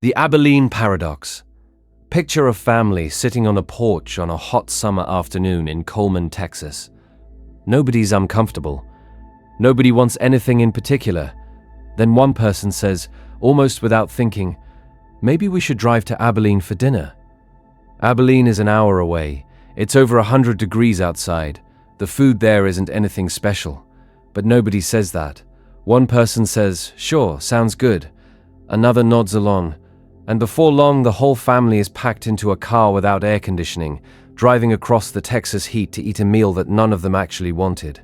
The Abilene Paradox. Picture a family sitting on a porch on a hot summer afternoon in Coleman, Texas. Nobody's uncomfortable. Nobody wants anything in particular. Then one person says, almost without thinking, maybe we should drive to Abilene for dinner. Abilene is an hour away. It's over 100 degrees outside. The food there isn't anything special. But nobody says that. One person says, sure, sounds good. Another nods along. And before long, the whole family is packed into a car without air conditioning, driving across the Texas heat to eat a meal that none of them actually wanted.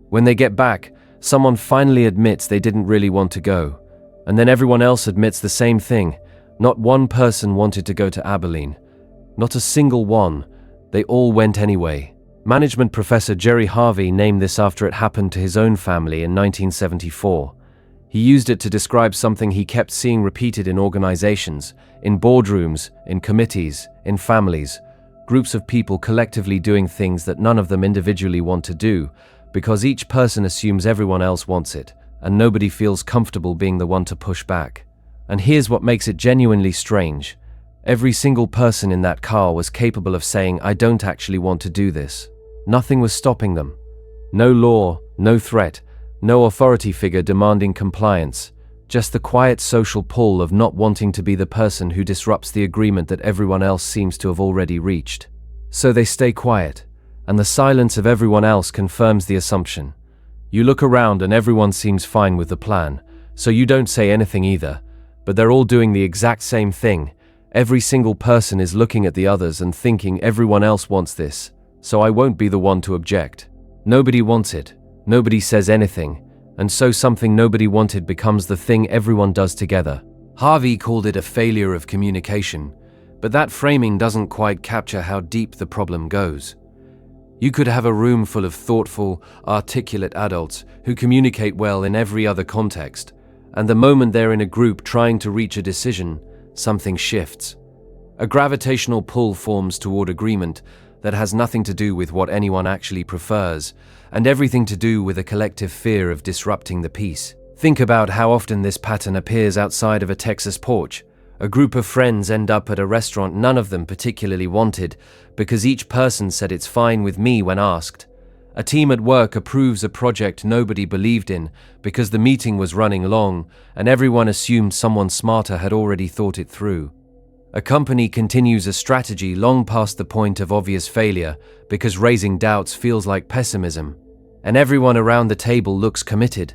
When they get back, someone finally admits they didn't really want to go. And then everyone else admits the same thing. Not one person wanted to go to Abilene. Not a single one. They all went anyway. Management professor Jerry Harvey named this after it happened to his own family in 1974. He used it to describe something he kept seeing repeated in organizations, in boardrooms, in committees, in families, groups of people collectively doing things that none of them individually want to do, because each person assumes everyone else wants it, and nobody feels comfortable being the one to push back. And here's what makes it genuinely strange. Every single person in that car was capable of saying, I don't actually want to do this. Nothing was stopping them. No law, no threat, no authority figure demanding compliance, just the quiet social pull of not wanting to be the person who disrupts the agreement that everyone else seems to have already reached. So they stay quiet, and the silence of everyone else confirms the assumption. You look around and everyone seems fine with the plan, so you don't say anything either, but they're all doing the exact same thing. Every single person is looking at the others and thinking everyone else wants this, so I won't be the one to object. Nobody wants it. Nobody says anything, and so something nobody wanted becomes the thing everyone does together. Harvey called it a failure of communication, but that framing doesn't quite capture how deep the problem goes. You could have a room full of thoughtful, articulate adults who communicate well in every other context, and the moment they're in a group trying to reach a decision, something shifts. A gravitational pull forms toward agreement that has nothing to do with what anyone actually prefers, and everything to do with a collective fear of disrupting the peace. Think about how often this pattern appears outside of a Texas porch. A group of friends end up at a restaurant none of them particularly wanted, because each person said it's fine with me when asked. A team at work approves a project nobody believed in, because the meeting was running long, and everyone assumed someone smarter had already thought it through. A company continues a strategy long past the point of obvious failure because raising doubts feels like pessimism, and everyone around the table looks committed.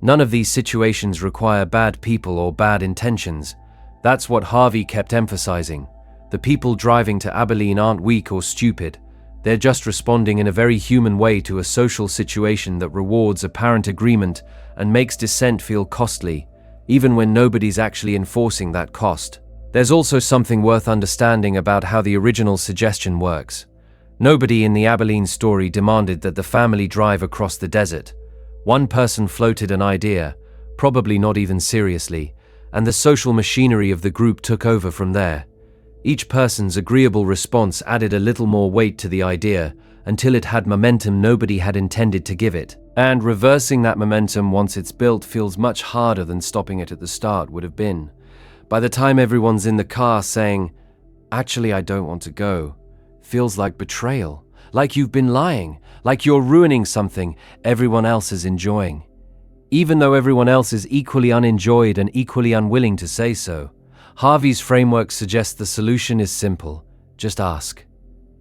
None of these situations require bad people or bad intentions. That's what Harvey kept emphasizing. The people driving to Abilene aren't weak or stupid. They're just responding in a very human way to a social situation that rewards apparent agreement and makes dissent feel costly, even when nobody's actually enforcing that cost. There's also something worth understanding about how the original suggestion works. Nobody in the Abilene story demanded that the family drive across the desert. One person floated an idea, probably not even seriously, and the social machinery of the group took over from there. Each person's agreeable response added a little more weight to the idea until it had momentum nobody had intended to give it. And reversing that momentum once it's built feels much harder than stopping it at the start would have been. By the time everyone's in the car saying, actually I don't want to go, feels like betrayal, like you've been lying, like you're ruining something everyone else is enjoying. Even though everyone else is equally unenjoyed and equally unwilling to say so, Harvey's framework suggests the solution is simple. Just ask.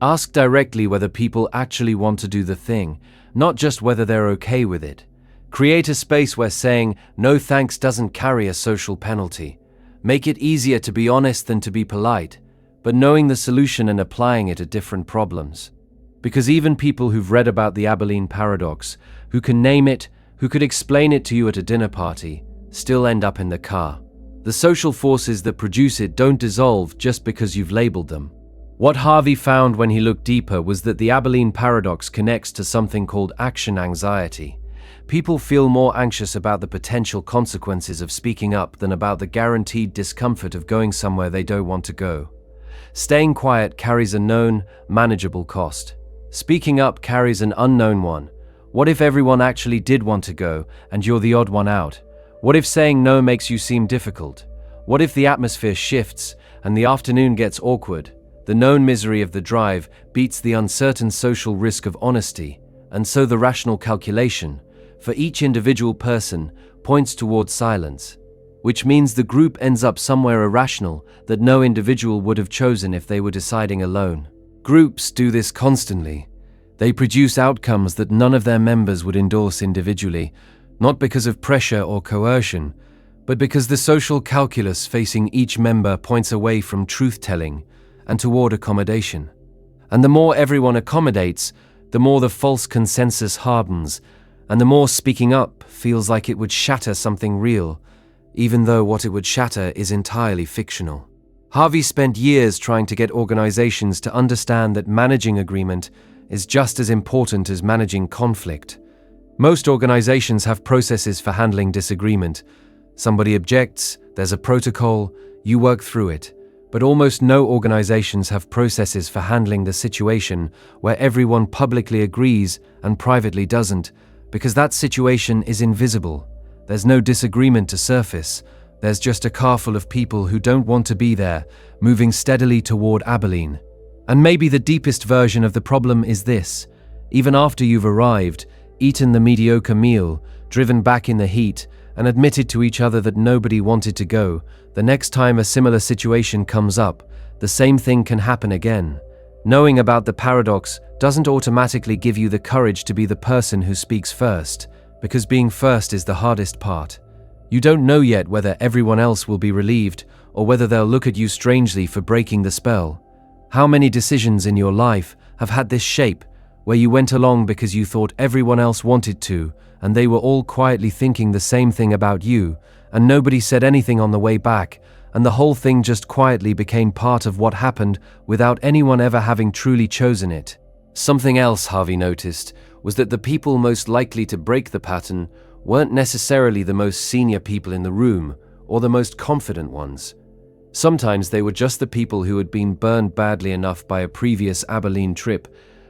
Ask directly whether people actually want to do the thing, not just whether they're okay with it. Create a space where saying no thanks doesn't carry a social penalty. Make it easier to be honest than to be polite, but knowing the solution and applying it at different problems. Because even people who've read about the Abilene Paradox, who can name it, who could explain it to you at a dinner party, still end up in the car. The social forces that produce it don't dissolve just because you've labeled them. What Harvey found when he looked deeper was that the Abilene Paradox connects to something called action anxiety. People feel more anxious about the potential consequences of speaking up than about the guaranteed discomfort of going somewhere they don't want to go. Staying quiet carries a known, manageable cost. Speaking up carries an unknown one. What if everyone actually did want to go and you're the odd one out? What if saying no makes you seem difficult? What if the atmosphere shifts and the afternoon gets awkward? The known misery of the drive beats the uncertain social risk of honesty, and so the rational calculation, for each individual person, points towards silence, which means the group ends up somewhere irrational that no individual would have chosen if they were deciding alone. Groups do this constantly. They produce outcomes that none of their members would endorse individually, not because of pressure or coercion, but because the social calculus facing each member points away from truth-telling and toward accommodation. And the more everyone accommodates, the more the false consensus hardens, and the more speaking up feels like it would shatter something real, even though what it would shatter is entirely fictional. Harvey spent years trying to get organizations to understand that managing agreement is just as important as managing conflict. Most organizations have processes for handling disagreement. Somebody objects, there's a protocol, you work through it. But almost no organizations have processes for handling the situation where everyone publicly agrees and privately doesn't, because that situation is invisible. There's no disagreement to surface. There's just a car full of people who don't want to be there, moving steadily toward Abilene. And maybe the deepest version of the problem is this: even after you've arrived, eaten the mediocre meal, driven back in the heat, and admitted to each other that nobody wanted to go, the next time a similar situation comes up, the same thing can happen again. Knowing about the paradox doesn't automatically give you the courage to be the person who speaks first, because being first is the hardest part. You don't know yet whether everyone else will be relieved or whether they'll look at you strangely for breaking the spell. How many decisions in your life have had this shape, where you went along because you thought everyone else wanted to, and they were all quietly thinking the same thing about you, and nobody said anything on the way back, and the whole thing just quietly became part of what happened without anyone ever having truly chosen it? Something else Harvey noticed was that the people most likely to break the pattern weren't necessarily the most senior people in the room or the most confident ones. Sometimes they were just the people who had been burned badly enough by a previous Abilene trip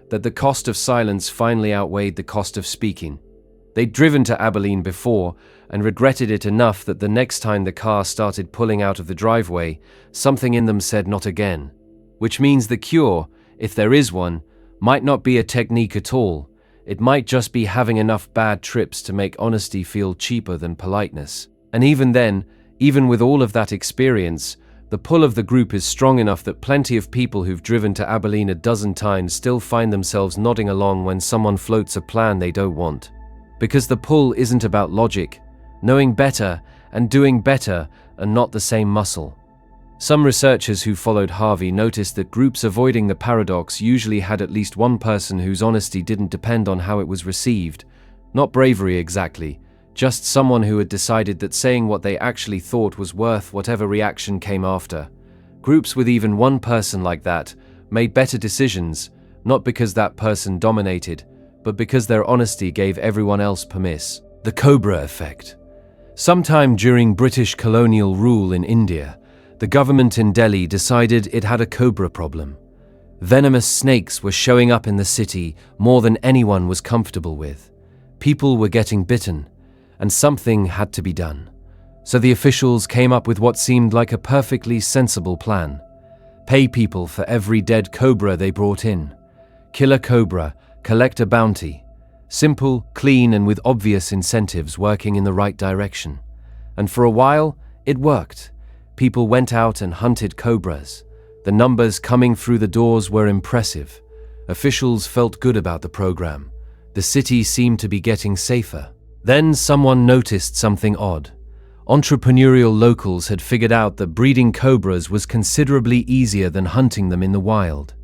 that the cost of silence finally outweighed the cost of speaking. They'd driven to Abilene before and regretted it enough that the next time the car started pulling out of the driveway, something in them said not again. Which means the cure, if there is one, might not be a technique at all. It might just be having enough bad trips to make honesty feel cheaper than politeness. And even then, even with all of that experience, the pull of the group is strong enough that plenty of people who've driven to Abilene a dozen times still find themselves nodding along when someone floats a plan they don't want. Because the pull isn't about logic. Knowing better and doing better are not the same muscle. Some researchers who followed Harvey noticed that groups avoiding the paradox usually had at least one person whose honesty didn't depend on how it was received. Not bravery exactly, just someone who had decided that saying what they actually thought was worth whatever reaction came after. Groups with even one person like that made better decisions, not because that person dominated, but because their honesty gave everyone else permiss. The Cobra Effect. Sometime during British colonial rule in India, the government in Delhi decided it had a cobra problem. Venomous snakes were showing up in the city more than anyone was comfortable with. People were getting bitten, and something had to be done. So the officials came up with what seemed like a perfectly sensible plan. Pay people for every dead cobra they brought in. Kill a cobra, collect a bounty. Simple, clean, and with obvious incentives working in the right direction. And for a while, it worked. People went out and hunted cobras. The numbers coming through the doors were impressive. Officials felt good about the program. The city seemed to be getting safer. Then someone noticed something odd. Entrepreneurial locals had figured out that breeding cobras was considerably easier than hunting them in the wild.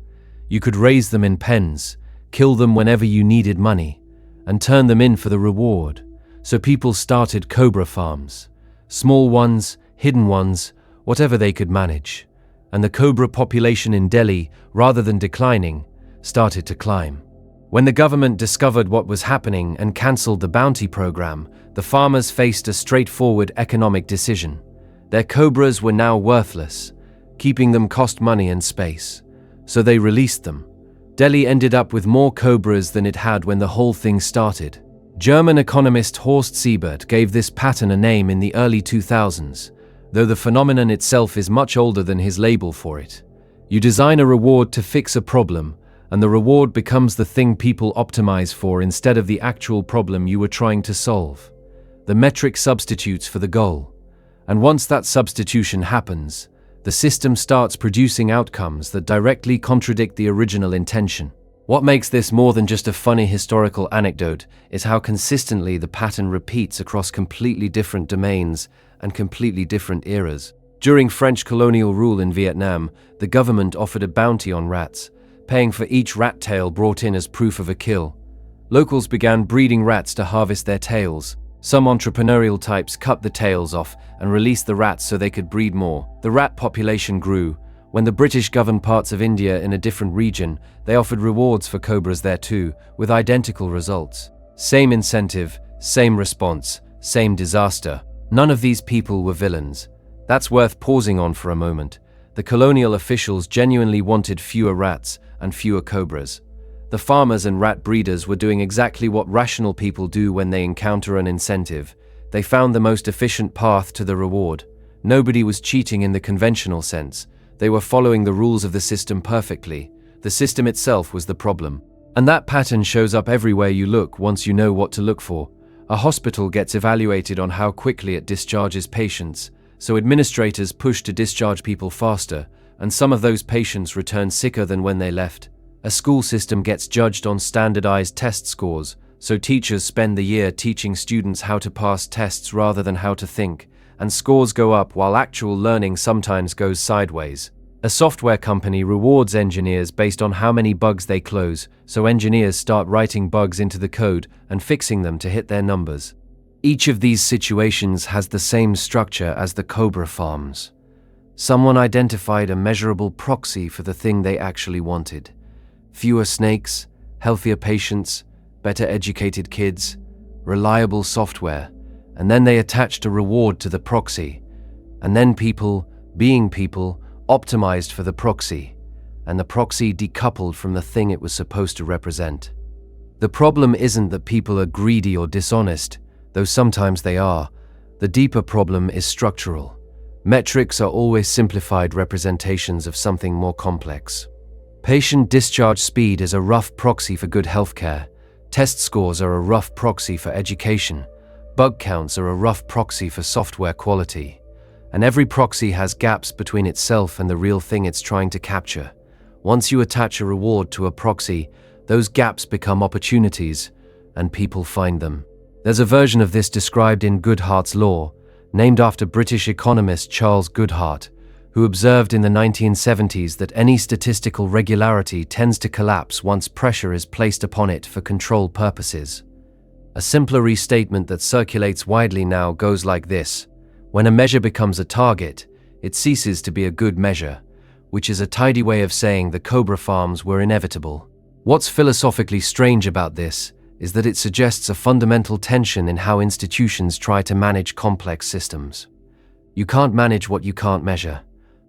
You could raise them in pens, kill them whenever you needed money, and turn them in for the reward. So people started cobra farms. Small ones, hidden ones, whatever they could manage. And the cobra population in Delhi, rather than declining, started to climb. When the government discovered what was happening and cancelled the bounty program, the farmers faced a straightforward economic decision. Their cobras were now worthless. Keeping them cost money and space. So they released them. Delhi ended up with more cobras than it had when the whole thing started. German economist Horst Siebert gave this pattern a name in the early 2000s, though the phenomenon itself is much older than his label for it. You design a reward to fix a problem, and the reward becomes the thing people optimize for instead of the actual problem you were trying to solve. The metric substitutes for the goal. And once that substitution happens, the system starts producing outcomes that directly contradict the original intention. What makes this more than just a funny historical anecdote is how consistently the pattern repeats across completely different domains and completely different eras. During French colonial rule in Vietnam, the government offered a bounty on rats, paying for each rat tail brought in as proof of a kill. Locals began breeding rats to harvest their tails. Some entrepreneurial types cut the tails off and released the rats so they could breed more. The rat population grew. When the British governed parts of India in a different region, they offered rewards for cobras there too, with identical results. Same incentive, same response, same disaster. None of these people were villains. That's worth pausing on for a moment. The colonial officials genuinely wanted fewer rats and fewer cobras. The farmers and rat breeders were doing exactly what rational people do when they encounter an incentive. They found the most efficient path to the reward. Nobody was cheating in the conventional sense. They were following the rules of the system perfectly. The system itself was the problem. And that pattern shows up everywhere you look once you know what to look for. A hospital gets evaluated on how quickly it discharges patients, so administrators push to discharge people faster, and some of those patients return sicker than when they left. A school system gets judged on standardized test scores, so teachers spend the year teaching students how to pass tests rather than how to think, and scores go up while actual learning sometimes goes sideways. A software company rewards engineers based on how many bugs they close, so engineers start writing bugs into the code and fixing them to hit their numbers. Each of these situations has the same structure as the Cobra farms. Someone identified a measurable proxy for the thing they actually wanted. Fewer snakes, healthier patients, better educated kids, reliable software, and then they attached a reward to the proxy. And then people, being people, optimized for the proxy, and the proxy decoupled from the thing it was supposed to represent. The problem isn't that people are greedy or dishonest, though sometimes they are. The deeper problem is structural. Metrics are always simplified representations of something more complex. Patient discharge speed is a rough proxy for good healthcare. Test scores are a rough proxy for education. Bug counts are a rough proxy for software quality. And every proxy has gaps between itself and the real thing it's trying to capture. Once you attach a reward to a proxy, those gaps become opportunities, and people find them. There's a version of this described in Goodhart's law, named after British economist Charles Goodhart, who observed in the 1970s that any statistical regularity tends to collapse once pressure is placed upon it for control purposes. A simpler restatement that circulates widely now goes like this: when a measure becomes a target, it ceases to be a good measure, which is a tidy way of saying the Cobra farms were inevitable. What's philosophically strange about this is that it suggests a fundamental tension in how institutions try to manage complex systems. You can't manage what you can't measure,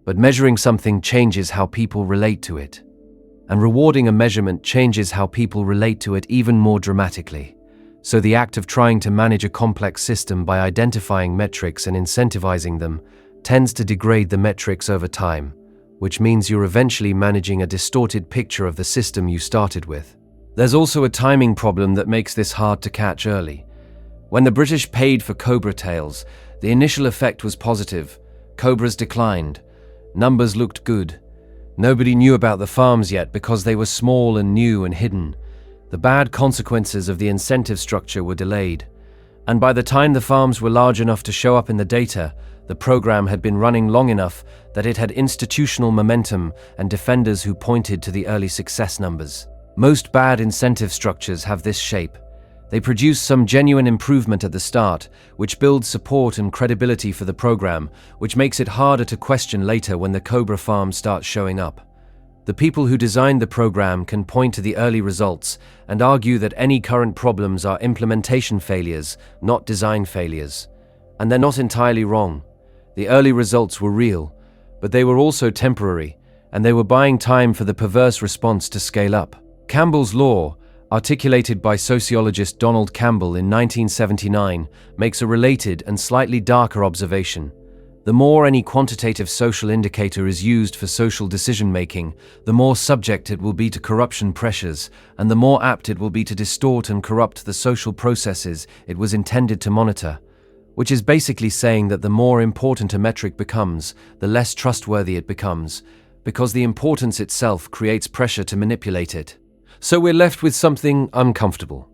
but measuring something changes how people relate to it. And rewarding a measurement changes how people relate to it even more dramatically. So the act of trying to manage a complex system by identifying metrics and incentivizing them tends to degrade the metrics over time, which means you're eventually managing a distorted picture of the system you started with. There's also a timing problem that makes this hard to catch early. When the British paid for Cobra tails, the initial effect was positive. Cobras declined. Numbers looked good. Nobody knew about the farms yet because they were small and new and hidden. The bad consequences of the incentive structure were delayed. And by the time the farms were large enough to show up in the data, the program had been running long enough that it had institutional momentum and defenders who pointed to the early success numbers. Most bad incentive structures have this shape. They produce some genuine improvement at the start, which builds support and credibility for the program, which makes it harder to question later when the Cobra farms start showing up. The people who designed the program can point to the early results and argue that any current problems are implementation failures, not design failures. And they're not entirely wrong. The early results were real, but they were also temporary, and they were buying time for the perverse response to scale up. Campbell's law, articulated by sociologist Donald Campbell in 1979, makes a related and slightly darker observation. The more any quantitative social indicator is used for social decision-making, the more subject it will be to corruption pressures, and the more apt it will be to distort and corrupt the social processes it was intended to monitor, which is basically saying that the more important a metric becomes, the less trustworthy it becomes, because the importance itself creates pressure to manipulate it. So we're left with something uncomfortable.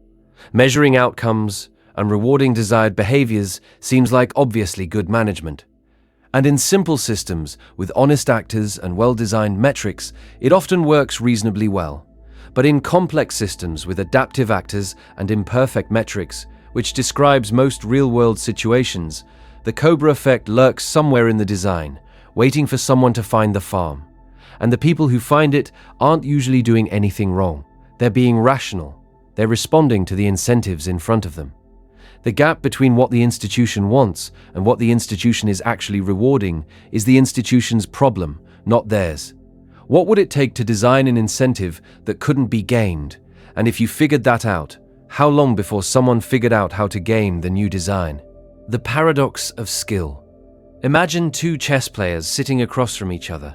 Measuring outcomes and rewarding desired behaviors seems like obviously good management. And in simple systems, with honest actors and well-designed metrics, it often works reasonably well. But in complex systems with adaptive actors and imperfect metrics, which describes most real-world situations, the Cobra Effect lurks somewhere in the design, waiting for someone to find the farm. And the people who find it aren't usually doing anything wrong. They're being rational. They're responding to the incentives in front of them. The gap between what the institution wants and what the institution is actually rewarding is the institution's problem, not theirs. What would it take to design an incentive that couldn't be gamed? And if you figured that out, how long before someone figured out how to game the new design? The paradox of skill. Imagine two chess players sitting across from each other.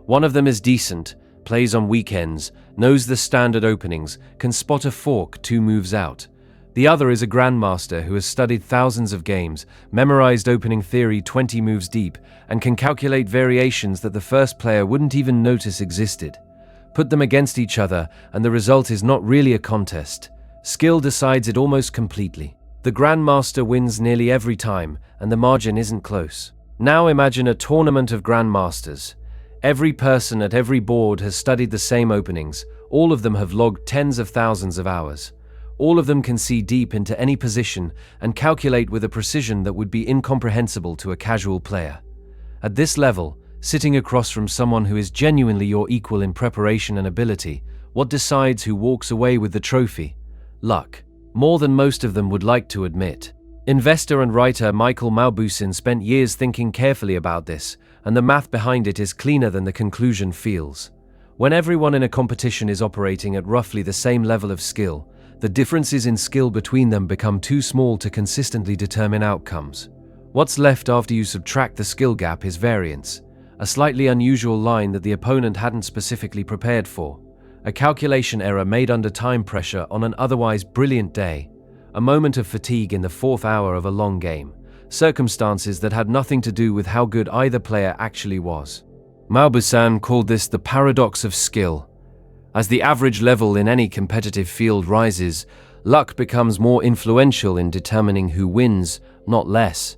One of them is decent, plays on weekends, knows the standard openings, can spot a fork 2 moves out. The other is a grandmaster who has studied thousands of games, memorized opening theory 20 moves deep, and can calculate variations that the first player wouldn't even notice existed. Put them against each other, and the result is not really a contest. Skill decides it almost completely. The grandmaster wins nearly every time, and the margin isn't close. Now imagine a tournament of grandmasters. Every person at every board has studied the same openings. All of them have logged tens of thousands of hours. All of them can see deep into any position and calculate with a precision that would be incomprehensible to a casual player. At this level, sitting across from someone who is genuinely your equal in preparation and ability, what decides who walks away with the trophy? Luck. More than most of them would like to admit. Investor and writer Michael Mauboussin spent years thinking carefully about this, and the math behind it is cleaner than the conclusion feels. When everyone in a competition is operating at roughly the same level of skill, the differences in skill between them become too small to consistently determine outcomes. What's left after you subtract the skill gap is variance, a slightly unusual line that the opponent hadn't specifically prepared for, a calculation error made under time pressure on an otherwise brilliant day, a moment of fatigue in the 4th hour of a long game, circumstances that had nothing to do with how good either player actually was. Mauboussin called this the paradox of skill. As the average level in any competitive field rises, luck becomes more influential in determining who wins, not less.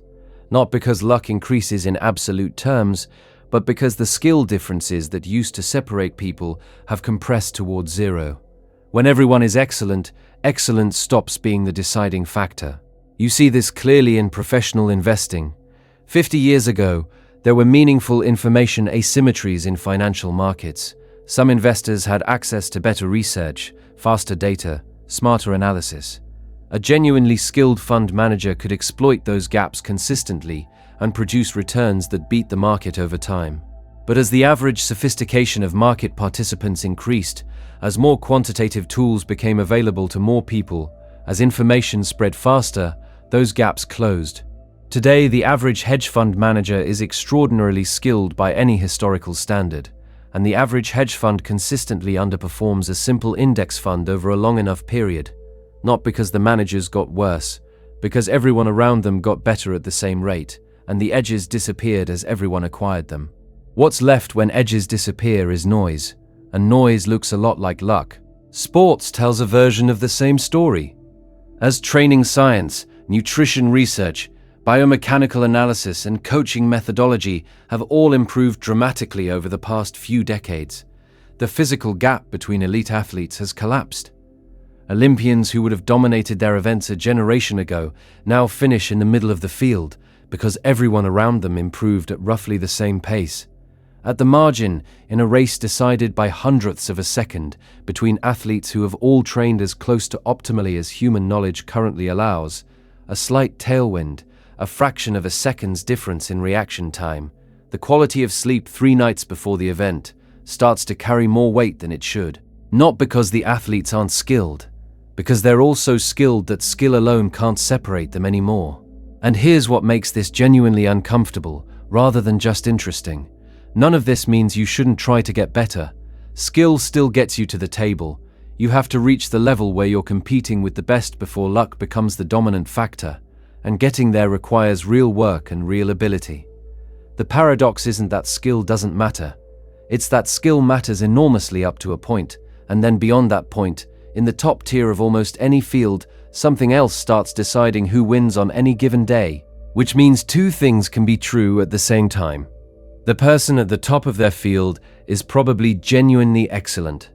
Not because luck increases in absolute terms, but because the skill differences that used to separate people have compressed towards zero. When everyone is excellent, excellence stops being the deciding factor. You see this clearly in professional investing. 50 years ago, there were meaningful information asymmetries in financial markets. Some investors had access to better research, faster data, smarter analysis. A genuinely skilled fund manager could exploit those gaps consistently and produce returns that beat the market over time. But as the average sophistication of market participants increased, as more quantitative tools became available to more people, as information spread faster, those gaps closed. Today, the average hedge fund manager is extraordinarily skilled by any historical standard, and the average hedge fund consistently underperforms a simple index fund over a long enough period, not because the managers got worse, because everyone around them got better at the same rate, and the edges disappeared as everyone acquired them. What's left when edges disappear is noise, and noise looks a lot like luck. Sports tells a version of the same story. As training science, nutrition research, biomechanical analysis, and coaching methodology have all improved dramatically over the past few decades, the physical gap between elite athletes has collapsed. Olympians who would have dominated their events a generation ago now finish in the middle of the field because everyone around them improved at roughly the same pace. At the margin, in a race decided by hundredths of a second between athletes who have all trained as close to optimally as human knowledge currently allows, a slight tailwind, a fraction of a second's difference in reaction time, the quality of sleep 3 nights before the event, starts to carry more weight than it should. Not because the athletes aren't skilled, because they're all so skilled that skill alone can't separate them anymore. And here's what makes this genuinely uncomfortable. rather than just interesting. None of this means you shouldn't try to get better. Skill still gets you to the table. You have to reach the level where you're competing with the best before luck becomes the dominant factor, and getting there requires real work and real ability. The paradox isn't that skill doesn't matter. It's that skill matters enormously up to a point, and then beyond that point, in the top tier of almost any field, something else starts deciding who wins on any given day, which means two things can be true at the same time. The person at the top of their field is probably genuinely excellent,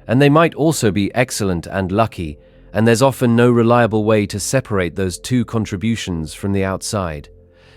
and they might also be excellent and lucky, and there's often no reliable way to separate those two contributions from the outside.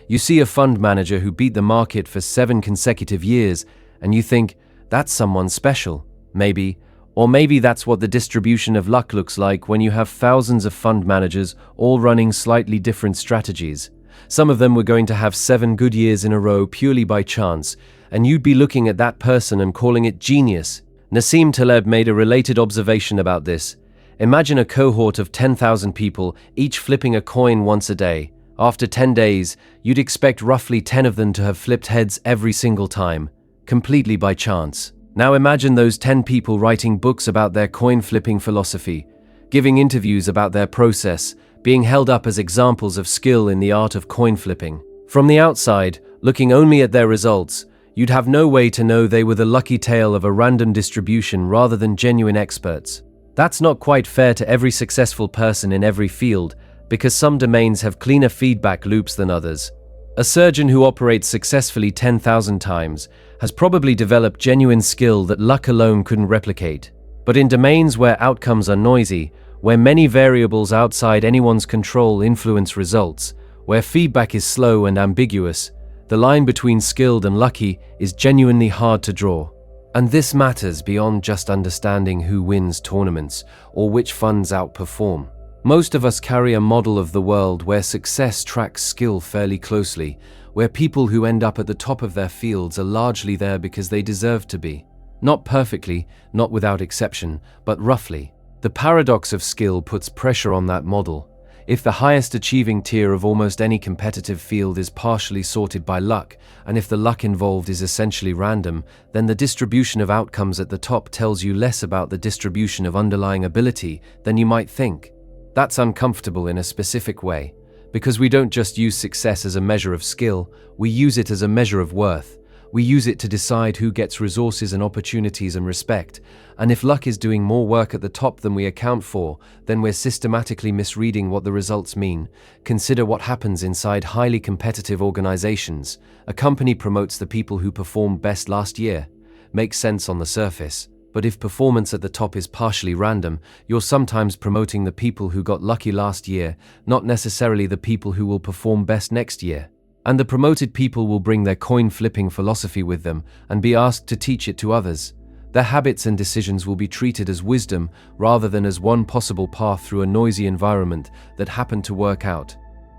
You see a fund manager who beat the market for 7 consecutive years, and you think, that's someone special, maybe. Or maybe that's what the distribution of luck looks like when you have thousands of fund managers all running slightly different strategies. Some of them were going to have 7 good years in a row purely by chance, and you'd be looking at that person and calling it genius. Nassim Taleb made a related observation about this. Imagine a cohort of 10,000 people, each flipping a coin once a day. After 10 days, you'd expect roughly 10 of them to have flipped heads every single time, completely by chance. Now imagine those 10 people writing books about their coin flipping philosophy, giving interviews about their process, being held up as examples of skill in the art of coin flipping. From the outside, looking only at their results, you'd have no way to know they were the lucky tale of a random distribution rather than genuine experts. That's not quite fair to every successful person in every field, because some domains have cleaner feedback loops than others. A surgeon who operates successfully 10,000 times has probably developed genuine skill that luck alone couldn't replicate. But in domains where outcomes are noisy, where many variables outside anyone's control influence results, where feedback is slow and ambiguous, the line between skilled and lucky is genuinely hard to draw. And this matters beyond just understanding who wins tournaments or which funds outperform. Most of us carry a model of the world where success tracks skill fairly closely, where people who end up at the top of their fields are largely there because they deserve to be. Not perfectly, not without exception, but roughly. The paradox of skill puts pressure on that model. If the highest achieving tier of almost any competitive field is partially sorted by luck, and if the luck involved is essentially random, then the distribution of outcomes at the top tells you less about the distribution of underlying ability than you might think. That's uncomfortable in a specific way, because we don't just use success as a measure of skill, we use it as a measure of worth. We use it to decide who gets resources and opportunities and respect, and if luck is doing more work at the top than we account for, then we're systematically misreading what the results mean. Consider what happens inside highly competitive organizations. A company promotes the people who performed best last year. Makes sense on the surface. But if performance at the top is partially random, you're sometimes promoting the people who got lucky last year, not necessarily the people who will perform best next year. And the promoted people will bring their coin-flipping philosophy with them and be asked to teach it to others. Their habits and decisions will be treated as wisdom rather than as one possible path through a noisy environment that happened to work out.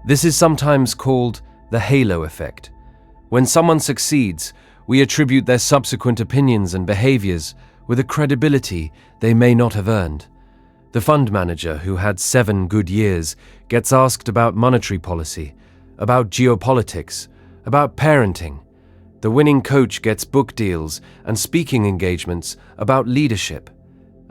This is sometimes called the halo effect. When someone succeeds, we attribute their subsequent opinions and behaviors with a credibility they may not have earned. The fund manager who had 7 good years gets asked about monetary policy, about geopolitics, about parenting. The winning coach gets book deals and speaking engagements about leadership.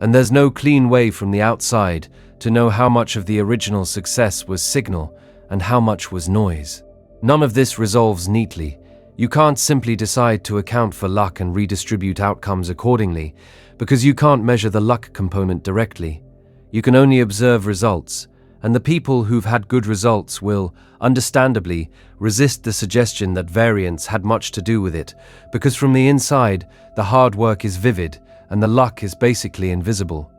And there's no clean way from the outside to know how much of the original success was signal and how much was noise. None of this resolves neatly. You can't simply decide to account for luck and redistribute outcomes accordingly, because you can't measure the luck component directly. You can only observe results, and the people who've had good results will, understandably, resist the suggestion that variance had much to do with it, because from the inside, the hard work is vivid, and the luck is basically invisible.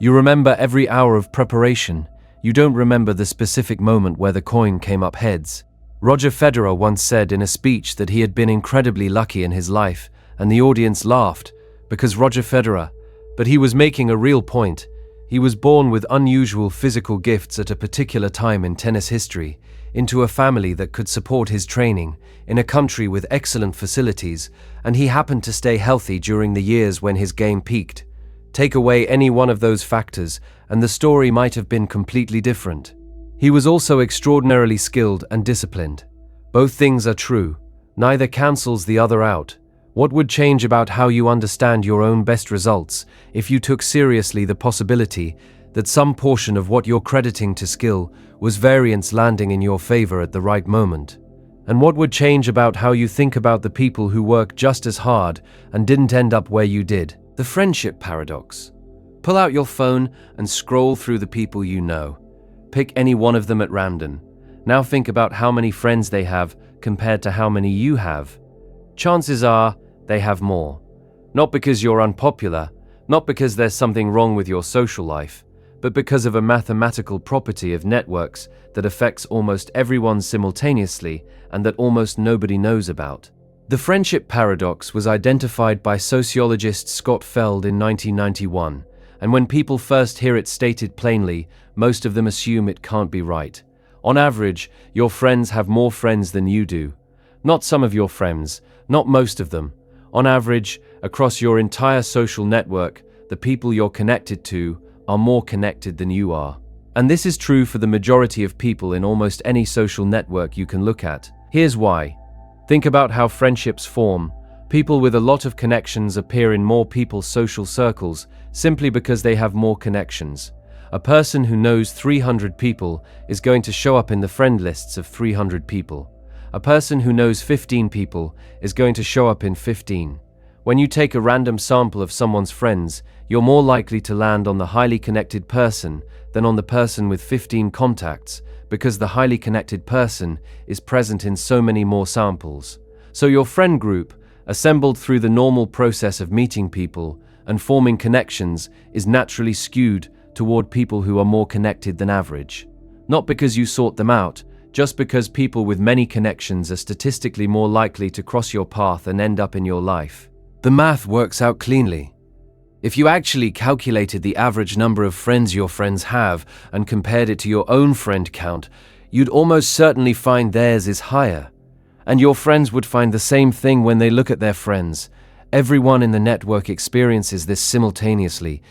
You remember every hour of preparation. You don't remember the specific moment where the coin came up heads. Roger Federer once said in a speech that he had been incredibly lucky in his life, and the audience laughed, because Roger Federer, but he was making a real point. He was born with unusual physical gifts at a particular time in tennis history, into a family that could support his training, in a country with excellent facilities, and he happened to stay healthy during the years when his game peaked. Take away any one of those factors, and the story might have been completely different. He was also extraordinarily skilled and disciplined. Both things are true, Neither cancels the other out. What would change about how you understand your own best results if you took seriously the possibility that some portion of what you're crediting to skill was variance landing in your favor at the right moment? And what would change about how you think about the people who work just as hard and didn't end up where you did? The friendship paradox. Pull out your phone and scroll through the people you know. Pick any one of them at random. Now think about how many friends they have compared to how many you have. Chances are they have more. Not because you're unpopular, not because there's something wrong with your social life, but because of a mathematical property of networks that affects almost everyone simultaneously and that almost nobody knows about. The friendship paradox was identified by sociologist Scott Feld in 1991, and when people first hear it stated plainly, most of them assume it can't be right. On average, your friends have more friends than you do. Not some of your friends, not most of them. On average, across your entire social network, the people you're connected to are more connected than you are. And this is true for the majority of people in almost any social network you can look at. Here's why. Think about how friendships form. People with a lot of connections appear in more people's social circles simply because they have more connections. A person who knows 300 people is going to show up in the friend lists of 300 people. A person who knows 15 people is going to show up in 15. When you take a random sample of someone's friends, you're more likely to land on the highly connected person than on the person with 15 contacts, because the highly connected person is present in so many more samples. So your friend group, assembled through the normal process of meeting people and forming connections, is naturally skewed toward people who are more connected than average. Not because you sought them out, just because people with many connections are statistically more likely to cross your path and end up in your life. The math works out cleanly. If you actually calculated the average number of friends your friends have and compared it to your own friend count, you'd almost certainly find theirs is higher. And your friends would find the same thing when they look at their friends. Everyone in the network experiences this simultaneously.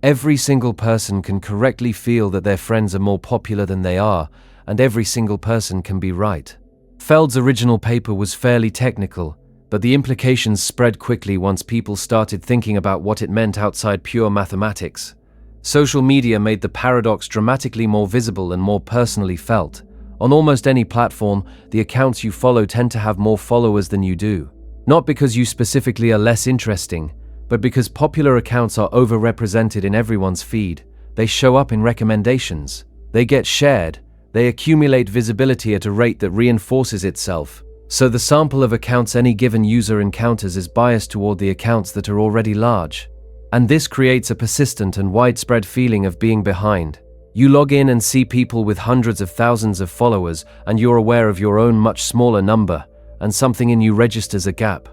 Every single person can correctly feel that their friends are more popular than they are, and every single person can be right. Feld's original paper was fairly technical, but the implications spread quickly once people started thinking about what it meant outside pure mathematics. Social media made the paradox dramatically more visible and more personally felt. On almost any platform, the accounts you follow tend to have more followers than you do. Not because you specifically are less interesting, but because popular accounts are overrepresented in everyone's feed. They show up in recommendations. They get shared. They accumulate visibility at a rate that reinforces itself. So the sample of accounts any given user encounters is biased toward the accounts that are already large. And this creates a persistent and widespread feeling of being behind. You log in and see people with hundreds of thousands of followers, and you're aware of your own much smaller number, and something in you registers a gap.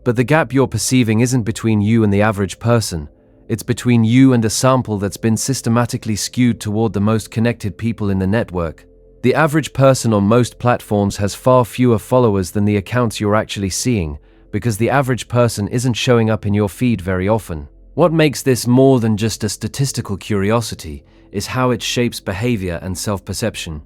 But the gap you're perceiving isn't between you and the average person. It's between you and a sample that's been systematically skewed toward the most connected people in the network. The average person on most platforms has far fewer followers than the accounts you're actually seeing, because the average person isn't showing up in your feed very often. What makes this more than just a statistical curiosity is how it shapes behavior and self-perception.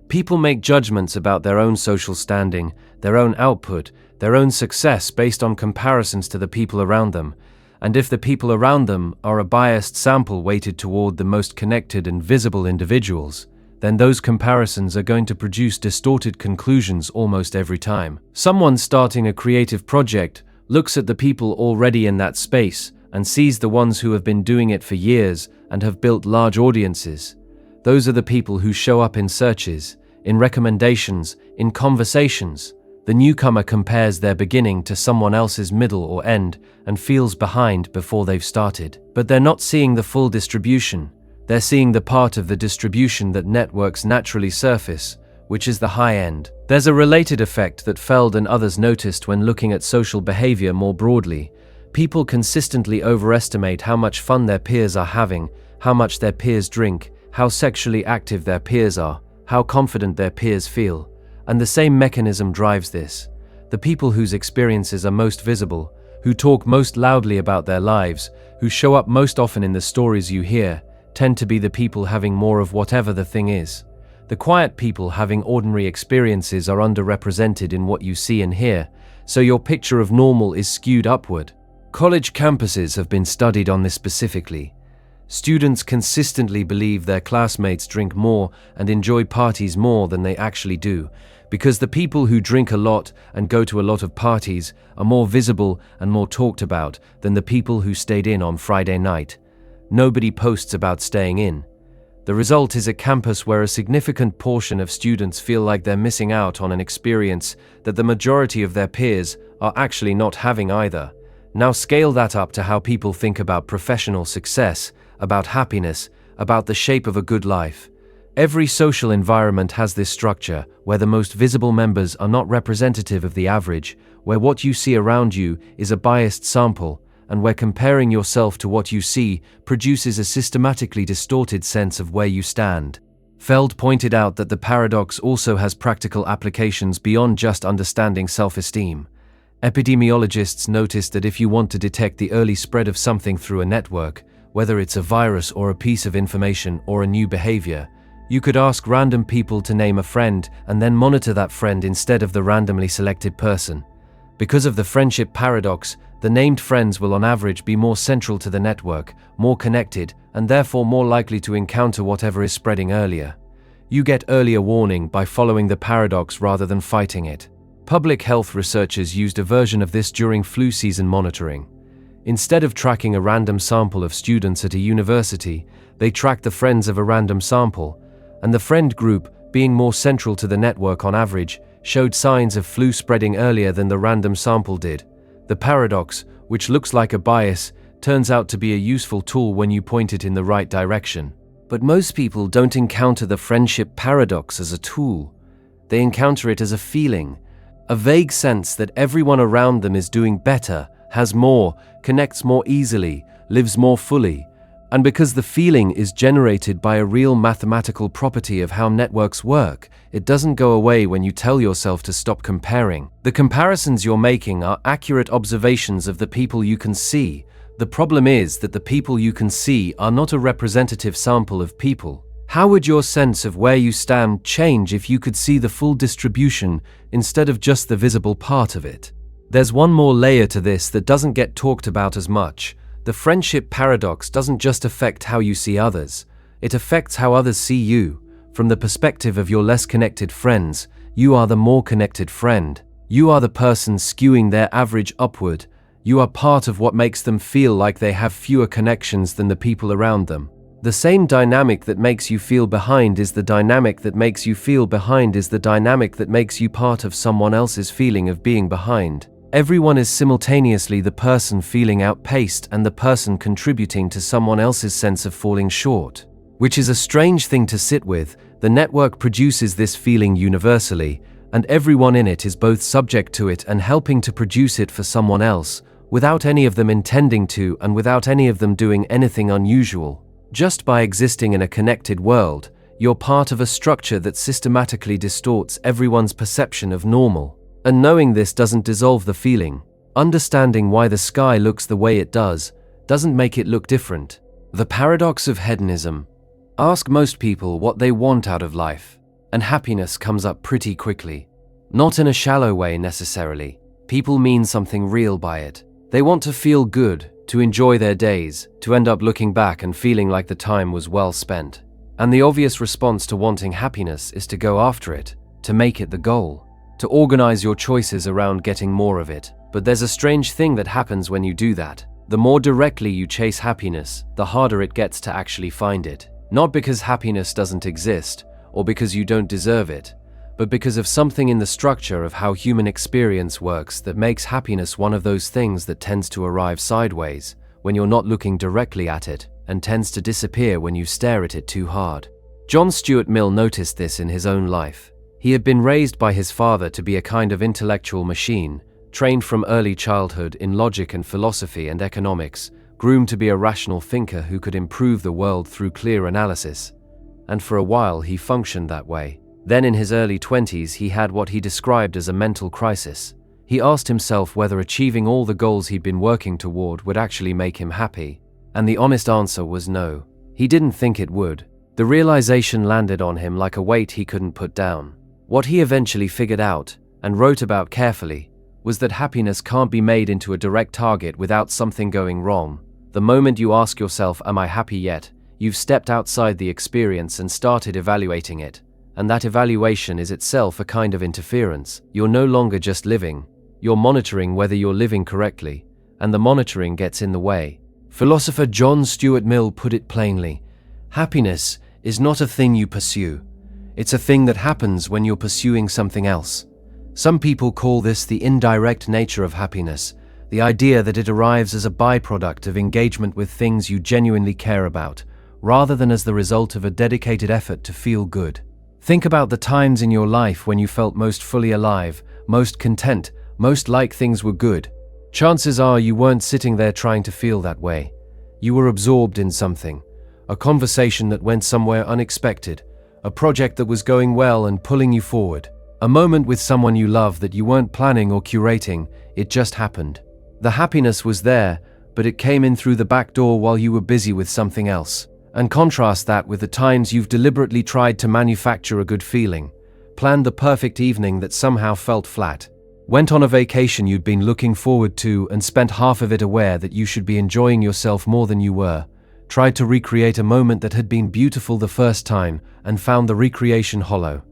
People make judgments about their own social standing, their own output, their own success based on comparisons to the people around them. And if the people around them are a biased sample weighted toward the most connected and visible individuals, then those comparisons are going to produce distorted conclusions almost every time. Someone starting a creative project looks at the people already in that space and sees the ones who have been doing it for years and have built large audiences. Those are the people who show up in searches, in recommendations, in conversations. The newcomer compares their beginning to someone else's middle or end and feels behind before they've started. But they're not seeing the full distribution. They're seeing the part of the distribution that networks naturally surface, which is the high end. There's a related effect that Feld and others noticed when looking at social behavior more broadly. People consistently overestimate how much fun their peers are having, how much their peers drink, how sexually active their peers are, how confident their peers feel. And the same mechanism drives this. The people whose experiences are most visible, who talk most loudly about their lives, who show up most often in the stories you hear, tend to be the people having more of whatever the thing is. The quiet people having ordinary experiences are underrepresented in what you see and hear, so your picture of normal is skewed upward. College campuses have been studied on this specifically. Students consistently believe their classmates drink more and enjoy parties more than they actually do, because the people who drink a lot and go to a lot of parties are more visible and more talked about than the people who stayed in on Friday night. Nobody posts about staying in. The result is a campus where a significant portion of students feel like they're missing out on an experience that the majority of their peers are actually not having either. Now scale that up to how people think about professional success, about happiness, about the shape of a good life. Every social environment has this structure, where the most visible members are not representative of the average, where what you see around you is a biased sample, and where comparing yourself to what you see produces a systematically distorted sense of where you stand. Feld pointed out that the paradox also has practical applications beyond just understanding self-esteem. Epidemiologists noticed that if you want to detect the early spread of something through a network, whether it's a virus or a piece of information or a new behavior, you could ask random people to name a friend and then monitor that friend instead of the randomly selected person. Because of the friendship paradox, the named friends will on average be more central to the network, more connected, and therefore more likely to encounter whatever is spreading earlier. You get earlier warning by following the paradox rather than fighting it. Public health researchers used a version of this during flu season monitoring. Instead of tracking a random sample of students at a university, they tracked the friends of a random sample, and the friend group, being more central to the network on average, showed signs of flu spreading earlier than the random sample did. The paradox, which looks like a bias, turns out to be a useful tool when you point it in the right direction. But most people don't encounter the friendship paradox as a tool. They encounter it as a feeling, a vague sense that everyone around them is doing better, has more, connects more easily, lives more fully. And because the feeling is generated by a real mathematical property of how networks work, it doesn't go away when you tell yourself to stop comparing. The comparisons you're making are accurate observations of the people you can see. The problem is that the people you can see are not a representative sample of people. How would your sense of where you stand change if you could see the full distribution instead of just the visible part of it? There's one more layer to this that doesn't get talked about as much. The friendship paradox doesn't just affect how you see others, it affects how others see you. From the perspective of your less connected friends, you are the more connected friend. You are the person skewing their average upward. You are part of what makes them feel like they have fewer connections than the people around them. The same dynamic that makes you feel behind is the dynamic that makes you feel behind is the dynamic that makes you part of someone else's feeling of being behind. Everyone is simultaneously the person feeling outpaced and the person contributing to someone else's sense of falling short. Which is a strange thing to sit with. The network produces this feeling universally, and everyone in it is both subject to it and helping to produce it for someone else, without any of them intending to and without any of them doing anything unusual. Just by existing in a connected world, you're part of a structure that systematically distorts everyone's perception of normal. And knowing this doesn't dissolve the feeling. Understanding why the sky looks the way it does doesn't make it look different. The paradox of hedonism. Ask most people what they want out of life, and happiness comes up pretty quickly. Not in a shallow way necessarily. People mean something real by it. They want to feel good, to enjoy their days, to end up looking back and feeling like the time was well spent. And the obvious response to wanting happiness is to go after it, to make it the goal. To organize your choices around getting more of it. But there's a strange thing that happens when you do that. The more directly you chase happiness, the harder it gets to actually find it. Not because happiness doesn't exist, or because you don't deserve it, but because of something in the structure of how human experience works that makes happiness one of those things that tends to arrive sideways, when you're not looking directly at it, and tends to disappear when you stare at it too hard. John Stuart Mill noticed this in his own life. He had been raised by his father to be a kind of intellectual machine, trained from early childhood in logic and philosophy and economics, groomed to be a rational thinker who could improve the world through clear analysis. And for a while he functioned that way. Then in his early 20s he had what he described as a mental crisis. He asked himself whether achieving all the goals he'd been working toward would actually make him happy. And the honest answer was no. He didn't think it would. The realization landed on him like a weight he couldn't put down. What he eventually figured out, and wrote about carefully, was that happiness can't be made into a direct target without something going wrong. The moment you ask yourself, "Am I happy yet?" you've stepped outside the experience and started evaluating it. And that evaluation is itself a kind of interference. You're no longer just living, you're monitoring whether you're living correctly, and the monitoring gets in the way. Philosopher John Stuart Mill put it plainly: happiness is not a thing you pursue, it's a thing that happens when you're pursuing something else. Some people call this the indirect nature of happiness, the idea that it arrives as a byproduct of engagement with things you genuinely care about, rather than as the result of a dedicated effort to feel good. Think about the times in your life when you felt most fully alive, most content, most like things were good. Chances are you weren't sitting there trying to feel that way. You were absorbed in something, a conversation that went somewhere unexpected, a project that was going well and pulling you forward, a moment with someone you love that you weren't planning or curating, it just happened. The happiness was there, but it came in through the back door while you were busy with something else. And contrast that with the times you've deliberately tried to manufacture a good feeling, planned the perfect evening that somehow felt flat, went on a vacation you'd been looking forward to and spent half of it aware that you should be enjoying yourself more than you were, tried to recreate a moment that had been beautiful the first time and found the recreation hollow.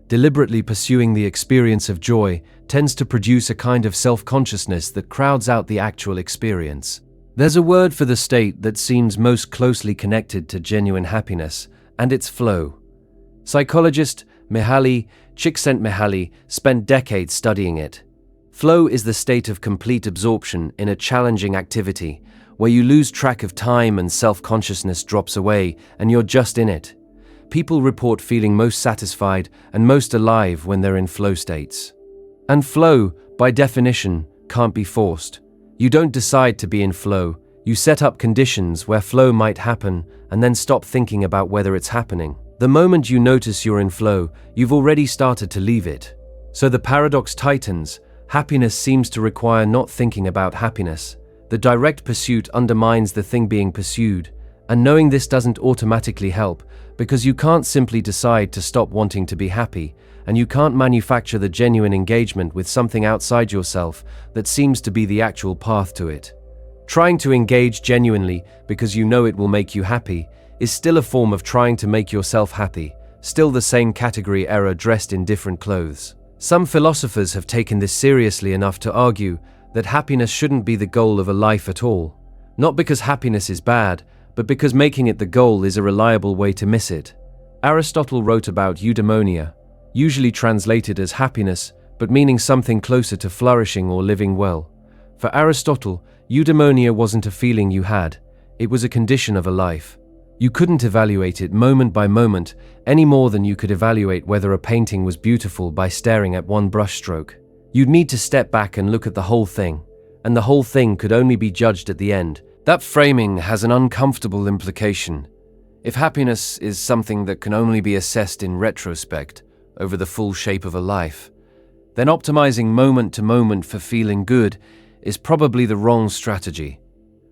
Deliberately pursuing the experience of joy tends to produce a kind of self-consciousness that crowds out the actual experience. There's a word for the state that seems most closely connected to genuine happiness, and it's flow. Psychologist Mihaly Csikszentmihalyi spent decades studying it. Flow is the state of complete absorption in a challenging activity, where you lose track of time and self-consciousness drops away and you're just in it. People report feeling most satisfied and most alive when they're in flow states. And flow, by definition, can't be forced. You don't decide to be in flow, you set up conditions where flow might happen and then stop thinking about whether it's happening. The moment you notice you're in flow, you've already started to leave it. So the paradox tightens. Happiness seems to require not thinking about happiness. The direct pursuit undermines the thing being pursued, and knowing this doesn't automatically help, because you can't simply decide to stop wanting to be happy, and you can't manufacture the genuine engagement with something outside yourself that seems to be the actual path to it. Trying to engage genuinely because you know it will make you happy is still a form of trying to make yourself happy, still the same category error dressed in different clothes. Some philosophers have taken this seriously enough to argue that happiness shouldn't be the goal of a life at all, not because happiness is bad, but because making it the goal is a reliable way to miss it. Aristotle wrote about eudaimonia, usually translated as happiness, but meaning something closer to flourishing or living well. For Aristotle, eudaimonia wasn't a feeling you had, it was a condition of a life. You couldn't evaluate it moment by moment any more than you could evaluate whether a painting was beautiful by staring at one brushstroke. You'd need to step back and look at the whole thing, and the whole thing could only be judged at the end. That framing has an uncomfortable implication. If happiness is something that can only be assessed in retrospect, over the full shape of a life, then optimizing moment to moment for feeling good is probably the wrong strategy.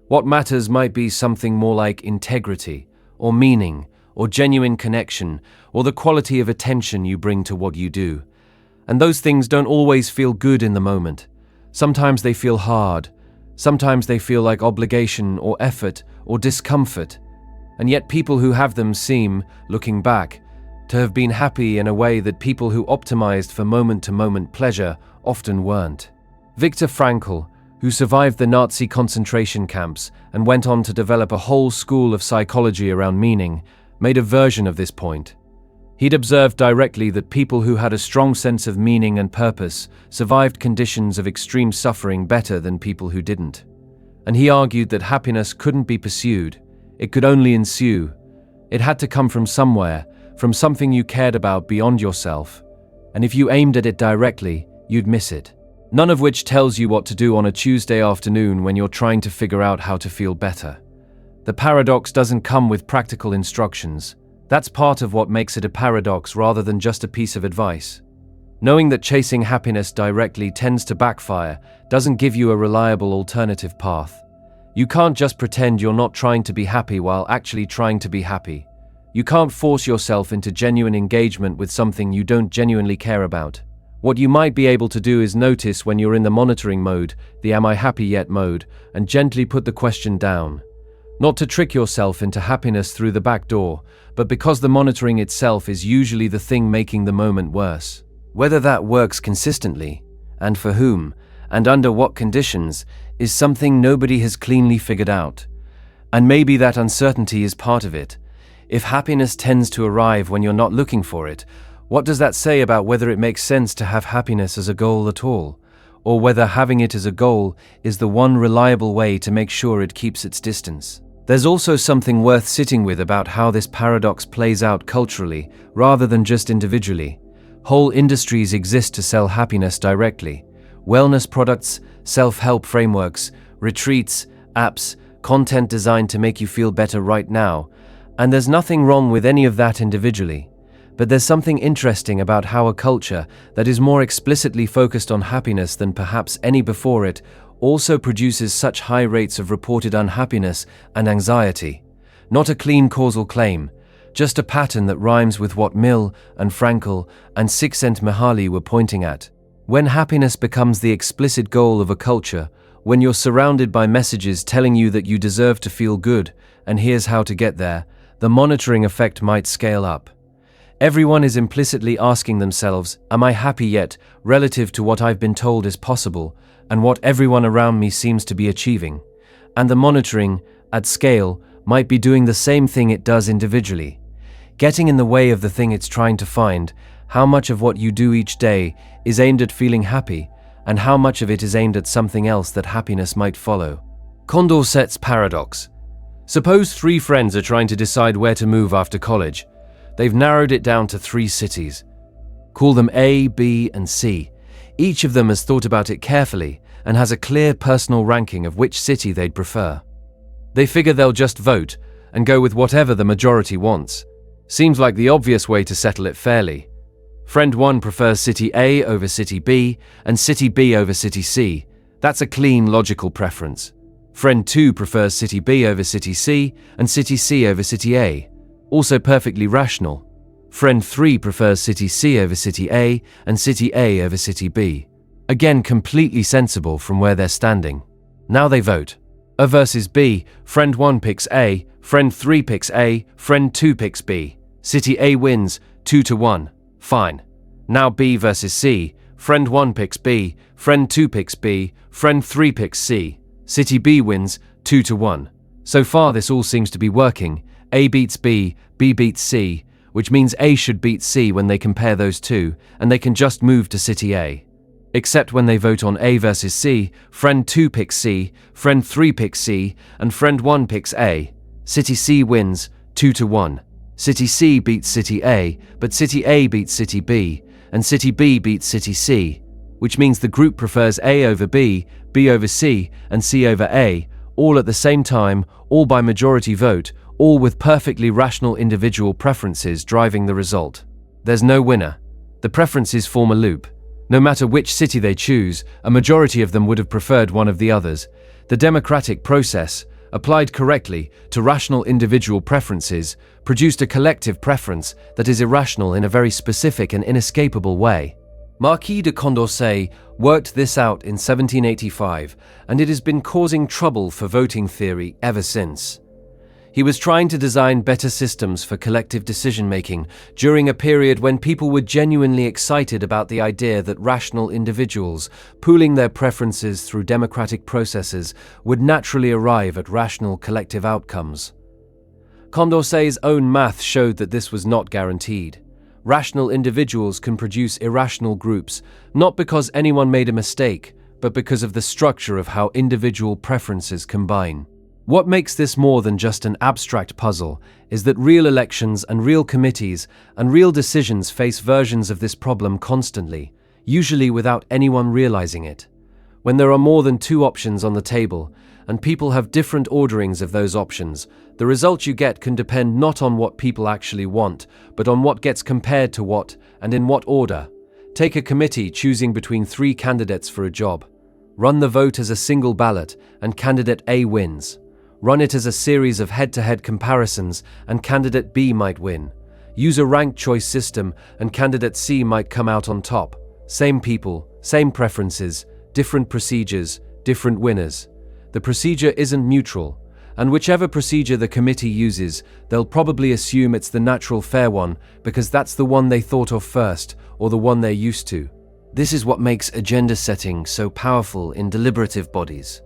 What matters might be something more like integrity, or meaning, or genuine connection, or the quality of attention you bring to what you do. And those things don't always feel good in the moment. Sometimes they feel hard. Sometimes they feel like obligation or effort or discomfort. And yet people who have them seem, looking back, to have been happy in a way that people who optimized for moment-to-moment pleasure often weren't. Viktor Frankl, who survived the Nazi concentration camps and went on to develop a whole school of psychology around meaning, made a version of this point. He'd observed directly that people who had a strong sense of meaning and purpose survived conditions of extreme suffering better than people who didn't. And he argued that happiness couldn't be pursued, it could only ensue. It had to come from somewhere, from something you cared about beyond yourself, and if you aimed at it directly, you'd miss it. None of which tells you what to do on a Tuesday afternoon when you're trying to figure out how to feel better. The paradox doesn't come with practical instructions. That's part of what makes it a paradox rather than just a piece of advice. Knowing that chasing happiness directly tends to backfire doesn't give you a reliable alternative path. You can't just pretend you're not trying to be happy while actually trying to be happy. You can't force yourself into genuine engagement with something you don't genuinely care about. What you might be able to do is notice when you're in the monitoring mode, the am I happy yet mode, and gently put the question down. Not to trick yourself into happiness through the back door, but because the monitoring itself is usually the thing making the moment worse. Whether that works consistently, and for whom, and under what conditions, is something nobody has cleanly figured out. And maybe that uncertainty is part of it. If happiness tends to arrive when you're not looking for it, what does that say about whether it makes sense to have happiness as a goal at all, or whether having it as a goal is the one reliable way to make sure it keeps its distance? There's also something worth sitting with about how this paradox plays out culturally, rather than just individually. Whole industries exist to sell happiness directly. Wellness products, self-help frameworks, retreats, apps, content designed to make you feel better right now. And there's nothing wrong with any of that individually. But there's something interesting about how a culture that is more explicitly focused on happiness than perhaps any before it also produces such high rates of reported unhappiness and anxiety. Not a clean causal claim, just a pattern that rhymes with what Mill and Frankl and Csikszentmihalyi were pointing at. When happiness becomes the explicit goal of a culture, when you're surrounded by messages telling you that you deserve to feel good and here's how to get there, the monitoring effect might scale up. Everyone is implicitly asking themselves, am I happy yet, relative to what I've been told is possible and what everyone around me seems to be achieving? And the monitoring, at scale, might be doing the same thing it does individually. Getting in the way of the thing it's trying to find, how much of what you do each day is aimed at feeling happy, and how much of it is aimed at something else that happiness might follow. Condorcet's Paradox. Suppose 3 friends are trying to decide where to move after college. They've narrowed it down to 3 cities. Call them A, B, and C. Each of them has thought about it carefully and has a clear personal ranking of which city they'd prefer. They figure they'll just vote and go with whatever the majority wants. Seems like the obvious way to settle it fairly. Friend 1 prefers city A over city B and city B over city C. That's a clean, logical preference. Friend 2 prefers city B over city C and city C over city A. Also perfectly rational. Friend 3 prefers city C over city A and city A over city B. Again, completely sensible from where they're standing. Now they vote. A versus B, friend 1 picks A, friend 3 picks A, friend 2 picks B. City A wins 2-1. Fine. Now B versus C, friend 1 picks B, friend 2 picks B, friend 3 picks C. City B wins 2-1. So far this all seems to be working. A beats B, B beats C, which means A should beat C when they compare those two, and they can just move to city A. Except when they vote on A versus C, friend 2 picks C, friend 3 picks C, and friend 1 picks A. City C wins 2-1. City C beats city A, but city A beats city B, and city B beats city C, which means the group prefers A over B, B over C, and C over A, all at the same time, all by majority vote, all with perfectly rational individual preferences driving the result. There's no winner. The preferences form a loop. No matter which city they choose, a majority of them would have preferred one of the others. The democratic process, applied correctly to rational individual preferences, produced a collective preference that is irrational in a very specific and inescapable way. Marquis de Condorcet worked this out in 1785, and it has been causing trouble for voting theory ever since. He was trying to design better systems for collective decision-making during a period when people were genuinely excited about the idea that rational individuals, pooling their preferences through democratic processes, would naturally arrive at rational collective outcomes. Condorcet's own math showed that this was not guaranteed. Rational individuals can produce irrational groups, not because anyone made a mistake, but because of the structure of how individual preferences combine. What makes this more than just an abstract puzzle is that real elections and real committees and real decisions face versions of this problem constantly, usually without anyone realizing it. When there are more than 2 options on the table, and people have different orderings of those options, the result you get can depend not on what people actually want, but on what gets compared to what, and in what order. Take a committee choosing between 3 candidates for a job. Run the vote as a single ballot, and candidate A wins. Run it as a series of head-to-head comparisons, and candidate B might win. Use a ranked choice system, and candidate C might come out on top. Same people, same preferences, different procedures, different winners. The procedure isn't neutral, and whichever procedure the committee uses, they'll probably assume it's the natural fair one because that's the one they thought of first, or the one they're used to. This is what makes agenda setting so powerful in deliberative bodies.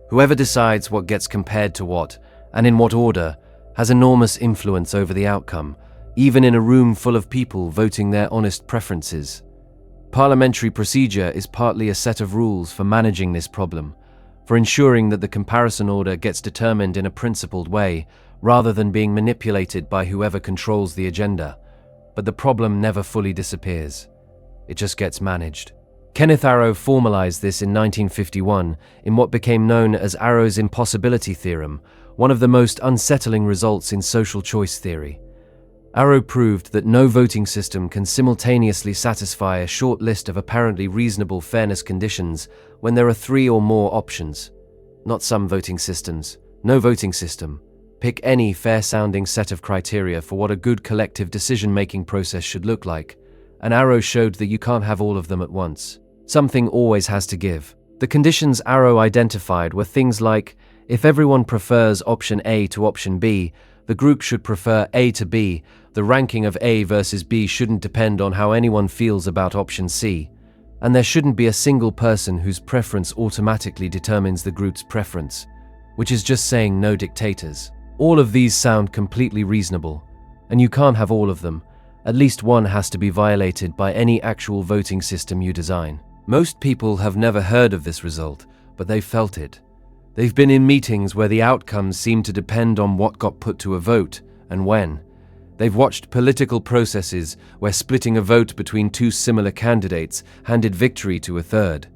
Whoever decides what gets compared to what, and in what order, has enormous influence over the outcome, even in a room full of people voting their honest preferences. Parliamentary procedure is partly a set of rules for managing this problem, for ensuring that the comparison order gets determined in a principled way, rather than being manipulated by whoever controls the agenda. But the problem never fully disappears. It just gets managed. Kenneth Arrow formalized this in 1951 in what became known as Arrow's impossibility theorem, one of the most unsettling results in social choice theory. Arrow proved that no voting system can simultaneously satisfy a short list of apparently reasonable fairness conditions when there are 3 or more options. Not some voting systems. No voting system. Pick any fair-sounding set of criteria for what a good collective decision-making process should look like, and Arrow showed that you can't have all of them at once. Something always has to give. The conditions Arrow identified were things like, if everyone prefers option A to option B, the group should prefer A to B. The ranking of A versus B shouldn't depend on how anyone feels about option C, and there shouldn't be a single person whose preference automatically determines the group's preference, which is just saying no dictators. All of these sound completely reasonable, and you can't have all of them. At least one has to be violated by any actual voting system you design. Most people have never heard of this result, but they've felt it. They've been in meetings where the outcomes seem to depend on what got put to a vote and when. They've watched political processes where splitting a vote between 2 similar candidates handed victory to a third.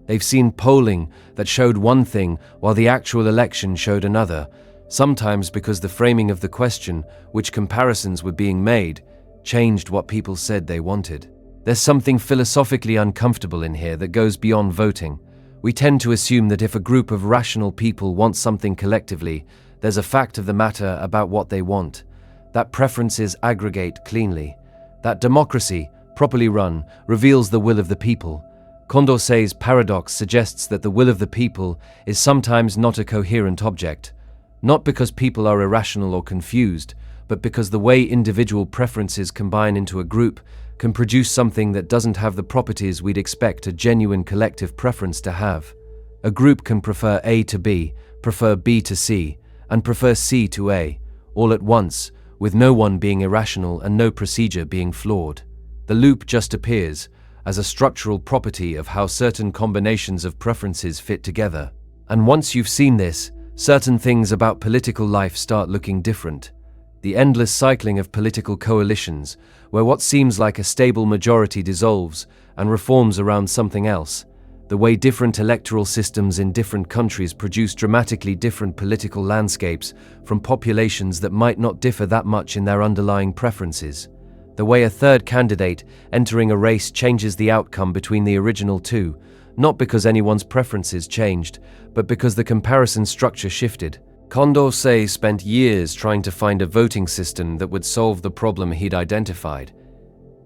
They've seen polling that showed one thing while the actual election showed another, sometimes because the framing of the question, which comparisons were being made, changed what people said they wanted. There's something philosophically uncomfortable in here that goes beyond voting. We tend to assume that if a group of rational people want something collectively, there's a fact of the matter about what they want, that preferences aggregate cleanly, that democracy, properly run, reveals the will of the people. Condorcet's paradox suggests that the will of the people is sometimes not a coherent object, not because people are irrational or confused, but because the way individual preferences combine into a group can produce something that doesn't have the properties we'd expect a genuine collective preference to have. A group can prefer A to B, prefer B to C, and prefer C to A, all at once, with no one being irrational and no procedure being flawed. The loop just appears as a structural property of how certain combinations of preferences fit together. And once you've seen this, certain things about political life start looking different. The endless cycling of political coalitions, where what seems like a stable majority dissolves and reforms around something else. The way different electoral systems in different countries produce dramatically different political landscapes from populations that might not differ that much in their underlying preferences. The way a third candidate entering a race changes the outcome between the original 2, not because anyone's preferences changed, but because the comparison structure shifted. Condorcet spent years trying to find a voting system that would solve the problem he'd identified.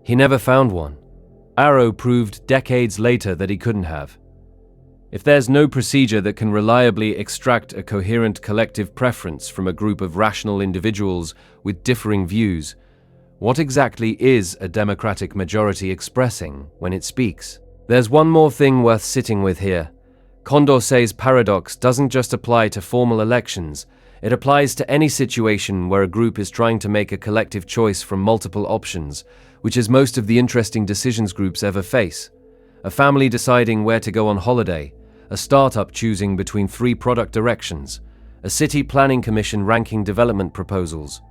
He never found one. Arrow proved decades later that he couldn't have. If there's no procedure that can reliably extract a coherent collective preference from a group of rational individuals with differing views, what exactly is a democratic majority expressing when it speaks? There's one more thing worth sitting with here. Condorcet's paradox doesn't just apply to formal elections, it applies to any situation where a group is trying to make a collective choice from multiple options, which is most of the interesting decisions groups ever face. A family deciding where to go on holiday, a startup choosing between 3 product directions, a city planning commission ranking development proposals.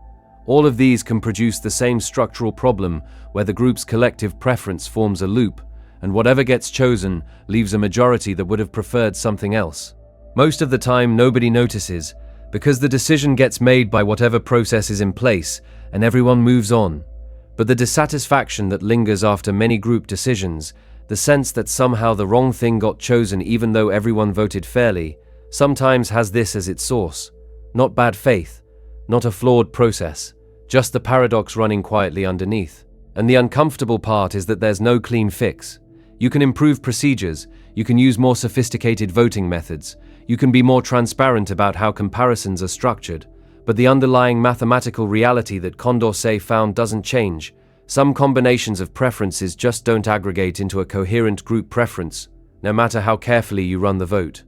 All of these can produce the same structural problem where the group's collective preference forms a loop, and whatever gets chosen leaves a majority that would have preferred something else. Most of the time nobody notices, because the decision gets made by whatever process is in place, and everyone moves on. But the dissatisfaction that lingers after many group decisions, the sense that somehow the wrong thing got chosen even though everyone voted fairly, sometimes has this as its source. Not bad faith, not a flawed process, just the paradox running quietly underneath. And the uncomfortable part is that there's no clean fix. You can improve procedures, you can use more sophisticated voting methods, you can be more transparent about how comparisons are structured, but the underlying mathematical reality that Condorcet found doesn't change. Some combinations of preferences just don't aggregate into a coherent group preference, no matter how carefully you run the vote.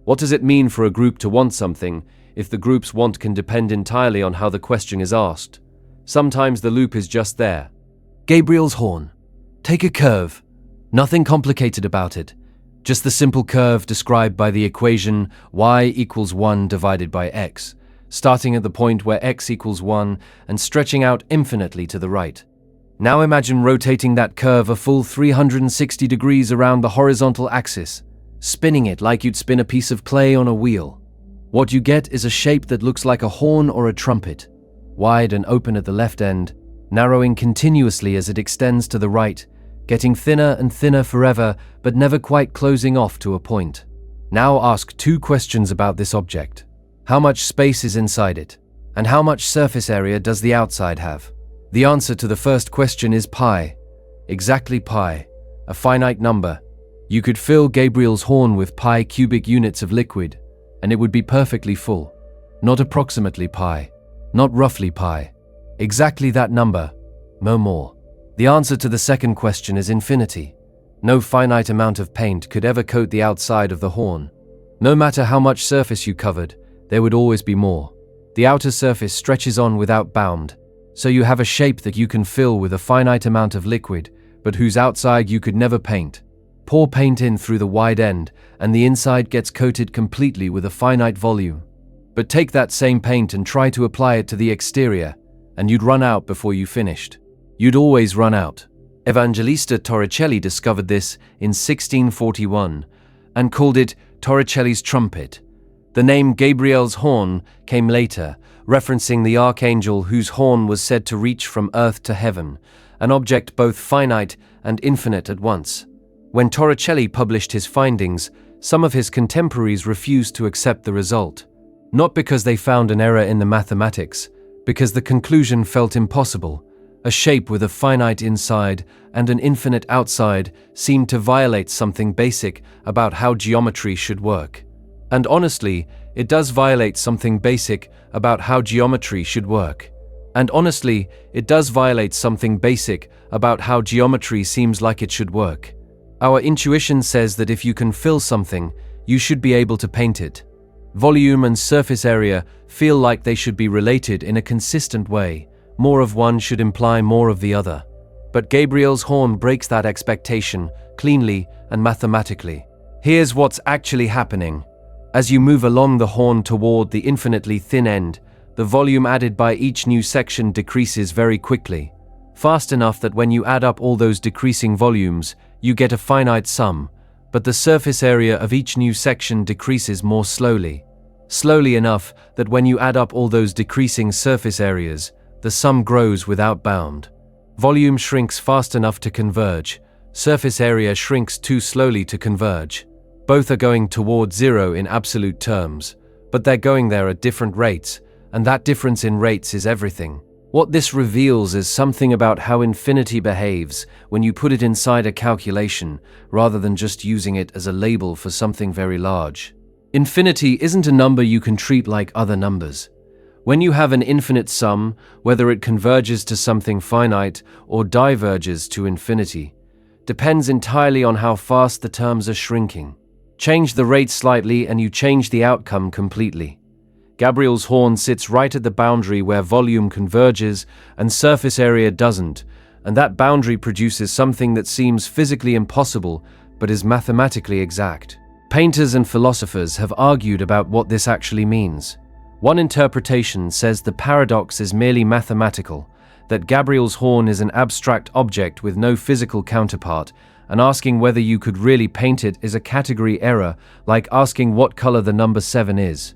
What does it mean for a group to want something if the group's want can depend entirely on how the question is asked? Sometimes the loop is just there. Gabriel's horn. Take a curve. Nothing complicated about it. Just the simple curve described by the equation y equals 1 divided by x, starting at the point where x equals 1 and stretching out infinitely to the right. Now imagine rotating that curve a full 360 degrees around the horizontal axis, spinning it like you'd spin a piece of clay on a wheel. What you get is a shape that looks like a horn or a trumpet, wide and open at the left end, narrowing continuously as it extends to the right, getting thinner and thinner forever, but never quite closing off to a point. Now ask two questions about this object. How much space is inside it? And how much surface area does the outside have? The answer to the first question is pi. Exactly pi, a finite number. You could fill Gabriel's horn with pi cubic units of liquid, and it would be perfectly full. Not approximately pi, not roughly pi. Exactly that number, no more. The answer to the second question is infinity. No finite amount of paint could ever coat the outside of the horn. No matter how much surface you covered, there would always be more. The outer surface stretches on without bound, so you have a shape that you can fill with a finite amount of liquid, but whose outside you could never paint. Pour paint in through the wide end, and the inside gets coated completely with a finite volume. But take that same paint and try to apply it to the exterior, and you'd run out before you finished. You'd always run out. Evangelista Torricelli discovered this in 1641 and called it Torricelli's trumpet. The name Gabriel's horn came later, referencing the archangel whose horn was said to reach from earth to heaven, an object both finite and infinite at once. When Torricelli published his findings, some of his contemporaries refused to accept the result, not because they found an error in the mathematics, because the conclusion felt impossible. A shape with a finite inside and an infinite outside seemed to violate something basic about how geometry should work. And honestly, it does violate something basic about how geometry should work. And honestly, it does violate something basic about how geometry seems like it should work. Our intuition says that if you can fill something, you should be able to paint it. Volume and surface area feel like they should be related in a consistent way. More of one should imply more of the other. But Gabriel's horn breaks that expectation cleanly and mathematically. Here's what's actually happening. As you move along the horn toward the infinitely thin end, the volume added by each new section decreases very quickly, fast enough that when you add up all those decreasing volumes, you get a finite sum, but the surface area of each new section decreases more slowly. Slowly enough that when you add up all those decreasing surface areas, the sum grows without bound. Volume shrinks fast enough to converge. Surface area shrinks too slowly to converge. Both are going toward zero in absolute terms, but they're going there at different rates, and that difference in rates is everything. What this reveals is something about how infinity behaves when you put it inside a calculation, rather than just using it as a label for something very large. Infinity isn't a number you can treat like other numbers. When you have an infinite sum, whether it converges to something finite or diverges to infinity, depends entirely on how fast the terms are shrinking. Change the rate slightly and you change the outcome completely. Gabriel's horn sits right at the boundary where volume converges and surface area doesn't, and that boundary produces something that seems physically impossible but is mathematically exact. Painters and philosophers have argued about what this actually means. One interpretation says the paradox is merely mathematical, that Gabriel's horn is an abstract object with no physical counterpart, and asking whether you could really paint it is a category error, like asking what color the number 7 is.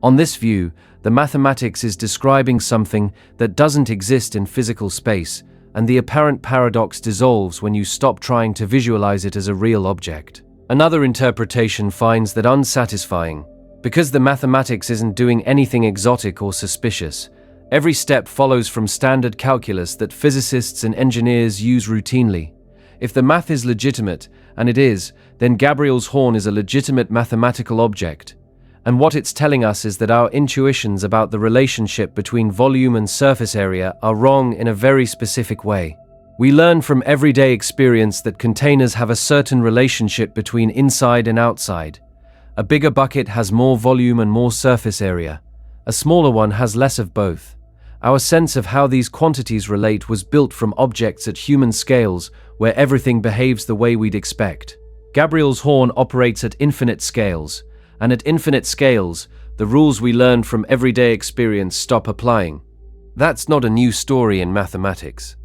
On this view, the mathematics is describing something that doesn't exist in physical space, and the apparent paradox dissolves when you stop trying to visualize it as a real object. Another interpretation finds that unsatisfying, Because the mathematics isn't doing anything exotic or suspicious, every step follows from standard calculus that physicists and engineers use routinely. If the math is legitimate, and it is, then Gabriel's horn is a legitimate mathematical object. And what it's telling us is that our intuitions about the relationship between volume and surface area are wrong in a very specific way. We learn from everyday experience that containers have a certain relationship between inside and outside. A bigger bucket has more volume and more surface area. A smaller one has less of both. Our sense of how these quantities relate was built from objects at human scales, where everything behaves the way we'd expect. Gabriel's horn operates at infinite scales, and at infinite scales, the rules we learn from everyday experience stop applying. That's not a new story in mathematics.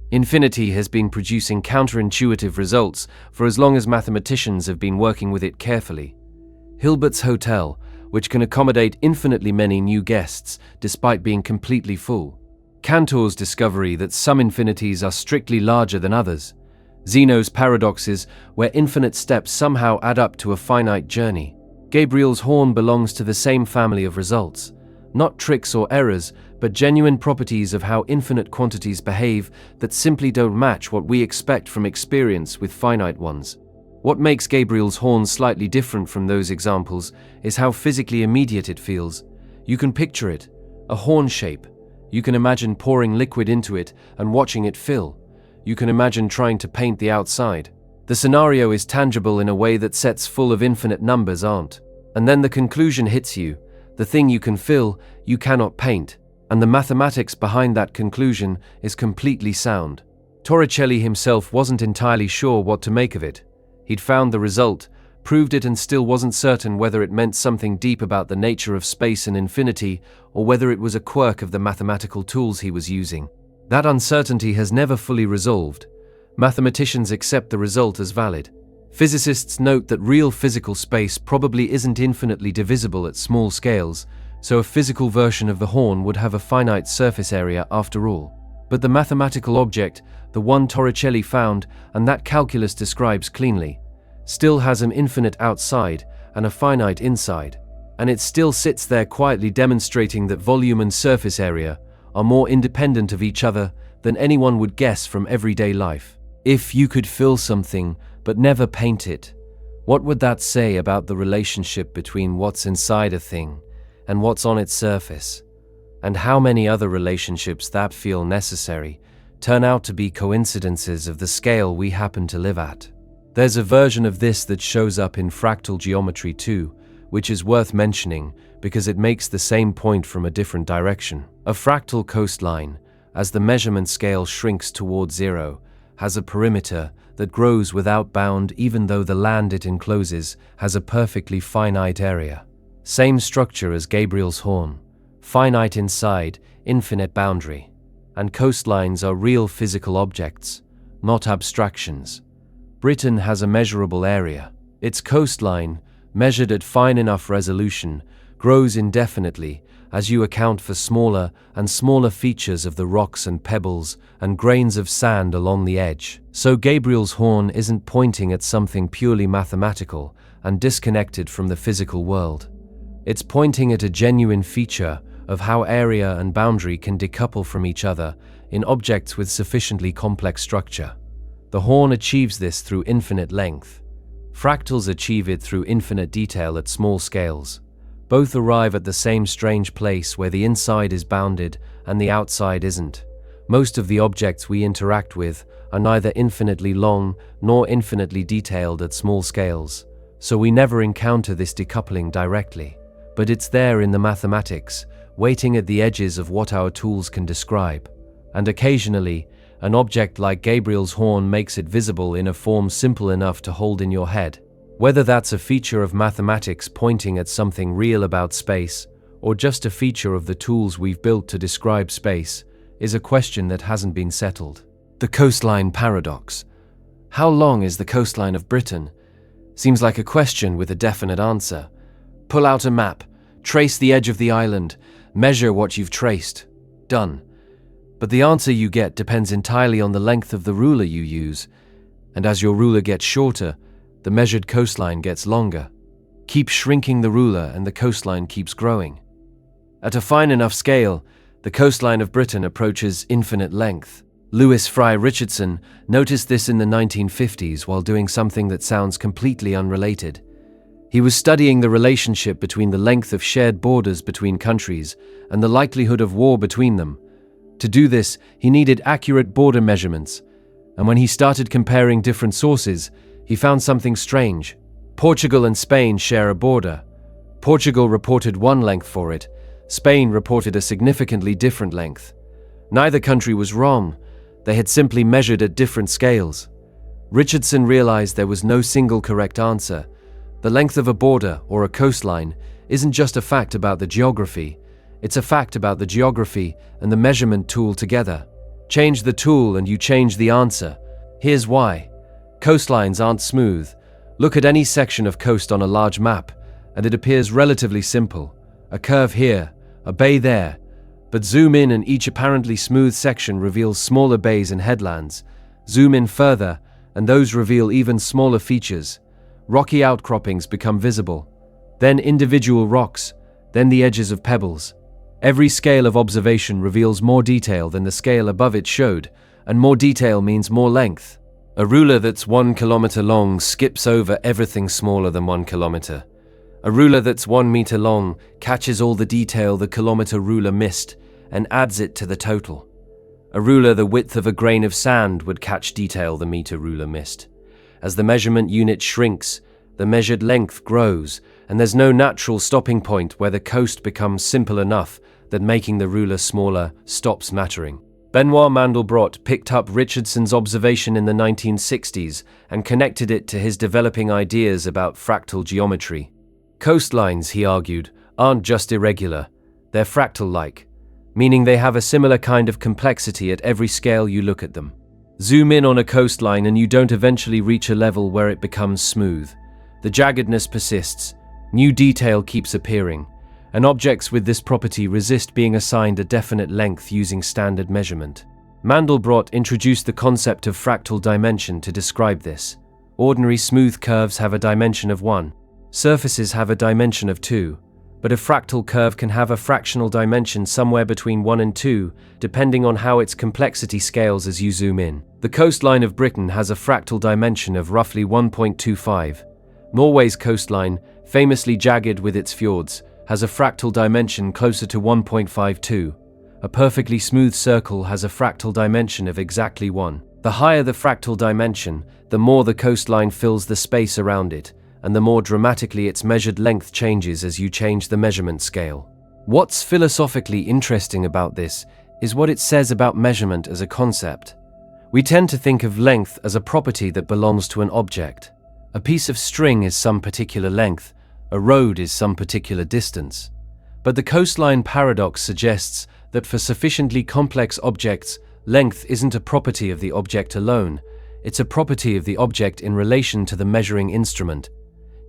Infinity has been producing counterintuitive results for as long as mathematicians have been working with it carefully. Hilbert's Hotel, which can accommodate infinitely many new guests despite being completely full. Cantor's discovery that some infinities are strictly larger than others. Zeno's paradoxes, where infinite steps somehow add up to a finite journey. Gabriel's horn belongs to the same family of results. Not tricks or errors, but genuine properties of how infinite quantities behave that simply don't match what we expect from experience with finite ones. What makes Gabriel's horn slightly different from those examples is how physically immediate it feels. You can picture it, a horn shape. You can imagine pouring liquid into it and watching it fill. You can imagine trying to paint the outside. The scenario is tangible in a way that sets full of infinite numbers aren't. And then the conclusion hits you. The thing you can fill, you cannot paint. And the mathematics behind that conclusion is completely sound. Torricelli himself wasn't entirely sure what to make of it. He'd found the result, proved it, and still wasn't certain whether it meant something deep about the nature of space and infinity, or whether it was a quirk of the mathematical tools he was using. That uncertainty has never fully resolved. Mathematicians accept the result as valid. Physicists note that real physical space probably isn't infinitely divisible at small scales, so a physical version of the horn would have a finite surface area after all. But the mathematical object, the one Torricelli found and that calculus describes cleanly, still has an infinite outside and a finite inside, and it still sits there quietly demonstrating that volume and surface area are more independent of each other than anyone would guess from everyday life. If you could fill something but never paint it, what would that say about the relationship between what's inside a thing and what's on its surface? And how many other relationships that feel necessary turn out to be coincidences of the scale we happen to live at. There's a version of this that shows up in fractal geometry too, which is worth mentioning because it makes the same point from a different direction. A fractal coastline, as the measurement scale shrinks towards zero, has a perimeter that grows without bound even though the land it encloses has a perfectly finite area. Same structure as Gabriel's horn. Finite inside, infinite boundary. And coastlines are real physical objects, not abstractions. Britain has a measurable area. Its coastline, measured at fine enough resolution, grows indefinitely as you account for smaller and smaller features of the rocks and pebbles and grains of sand along the edge. So Gabriel's horn isn't pointing at something purely mathematical and disconnected from the physical world. It's pointing at a genuine feature of how area and boundary can decouple from each other in objects with sufficiently complex structure. The horn achieves this through infinite length. Fractals achieve it through infinite detail at small scales. Both arrive at the same strange place where the inside is bounded and the outside isn't. Most of the objects we interact with are neither infinitely long nor infinitely detailed at small scales, so we never encounter this decoupling directly. But it's there in the mathematics, waiting at the edges of what our tools can describe. And occasionally, an object like Gabriel's horn makes it visible in a form simple enough to hold in your head. Whether that's a feature of mathematics pointing at something real about space, or just a feature of the tools we've built to describe space, is a question that hasn't been settled. The Coastline Paradox. How long is the coastline of Britain? Seems like a question with a definite answer. Pull out a map, trace the edge of the island, measure what you've traced. Done. But the answer you get depends entirely on the length of the ruler you use, and as your ruler gets shorter, the measured coastline gets longer. Keep shrinking the ruler and the coastline keeps growing. At a fine enough scale, the coastline of Britain approaches infinite length. Lewis Fry Richardson noticed this in the 1950s while doing something that sounds completely unrelated. He was studying the relationship between the length of shared borders between countries and the likelihood of war between them. To do this, he needed accurate border measurements, and when he started comparing different sources, he found something strange. Portugal and Spain share a border. Portugal reported one length for it. Spain reported a significantly different length. Neither country was wrong. They had simply measured at different scales. Richardson realized there was no single correct answer. The length of a border or a coastline isn't just a fact about the geography. It's a fact about the geography and the measurement tool together. Change the tool and you change the answer. Here's why. Coastlines aren't smooth. Look at any section of coast on a large map, and it appears relatively simple. A curve here, a bay there. But zoom in and each apparently smooth section reveals smaller bays and headlands. Zoom in further, and those reveal even smaller features. Rocky outcroppings become visible. Then individual rocks, then the edges of pebbles. Every scale of observation reveals more detail than the scale above it showed, and more detail means more length. A ruler that's 1 kilometer long skips over everything smaller than 1 kilometer. A ruler that's 1 meter long catches all the detail the kilometer ruler missed and adds it to the total. A ruler the width of a grain of sand would catch detail the meter ruler missed. As the measurement unit shrinks, the measured length grows, and there's no natural stopping point where the coast becomes simple enough that making the ruler smaller stops mattering. Benoit Mandelbrot picked up Richardson's observation in the 1960s and connected it to his developing ideas about fractal geometry. Coastlines, he argued, aren't just irregular, they're fractal-like, meaning they have a similar kind of complexity at every scale you look at them. Zoom in on a coastline and you don't eventually reach a level where it becomes smooth. The jaggedness persists, new detail keeps appearing, and objects with this property resist being assigned a definite length using standard measurement. Mandelbrot introduced the concept of fractal dimension to describe this. Ordinary smooth curves have a dimension of 1. Surfaces have a dimension of 2, but a fractal curve can have a fractional dimension somewhere between 1 and 2, depending on how its complexity scales as you zoom in. The coastline of Britain has a fractal dimension of roughly 1.25. Norway's coastline, famously jagged with its fjords, has a fractal dimension closer to 1.52. A perfectly smooth circle has a fractal dimension of exactly 1. The higher the fractal dimension, the more the coastline fills the space around it, and the more dramatically its measured length changes as you change the measurement scale. What's philosophically interesting about this is what it says about measurement as a concept. We tend to think of length as a property that belongs to an object. A piece of string is some particular length, a road is some particular distance. But the Coastline Paradox suggests that for sufficiently complex objects, length isn't a property of the object alone, it's a property of the object in relation to the measuring instrument.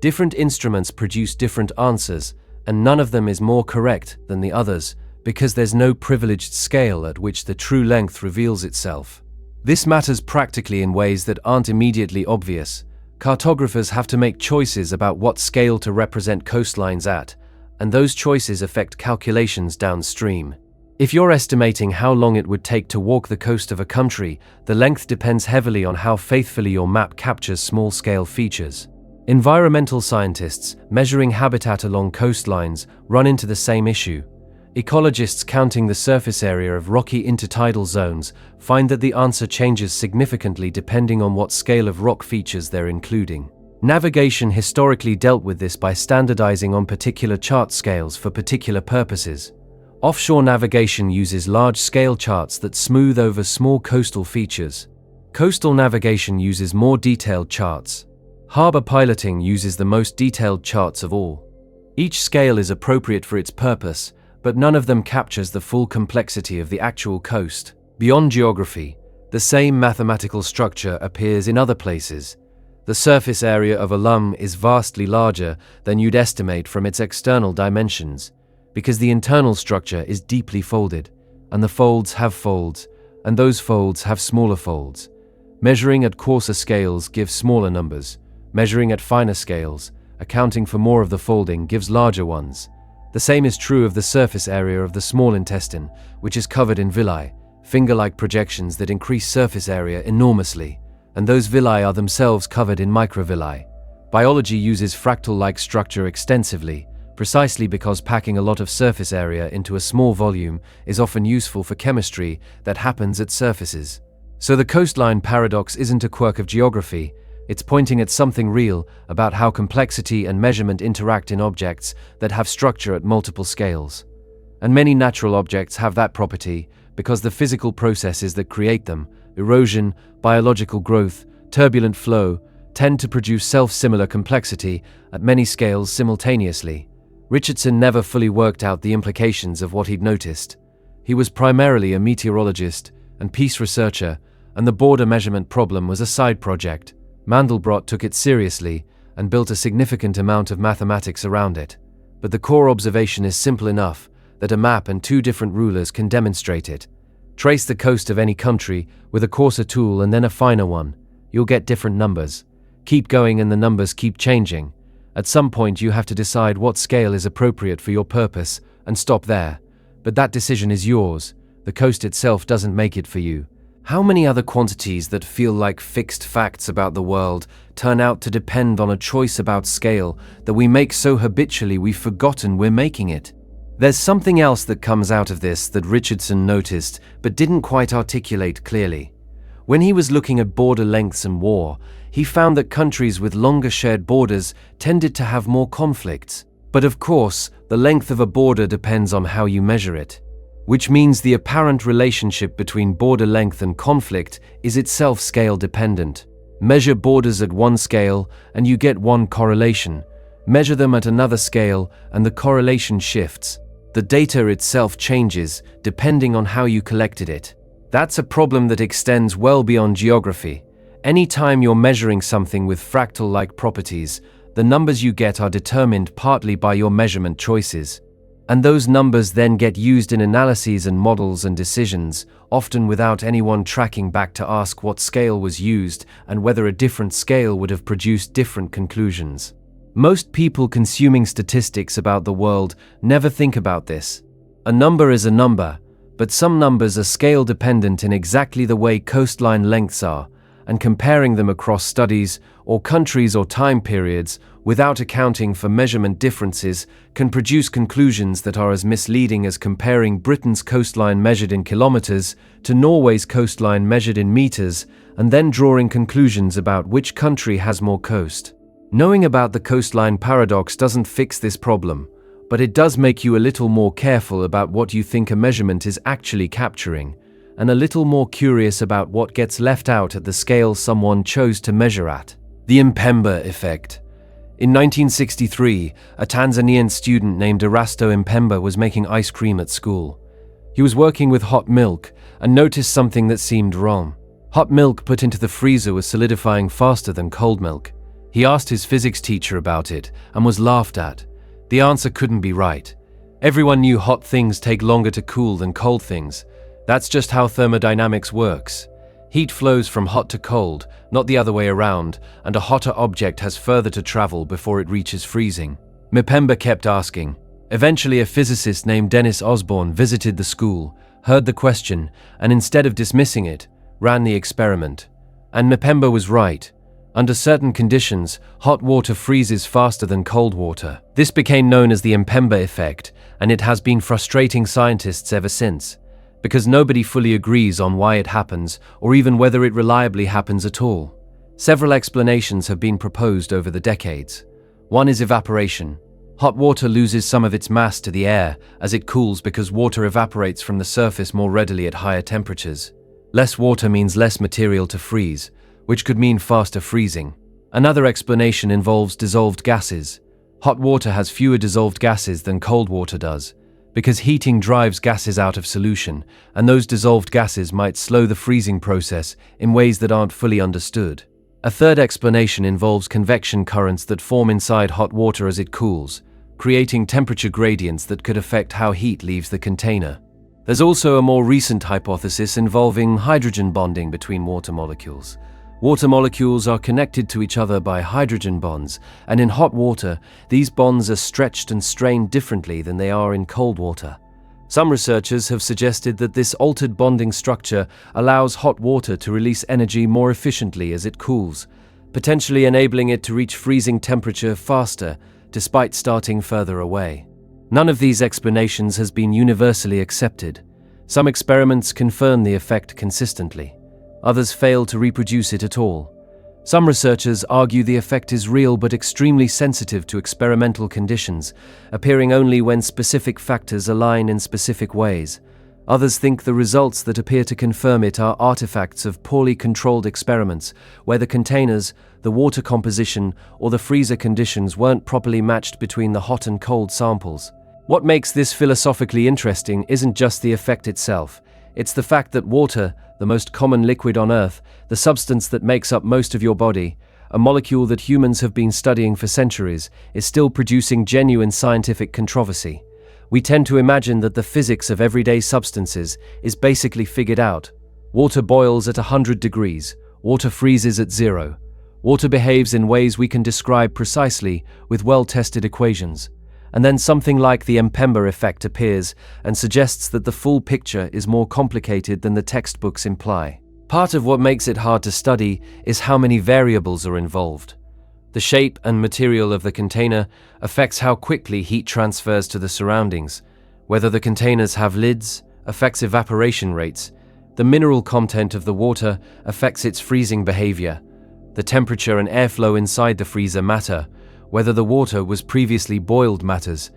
Different instruments produce different answers, and none of them is more correct than the others, because there's no privileged scale at which the true length reveals itself. This matters practically in ways that aren't immediately obvious. Cartographers have to make choices about what scale to represent coastlines at, and those choices affect calculations downstream. If you're estimating how long it would take to walk the coast of a country, the length depends heavily on how faithfully your map captures small-scale features. Environmental scientists measuring habitat along coastlines run into the same issue. Ecologists counting the surface area of rocky intertidal zones find that the answer changes significantly depending on what scale of rock features they're including. Navigation historically dealt with this by standardizing on particular chart scales for particular purposes. Offshore navigation uses large-scale charts that smooth over small coastal features. Coastal navigation uses more detailed charts. Harbor piloting uses the most detailed charts of all. Each scale is appropriate for its purpose, but none of them captures the full complexity of the actual coast. Beyond geography, the same mathematical structure appears in other places. The surface area of a lung is vastly larger than you'd estimate from its external dimensions, because the internal structure is deeply folded, and the folds have folds, and those folds have smaller folds. Measuring at coarser scales gives smaller numbers. Measuring at finer scales, accounting for more of the folding, gives larger ones. The same is true of the surface area of the small intestine, which is covered in villi, finger-like projections that increase surface area enormously, and those villi are themselves covered in microvilli. Biology uses fractal-like structure extensively, precisely because packing a lot of surface area into a small volume is often useful for chemistry that happens at surfaces. So the coastline paradox isn't a quirk of geography, it's pointing at something real about how complexity and measurement interact in objects that have structure at multiple scales. And many natural objects have that property because the physical processes that create them, erosion, biological growth, turbulent flow, tend to produce self-similar complexity at many scales simultaneously. Richardson never fully worked out the implications of what he'd noticed. He was primarily a meteorologist and peace researcher, and the border measurement problem was a side project. Mandelbrot took it seriously and built a significant amount of mathematics around it. But the core observation is simple enough that a map and two different rulers can demonstrate it. Trace the coast of any country with a coarser tool and then a finer one. You'll get different numbers. Keep going and the numbers keep changing. At some point you have to decide what scale is appropriate for your purpose and stop there. But that decision is yours. The coast itself doesn't make it for you. How many other quantities that feel like fixed facts about the world turn out to depend on a choice about scale that we make so habitually we've forgotten we're making it? There's something else that comes out of this that Richardson noticed but didn't quite articulate clearly. When he was looking at border lengths and war, he found that countries with longer shared borders tended to have more conflicts. But of course, the length of a border depends on how you measure it, which means the apparent relationship between border length and conflict is itself scale dependent. Measure borders at one scale and you get one correlation. Measure them at another scale and the correlation shifts. The data itself changes depending on how you collected it. That's a problem that extends well beyond geography. Anytime you're measuring something with fractal-like properties, the numbers you get are determined partly by your measurement choices. And those numbers then get used in analyses and models and decisions, often without anyone tracking back to ask what scale was used and whether a different scale would have produced different conclusions. Most people consuming statistics about the world never think about this. A number is a number, but some numbers are scale dependent in exactly the way coastline lengths are, and comparing them across studies or countries or time periods without accounting for measurement differences can produce conclusions that are as misleading as comparing Britain's coastline measured in kilometers to Norway's coastline measured in meters and then drawing conclusions about which country has more coast. Knowing about the coastline paradox doesn't fix this problem, but it does make you a little more careful about what you think a measurement is actually capturing, and a little more curious about what gets left out at the scale someone chose to measure at. The Mpemba Effect. In 1963, a Tanzanian student named Erasto Mpemba was making ice cream at school. He was working with hot milk and noticed something that seemed wrong. Hot milk put into the freezer was solidifying faster than cold milk. He asked his physics teacher about it and was laughed at. The answer couldn't be right. Everyone knew hot things take longer to cool than cold things. That's just how thermodynamics works. Heat flows from hot to cold, not the other way around, and a hotter object has further to travel before it reaches freezing. Mpemba kept asking. Eventually, a physicist named Dennis Osborne visited the school, heard the question, and instead of dismissing it, ran the experiment. And Mpemba was right. Under certain conditions, hot water freezes faster than cold water. This became known as the Mpemba Effect, and it has been frustrating scientists ever since, because nobody fully agrees on why it happens or even whether it reliably happens at all. Several explanations have been proposed over the decades. One is evaporation. Hot water loses some of its mass to the air as it cools because water evaporates from the surface more readily at higher temperatures. Less water means less material to freeze, which could mean faster freezing. Another explanation involves dissolved gases. Hot water has fewer dissolved gases than cold water does, because heating drives gases out of solution, and those dissolved gases might slow the freezing process in ways that aren't fully understood. A third explanation involves convection currents that form inside hot water as it cools, creating temperature gradients that could affect how heat leaves the container. There's also a more recent hypothesis involving hydrogen bonding between water molecules. Water molecules are connected to each other by hydrogen bonds, and in hot water, these bonds are stretched and strained differently than they are in cold water. Some researchers have suggested that this altered bonding structure allows hot water to release energy more efficiently as it cools, potentially enabling it to reach freezing temperature faster, despite starting further away. None of these explanations has been universally accepted. Some experiments confirm the effect consistently. Others fail to reproduce it at all. Some researchers argue the effect is real but extremely sensitive to experimental conditions, appearing only when specific factors align in specific ways. Others think the results that appear to confirm it are artifacts of poorly controlled experiments, where the containers, the water composition, or the freezer conditions weren't properly matched between the hot and cold samples. What makes this philosophically interesting isn't just the effect itself. It's the fact that water, the most common liquid on Earth, the substance that makes up most of your body, a molecule that humans have been studying for centuries, is still producing genuine scientific controversy. We tend to imagine that the physics of everyday substances is basically figured out. Water boils at 100 degrees. Water freezes at 0. Water behaves in ways we can describe precisely with well-tested equations. And then something like the Mpemba Effect appears and suggests that the full picture is more complicated than the textbooks imply. Part of what makes it hard to study is how many variables are involved. The shape and material of the container affects how quickly heat transfers to the surroundings. Whether the containers have lids affects evaporation rates. The mineral content of the water affects its freezing behavior. The temperature and airflow inside the freezer matter. Whether the water was previously boiled matters.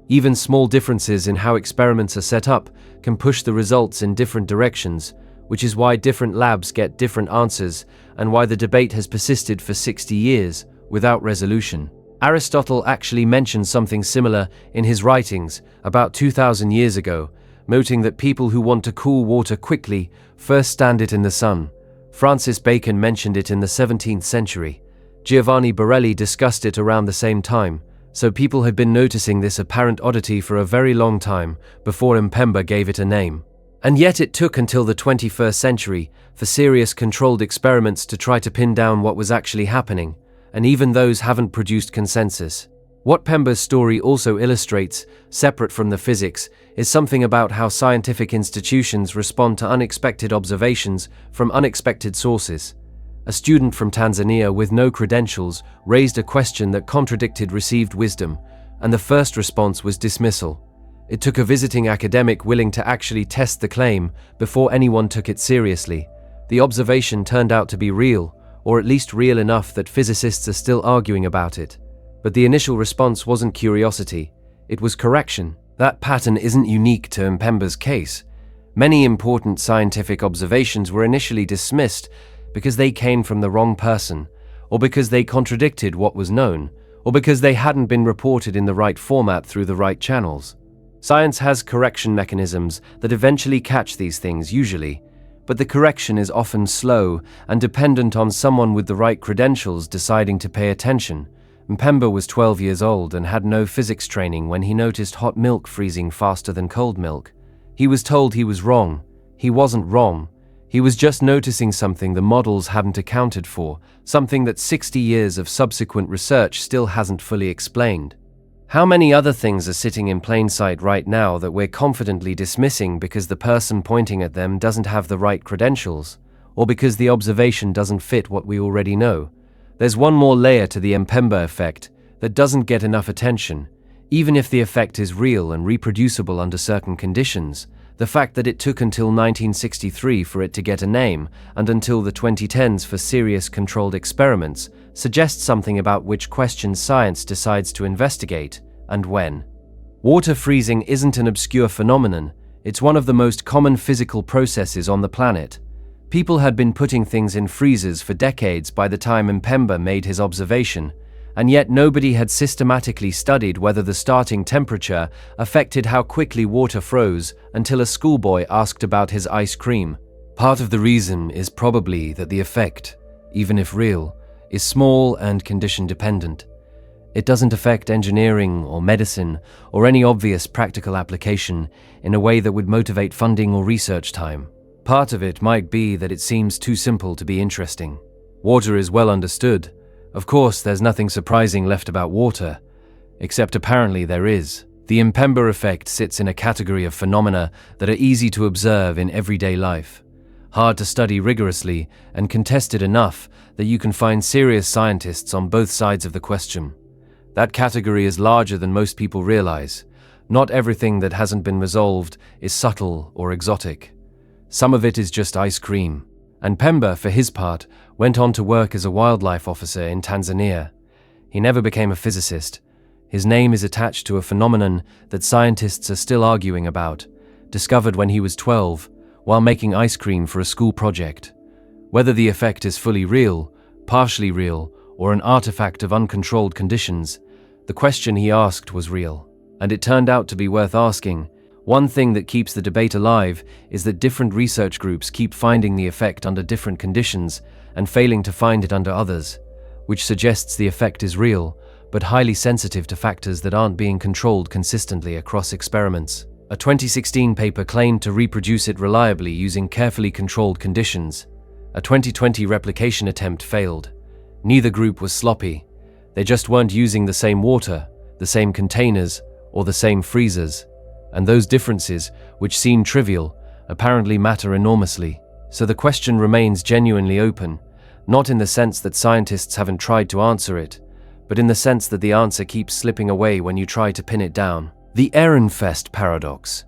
Even small differences in how experiments are set up can push the results in different directions, which is why different labs get different answers and why the debate has persisted for 60 years without resolution. Aristotle actually mentioned something similar in his writings about 2,000 years ago, noting that people who want to cool water quickly first stand it in the sun. Francis Bacon mentioned it in the 17th century. Giovanni Borelli discussed it around the same time, so people had been noticing this apparent oddity for a very long time before Mpemba gave it a name. And yet it took until the 21st century for serious controlled experiments to try to pin down what was actually happening, and even those haven't produced consensus. What Mpemba's story also illustrates, separate from the physics, is something about how scientific institutions respond to unexpected observations from unexpected sources. A student from Tanzania with no credentials raised a question that contradicted received wisdom, and the first response was dismissal. It took a visiting academic willing to actually test the claim before anyone took it seriously. The observation turned out to be real, or at least real enough that physicists are still arguing about it. But the initial response wasn't curiosity, it was correction. That pattern isn't unique to Mpemba's case. Many important scientific observations were initially dismissed because they came from the wrong person, or because they contradicted what was known, or because they hadn't been reported in the right format through the right channels. Science has correction mechanisms that eventually catch these things usually, but the correction is often slow and dependent on someone with the right credentials deciding to pay attention. Mpemba was 12 years old and had no physics training when he noticed hot milk freezing faster than cold milk. He was told he was wrong. He wasn't wrong. He was just noticing something the models hadn't accounted for, something that 60 years of subsequent research still hasn't fully explained. How many other things are sitting in plain sight right now that we're confidently dismissing because the person pointing at them doesn't have the right credentials, or because the observation doesn't fit what we already know? There's one more layer to the Mpemba effect that doesn't get enough attention. Even if the effect is real and reproducible under certain conditions, the fact that it took until 1963 for it to get a name and until the 2010s for serious controlled experiments suggests something about which questions science decides to investigate and when. Water freezing isn't an obscure phenomenon, it's one of the most common physical processes on the planet. People had been putting things in freezers for decades by the time Mpemba made his observation, and yet nobody had systematically studied whether the starting temperature affected how quickly water froze until a schoolboy asked about his ice cream. Part of the reason is probably that the effect, even if real, is small and condition-dependent. It doesn't affect engineering or medicine or any obvious practical application in a way that would motivate funding or research time. Part of it might be that it seems too simple to be interesting. Water is well understood. Of course, there's nothing surprising left about water, except apparently there is. The Mpemba Effect sits in a category of phenomena that are easy to observe in everyday life, hard to study rigorously, and contested enough that you can find serious scientists on both sides of the question. That category is larger than most people realize. Not everything that hasn't been resolved is subtle or exotic. Some of it is just ice cream. And Mpemba, for his part, went on to work as a wildlife officer in Tanzania. He never became a physicist. His name is attached to a phenomenon that scientists are still arguing about, discovered when he was 12, while making ice cream for a school project. Whether the effect is fully real, partially real, or an artifact of uncontrolled conditions, the question he asked was real. And it turned out to be worth asking. One thing that keeps the debate alive is that different research groups keep finding the effect under different conditions and failing to find it under others, which suggests the effect is real, but highly sensitive to factors that aren't being controlled consistently across experiments. A 2016 paper claimed to reproduce it reliably using carefully controlled conditions. A 2020 replication attempt failed. Neither group was sloppy. They just weren't using the same water, the same containers, or the same freezers. And those differences, which seem trivial, apparently matter enormously. So the question remains genuinely open, not in the sense that scientists haven't tried to answer it, but in the sense that the answer keeps slipping away when you try to pin it down. The Ehrenfest Paradox.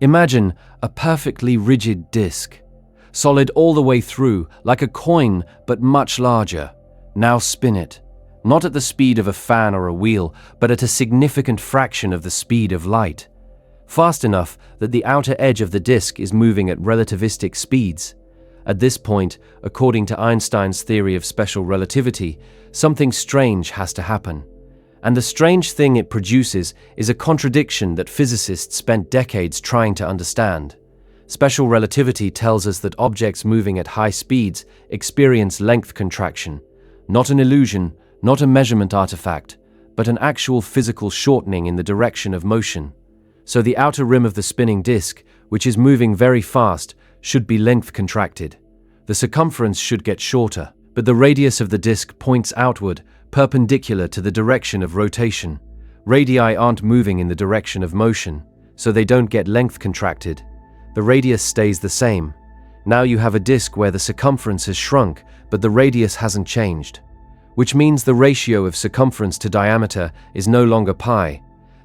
Imagine a perfectly rigid disk, solid all the way through, like a coin but much larger. Now spin it. Not at the speed of a fan or a wheel, but at a significant fraction of the speed of light. Fast enough that the outer edge of the disk is moving at relativistic speeds. At this point, according to Einstein's theory of special relativity, something strange has to happen. And the strange thing it produces is a contradiction that physicists spent decades trying to understand. Special relativity tells us that objects moving at high speeds experience length contraction, not an illusion, not a measurement artifact, but an actual physical shortening in the direction of motion. So the outer rim of the spinning disk, which is moving very fast, should be length contracted. The circumference should get shorter, but the radius of the disk points outward, perpendicular to the direction of rotation. Radii aren't moving in the direction of motion, so they don't get length contracted. The radius stays the same. Now you have a disk where the circumference has shrunk, but the radius hasn't changed, which means the ratio of circumference to diameter is no longer pi.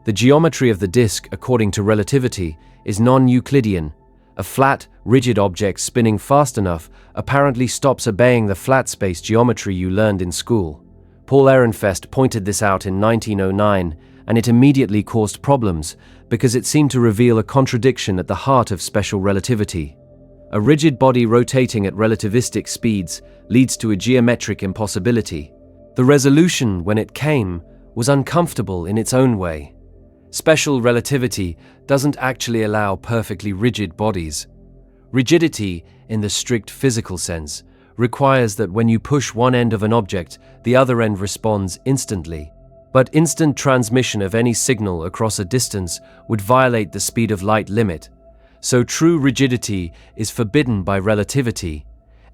The geometry of the disk, according to relativity, is non-Euclidean. A flat, rigid object spinning fast enough apparently stops obeying the flat space geometry you learned in school. Paul Ehrenfest pointed this out in 1909, and it immediately caused problems because it seemed to reveal a contradiction at the heart of special relativity. A rigid body rotating at relativistic speeds leads to a geometric impossibility. The resolution, when it came, was uncomfortable in its own way. Special relativity doesn't actually allow perfectly rigid bodies. Rigidity, in the strict physical sense, requires that when you push one end of an object, the other end responds instantly. But instant transmission of any signal across a distance would violate the speed of light limit. So true rigidity is forbidden by relativity.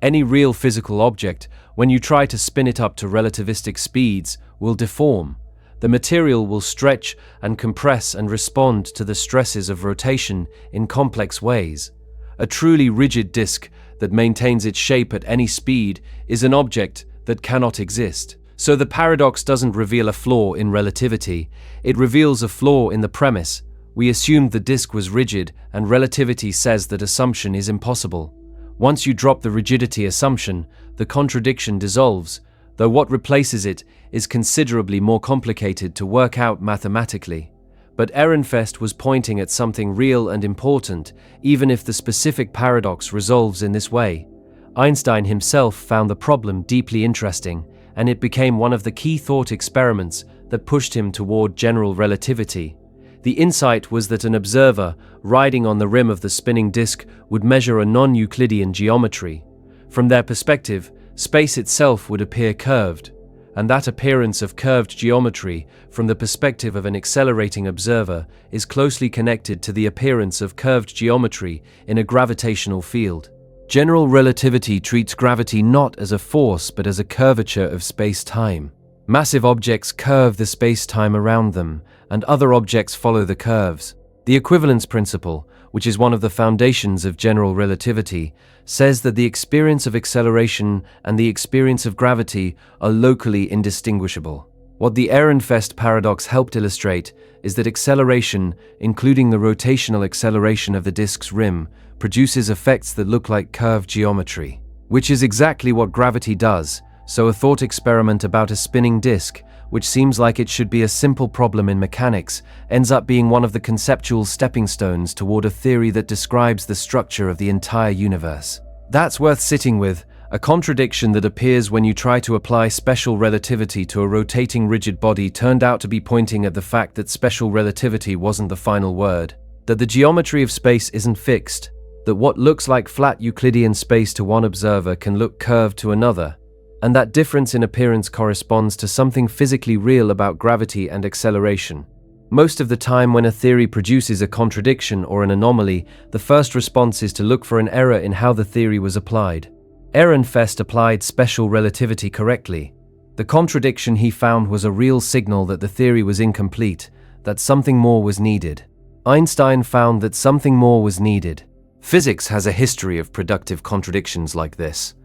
Any real physical object, when you try to spin it up to relativistic speeds, will deform. The material will stretch and compress and respond to the stresses of rotation in complex ways. A truly rigid disk that maintains its shape at any speed is an object that cannot exist. So the paradox doesn't reveal a flaw in relativity, it reveals a flaw in the premise. We assumed the disk was rigid, and relativity says that assumption is impossible. Once you drop the rigidity assumption, the contradiction dissolves, though what replaces it is considerably more complicated to work out mathematically. But Ehrenfest was pointing at something real and important, even if the specific paradox resolves in this way. Einstein himself found the problem deeply interesting, and it became one of the key thought experiments that pushed him toward general relativity. The insight was that an observer riding on the rim of the spinning disk would measure a non-Euclidean geometry. From their perspective, space itself would appear curved, and that appearance of curved geometry, from the perspective of an accelerating observer, is closely connected to the appearance of curved geometry in a gravitational field. General relativity treats gravity not as a force but as a curvature of space-time. Massive objects curve the space-time around them, and other objects follow the curves. The equivalence principle, which is one of the foundations of general relativity, says that the experience of acceleration and the experience of gravity are locally indistinguishable. What the Ehrenfest paradox helped illustrate is that acceleration, including the rotational acceleration of the disk's rim, produces effects that look like curved geometry, which is exactly what gravity does. So a thought experiment about a spinning disk, which seems like it should be a simple problem in mechanics, ends up being one of the conceptual stepping stones toward a theory that describes the structure of the entire universe. That's worth sitting with. A contradiction that appears when you try to apply special relativity to a rotating rigid body turned out to be pointing at the fact that special relativity wasn't the final word, that the geometry of space isn't fixed, that what looks like flat Euclidean space to one observer can look curved to another, and that difference in appearance corresponds to something physically real about gravity and acceleration. Most of the time when a theory produces a contradiction or an anomaly, the first response is to look for an error in how the theory was applied. Ehrenfest applied special relativity correctly. The contradiction he found was a real signal that the theory was incomplete, that something more was needed. Einstein found that something more was needed. Physics has a history of productive contradictions like this.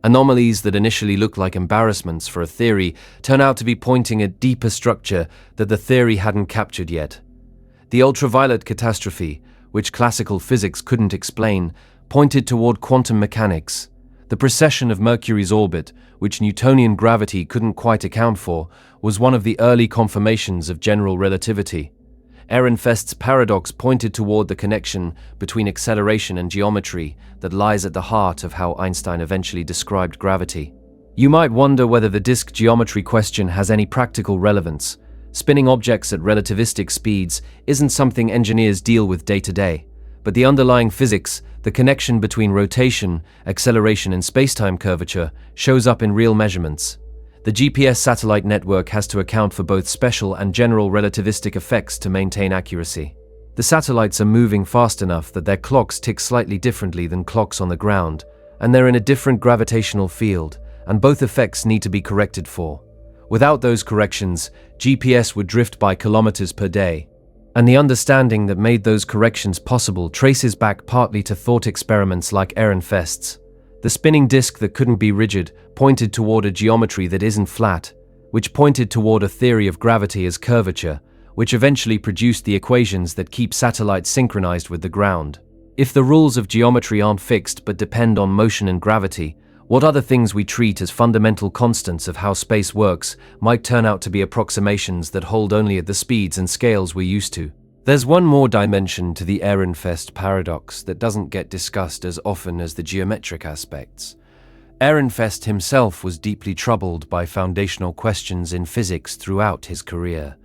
Anomalies that initially look like embarrassments for a theory turn out to be pointing at deeper structure that the theory hadn't captured yet. The ultraviolet catastrophe, which classical physics couldn't explain, pointed toward quantum mechanics. The precession of Mercury's orbit, which Newtonian gravity couldn't quite account for, was one of the early confirmations of general relativity. Ehrenfest's paradox pointed toward the connection between acceleration and geometry that lies at the heart of how Einstein eventually described gravity. You might wonder whether the disk geometry question has any practical relevance. Spinning objects at relativistic speeds isn't something engineers deal with day to day, but the underlying physics, the connection between rotation, acceleration, and spacetime curvature, shows up in real measurements. The GPS satellite network has to account for both special and general relativistic effects to maintain accuracy. The satellites are moving fast enough that their clocks tick slightly differently than clocks on the ground, and they're in a different gravitational field, and both effects need to be corrected for. Without those corrections, GPS would drift by kilometers per day. And the understanding that made those corrections possible traces back partly to thought experiments like Ehrenfest's. The spinning disk that couldn't be rigid pointed toward a geometry that isn't flat, which pointed toward a theory of gravity as curvature, which eventually produced the equations that keep satellites synchronized with the ground. If the rules of geometry aren't fixed but depend on motion and gravity, what other things we treat as fundamental constants of how space works might turn out to be approximations that hold only at the speeds and scales we're used to. There's one more dimension to the Ehrenfest paradox that doesn't get discussed as often as the geometric aspects. Ehrenfest himself was deeply troubled by foundational questions in physics throughout his career.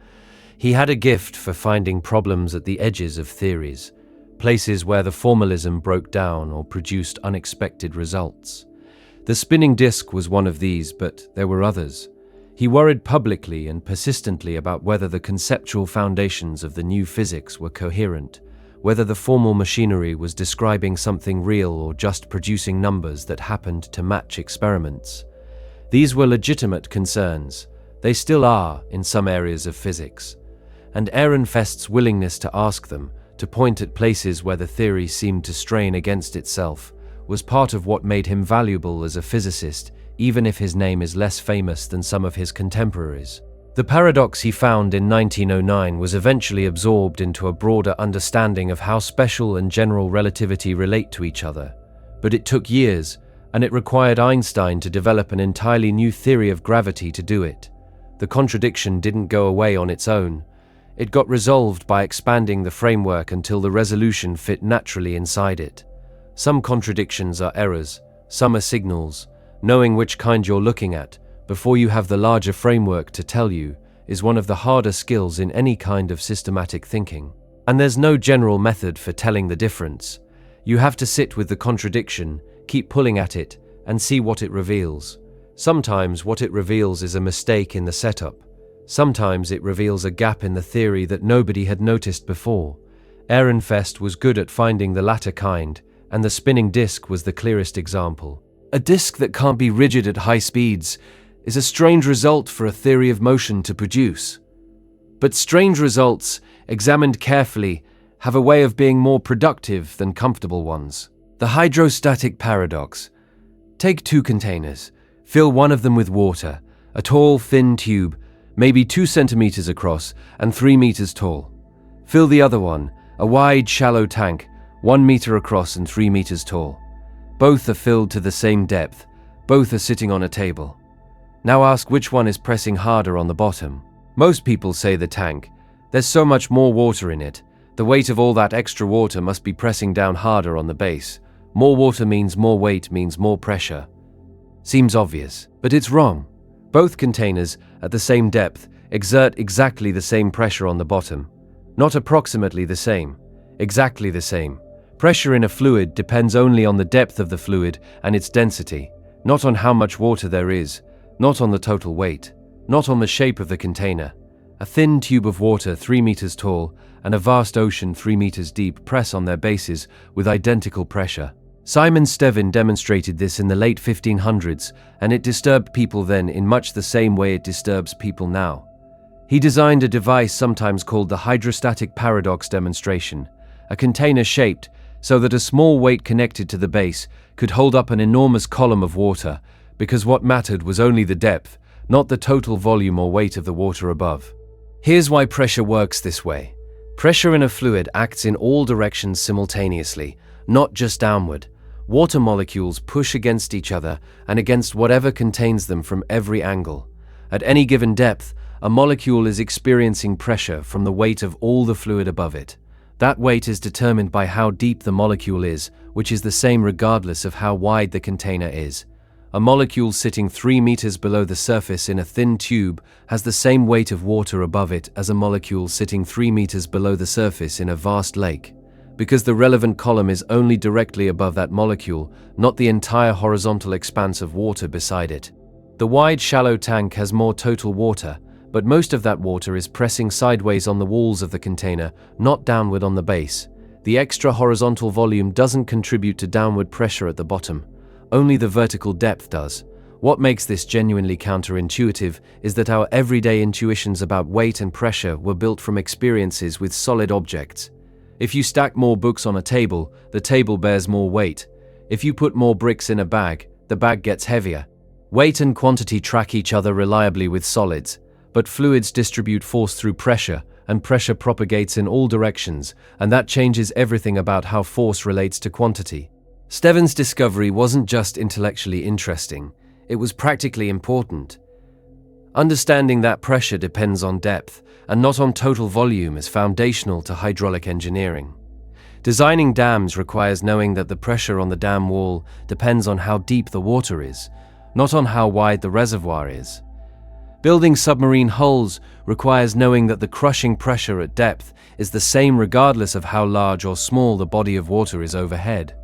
He had a gift for finding problems at the edges of theories, places where the formalism broke down or produced unexpected results. The spinning disk was one of these, but there were others. He worried publicly and persistently about whether the conceptual foundations of the new physics were coherent, whether the formal machinery was describing something real or just producing numbers that happened to match experiments. These were legitimate concerns. They still are in some areas of physics. And Ehrenfest's willingness to ask them, to point at places where the theory seemed to strain against itself, was part of what made him valuable as a physicist, even if his name is less famous than some of his contemporaries. The paradox he found in 1909 was eventually absorbed into a broader understanding of how special and general relativity relate to each other. But it took years, and it required Einstein to develop an entirely new theory of gravity to do it. The contradiction didn't go away on its own. It got resolved by expanding the framework until the resolution fit naturally inside it. Some contradictions are errors, some are signals. Knowing which kind you're looking at, before you have the larger framework to tell you, is one of the harder skills in any kind of systematic thinking. And there's no general method for telling the difference. You have to sit with the contradiction, keep pulling at it, and see what it reveals. Sometimes what it reveals is a mistake in the setup. Sometimes it reveals a gap in the theory that nobody had noticed before. Ehrenfest was good at finding the latter kind, and the spinning disk was the clearest example. A disk that can't be rigid at high speeds is a strange result for a theory of motion to produce. But strange results, examined carefully, have a way of being more productive than comfortable ones. The Hydrostatic Paradox. Take two containers, fill one of them with water, a tall, thin tube, maybe 2 centimeters across and 3 meters tall. Fill the other one, a wide, shallow tank, 1 meter across and 3 meters tall. Both are filled to the same depth. Both are sitting on a table. Now ask which one is pressing harder on the bottom. Most people say the tank. There's so much more water in it. The weight of all that extra water must be pressing down harder on the base. More water means more weight means more pressure. Seems obvious, but it's wrong. Both containers, at the same depth, exert exactly the same pressure on the bottom. Not approximately the same. Exactly the same. Pressure in a fluid depends only on the depth of the fluid and its density, not on how much water there is, not on the total weight, not on the shape of the container. A thin tube of water 3 meters tall and a vast ocean 3 meters deep press on their bases with identical pressure. Simon Stevin demonstrated this in the late 1500s, and it disturbed people then in much the same way it disturbs people now. He designed a device sometimes called the Hydrostatic Paradox demonstration, a container shaped so that a small weight connected to the base could hold up an enormous column of water, because what mattered was only the depth, not the total volume or weight of the water above. Here's why pressure works this way. Pressure in a fluid acts in all directions simultaneously, not just downward. Water molecules push against each other and against whatever contains them from every angle. At any given depth, a molecule is experiencing pressure from the weight of all the fluid above it. That weight is determined by how deep the molecule is, which is the same regardless of how wide the container is. A molecule sitting 3 meters below the surface in a thin tube has the same weight of water above it as a molecule sitting 3 meters below the surface in a vast lake, because the relevant column is only directly above that molecule, not the entire horizontal expanse of water beside it. The wide, shallow tank has more total water, but most of that water is pressing sideways on the walls of the container, not downward on the base. The extra horizontal volume doesn't contribute to downward pressure at the bottom. Only the vertical depth does. What makes this genuinely counterintuitive is that our everyday intuitions about weight and pressure were built from experiences with solid objects. If you stack more books on a table, the table bears more weight. If you put more bricks in a bag, the bag gets heavier. Weight and quantity track each other reliably with solids, but fluids distribute force through pressure, and pressure propagates in all directions, and that changes everything about how force relates to quantity. Stevin's discovery wasn't just intellectually interesting, it was practically important. Understanding that pressure depends on depth, and not on total volume, is foundational to hydraulic engineering. Designing dams requires knowing that the pressure on the dam wall depends on how deep the water is, not on how wide the reservoir is. Building submarine hulls requires knowing that the crushing pressure at depth is the same regardless of how large or small the body of water is overhead.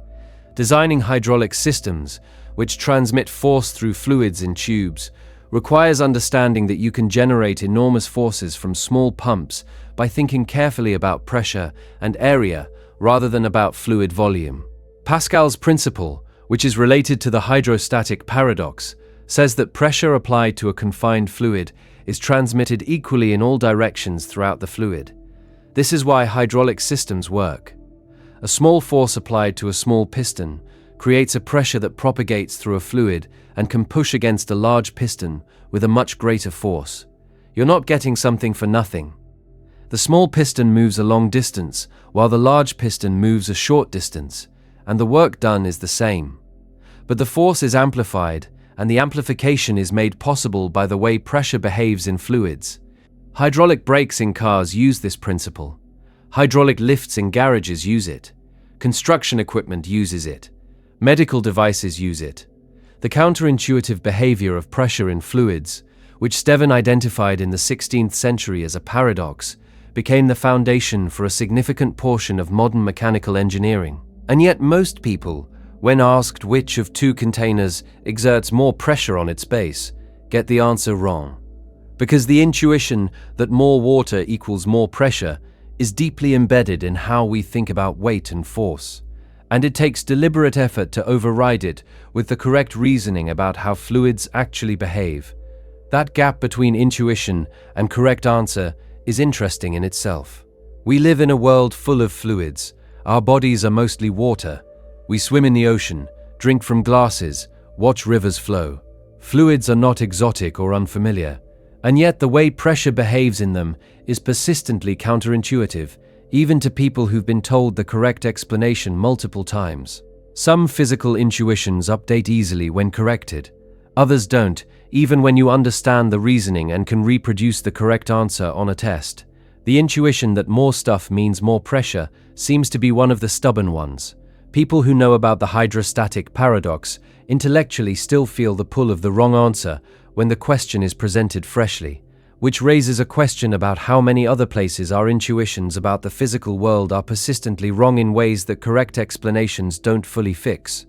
Designing hydraulic systems, which transmit force through fluids in tubes, requires understanding that you can generate enormous forces from small pumps by thinking carefully about pressure and area rather than about fluid volume. Pascal's principle, which is related to the hydrostatic paradox, says that pressure applied to a confined fluid is transmitted equally in all directions throughout the fluid. This is why hydraulic systems work. A small force applied to a small piston creates a pressure that propagates through a fluid and can push against a large piston with a much greater force. You're not getting something for nothing. The small piston moves a long distance, while the large piston moves a short distance, and the work done is the same. But the force is amplified, and the amplification is made possible by the way pressure behaves in fluids. Hydraulic brakes in cars use this principle. Hydraulic lifts in garages use it. Construction equipment uses it. Medical devices use it. The counterintuitive behavior of pressure in fluids, which Stevin identified in the 16th century as a paradox, became the foundation for a significant portion of modern mechanical engineering. And yet most people, when asked which of two containers exerts more pressure on its base, get the answer wrong. Because the intuition that more water equals more pressure is deeply embedded in how we think about weight and force. and it takes deliberate effort to override it with the correct reasoning about how fluids actually behave. That gap between intuition and correct answer is interesting in itself. We live in a world full of fluids. Our bodies are mostly water. We swim in the ocean, drink from glasses, watch rivers flow. Fluids are not exotic or unfamiliar, and yet the way pressure behaves in them is persistently counterintuitive, even to people who've been told the correct explanation multiple times. Some physical intuitions update easily when corrected. Others don't, even when you understand the reasoning and can reproduce the correct answer on a test. The intuition that more stuff means more pressure seems to be one of the stubborn ones. People who know about the Hydrostatic Paradox intellectually still feel the pull of the wrong answer when the question is presented freshly, which raises a question about how many other places our intuitions about the physical world are persistently wrong in ways that correct explanations don't fully fix.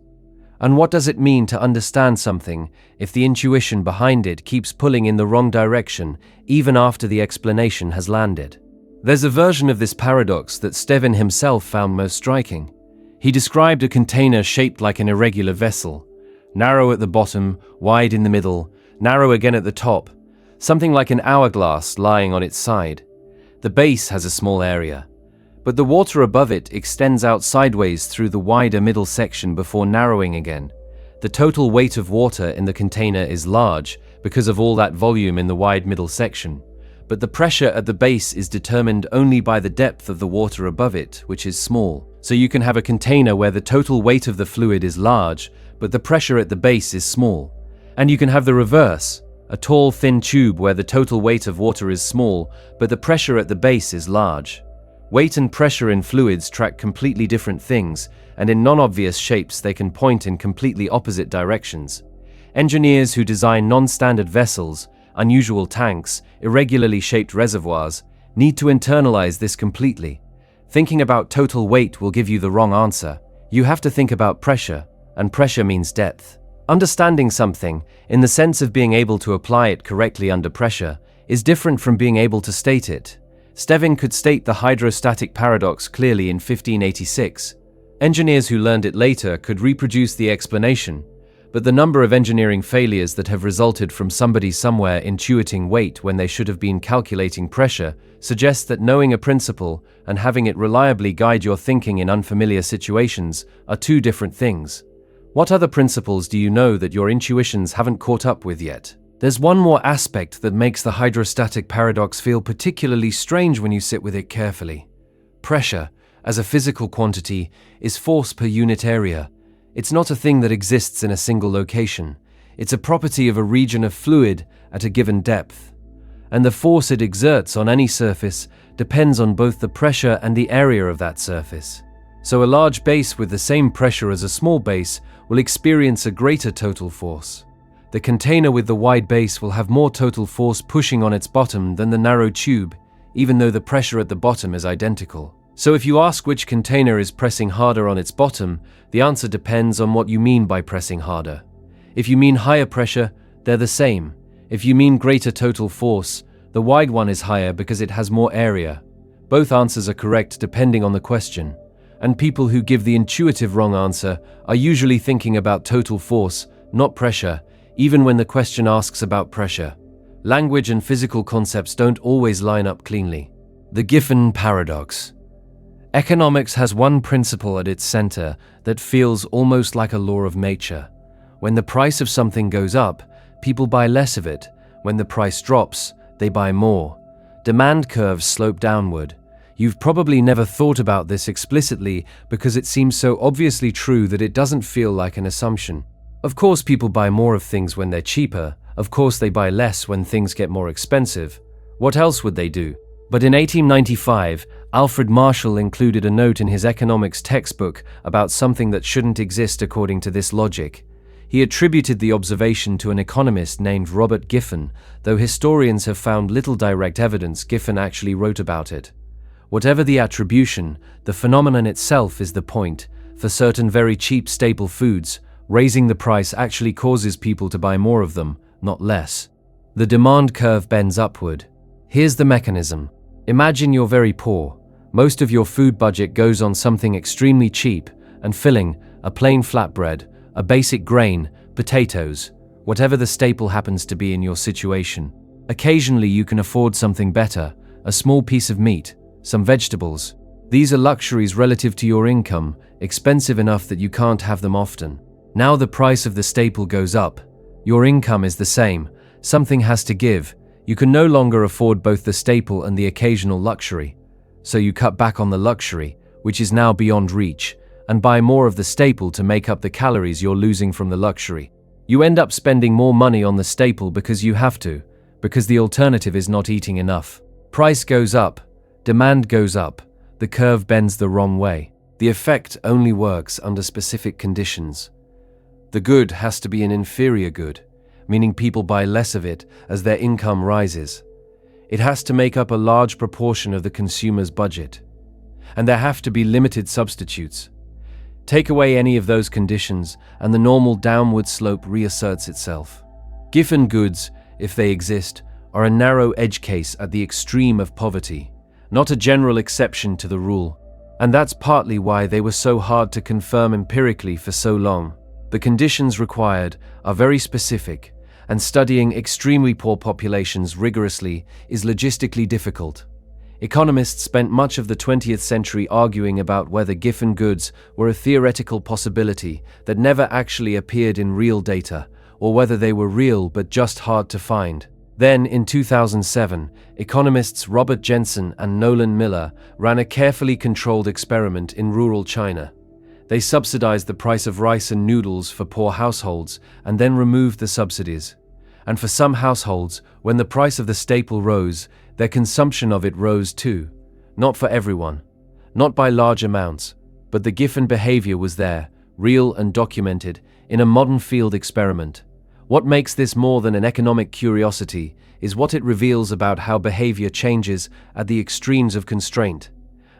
And what does it mean to understand something if the intuition behind it keeps pulling in the wrong direction even after the explanation has landed? There's a version of this paradox that Stevin himself found most striking. He described a container shaped like an irregular vessel, narrow at the bottom, wide in the middle, narrow again at the top, something like an hourglass lying on its side. The base has a small area, but the water above it extends out sideways through the wider middle section before narrowing again. The total weight of water in the container is large because of all that volume in the wide middle section, but the pressure at the base is determined only by the depth of the water above it, which is small. So you can have a container where the total weight of the fluid is large, but the pressure at the base is small. And you can have the reverse, a tall, thin tube where the total weight of water is small, but the pressure at the base is large. Weight and pressure in fluids track completely different things, and in non-obvious shapes they can point in completely opposite directions. Engineers who design non-standard vessels, unusual tanks, irregularly shaped reservoirs, need to internalize this completely. Thinking about total weight will give you the wrong answer. You have to think about pressure, and pressure means depth. Understanding something, in the sense of being able to apply it correctly under pressure, is different from being able to state it. Stevin could state the Hydrostatic Paradox clearly in 1586. Engineers who learned it later could reproduce the explanation, but the number of engineering failures that have resulted from somebody somewhere intuiting weight when they should have been calculating pressure suggests that knowing a principle and having it reliably guide your thinking in unfamiliar situations are two different things. What other principles do you know that your intuitions haven't caught up with yet? There's one more aspect that makes the Hydrostatic Paradox feel particularly strange when you sit with it carefully. Pressure, as a physical quantity, is force per unit area. It's not a thing that exists in a single location. It's a property of a region of fluid at a given depth. And the force it exerts on any surface depends on both the pressure and the area of that surface. So a large base with the same pressure as a small base will experience a greater total force. The container with the wide base will have more total force pushing on its bottom than the narrow tube, even though the pressure at the bottom is identical. So if you ask which container is pressing harder on its bottom, the answer depends on what you mean by pressing harder. If you mean higher pressure, they're the same. If you mean greater total force, the wide one is higher because it has more area. Both answers are correct depending on the question. And people who give the intuitive wrong answer are usually thinking about total force, not pressure, even when the question asks about pressure. Language and physical concepts don't always line up cleanly. The Giffen Paradox. Economics has one principle at its center that feels almost like a law of nature. When the price of something goes up, people buy less of it. When the price drops, they buy more. Demand curves slope downward. You've probably never thought about this explicitly because it seems so obviously true that it doesn't feel like an assumption. Of course people buy more of things when they're cheaper. Of course they buy less when things get more expensive. What else would they do? But in 1895, Alfred Marshall included a note in his economics textbook about something that shouldn't exist according to this logic. He attributed the observation to an economist named Robert Giffen, though historians have found little direct evidence Giffen actually wrote about it. Whatever the attribution, the phenomenon itself is the point. For certain very cheap staple foods, raising the price actually causes people to buy more of them, not less. The demand curve bends upward. Here's the mechanism. Imagine you're very poor. Most of your food budget goes on something extremely cheap, and filling, a plain flatbread, a basic grain, potatoes, whatever the staple happens to be in your situation. Occasionally you can afford something better, a small piece of meat, some vegetables. These are luxuries relative to your income, expensive enough that you can't have them often. Now the price of the staple goes up. Your income is the same. Something has to give. You can no longer afford both the staple and the occasional luxury. So you cut back on the luxury, which is now beyond reach, and buy more of the staple to make up the calories you're losing from the luxury. You end up spending more money on the staple because you have to, because the alternative is not eating enough. Price goes up, demand goes up, the curve bends the wrong way. The effect only works under specific conditions. The good has to be an inferior good, meaning people buy less of it as their income rises. It has to make up a large proportion of the consumer's budget. And there have to be limited substitutes. Take away any of those conditions, and the normal downward slope reasserts itself. Giffen goods, if they exist, are a narrow edge case at the extreme of poverty, not a general exception to the rule. And that's partly why they were so hard to confirm empirically for so long. The conditions required are very specific, and studying extremely poor populations rigorously is logistically difficult. Economists spent much of the 20th century arguing about whether Giffen goods were a theoretical possibility that never actually appeared in real data, or whether they were real but just hard to find. Then, in 2007, economists Robert Jensen and Nolan Miller ran a carefully controlled experiment in rural China. They subsidized the price of rice and noodles for poor households and then removed the subsidies. And for some households, when the price of the staple rose, their consumption of it rose too. Not for everyone, not by large amounts, but the Giffen behavior was there, real and documented, in a modern field experiment. What makes this more than an economic curiosity is what it reveals about how behavior changes at the extremes of constraint.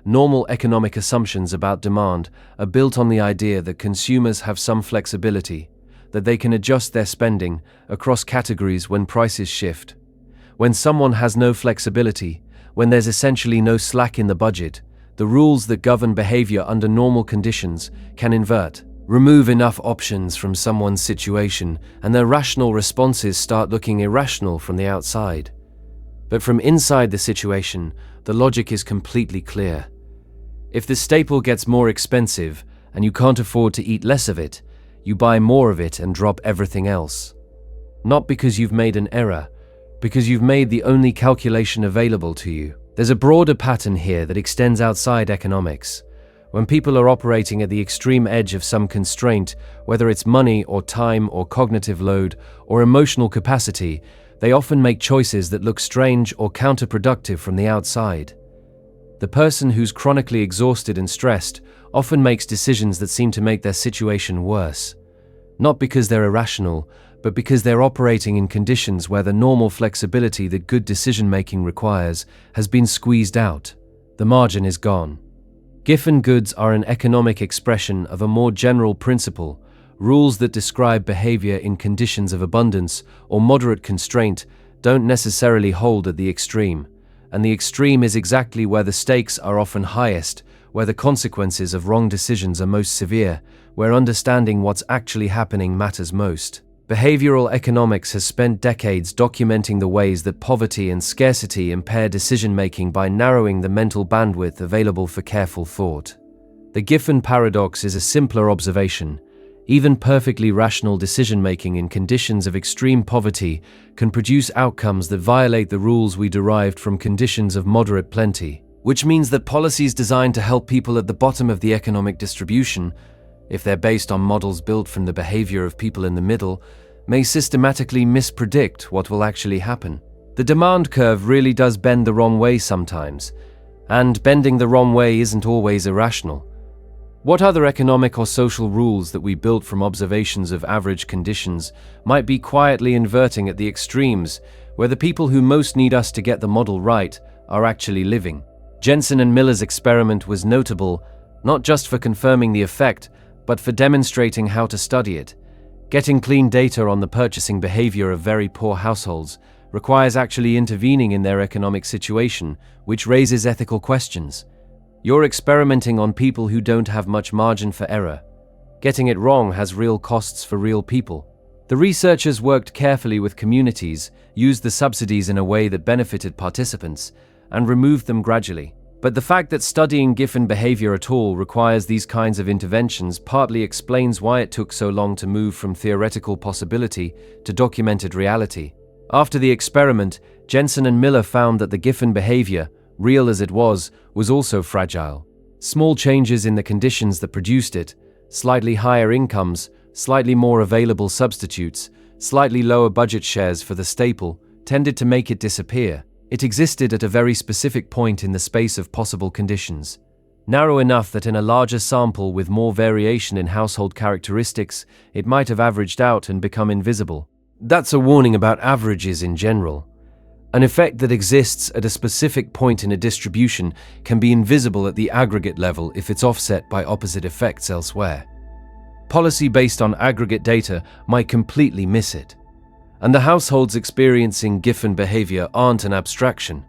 Normal economic assumptions about demand are built on the idea that consumers have some flexibility, that they can adjust their spending across categories when prices shift. When someone has no flexibility, when there's essentially no slack in the budget, the rules that govern behavior under normal conditions can invert. Remove enough options from someone's situation, and their rational responses start looking irrational from the outside. But from inside the situation, the logic is completely clear. If the staple gets more expensive, and you can't afford to eat less of it, you buy more of it and drop everything else. Not because you've made an error, because you've made the only calculation available to you. There's a broader pattern here that extends outside economics. When people are operating at the extreme edge of some constraint, whether it's money or time or cognitive load or emotional capacity, they often make choices that look strange or counterproductive from the outside. The person who's chronically exhausted and stressed often makes decisions that seem to make their situation worse. Not because they're irrational, but because they're operating in conditions where the normal flexibility that good decision-making requires has been squeezed out. The margin is gone. Giffen goods are an economic expression of a more general principle. Rules that describe behavior in conditions of abundance or moderate constraint don't necessarily hold at the extreme, and the extreme is exactly where the stakes are often highest, where the consequences of wrong decisions are most severe, where understanding what's actually happening matters most. Behavioral economics has spent decades documenting the ways that poverty and scarcity impair decision-making by narrowing the mental bandwidth available for careful thought. The Giffen Paradox is a simpler observation. Even perfectly rational decision-making in conditions of extreme poverty can produce outcomes that violate the rules we derived from conditions of moderate plenty, which means that policies designed to help people at the bottom of the economic distribution, if they're based on models built from the behavior of people in the middle, may systematically mispredict what will actually happen. The demand curve really does bend the wrong way sometimes, and bending the wrong way isn't always irrational. What other economic or social rules that we built from observations of average conditions might be quietly inverting at the extremes, where the people who most need us to get the model right are actually living? Jensen and Miller's experiment was notable, not just for confirming the effect, but for demonstrating how to study it. Getting clean data on the purchasing behavior of very poor households requires actually intervening in their economic situation, which raises ethical questions. You're experimenting on people who don't have much margin for error. Getting it wrong has real costs for real people. The researchers worked carefully with communities, used the subsidies in a way that benefited participants, and removed them gradually. But the fact that studying Giffen behavior at all requires these kinds of interventions partly explains why it took so long to move from theoretical possibility to documented reality. After the experiment, Jensen and Miller found that the Giffen behavior, real as it was also fragile. Small changes in the conditions that produced it, slightly higher incomes, slightly more available substitutes, slightly lower budget shares for the staple, tended to make it disappear. It existed at a very specific point in the space of possible conditions, narrow enough that in a larger sample with more variation in household characteristics, it might have averaged out and become invisible. That's a warning about averages in general. An effect that exists at a specific point in a distribution can be invisible at the aggregate level if it's offset by opposite effects elsewhere. Policy based on aggregate data might completely miss it. And the households experiencing Giffen behavior aren't an abstraction.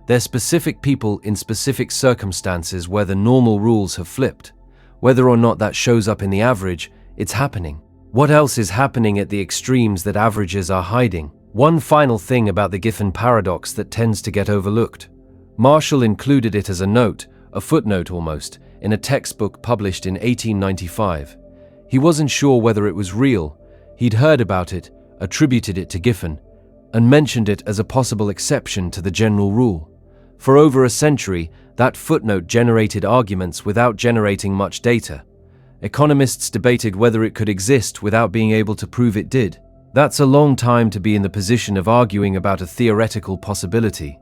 They're specific people in specific circumstances where the normal rules have flipped. Whether or not that shows up in the average, it's happening. What else is happening at the extremes that averages are hiding? One final thing about the Giffen paradox that tends to get overlooked. Marshall included it as a note, a footnote almost, in a textbook published in 1895. He wasn't sure whether it was real. He'd heard about it, attributed it to Giffen, and mentioned it as a possible exception to the general rule. For over a century, that footnote generated arguments without generating much data. Economists debated whether it could exist without being able to prove it did. That's a long time to be in the position of arguing about a theoretical possibility.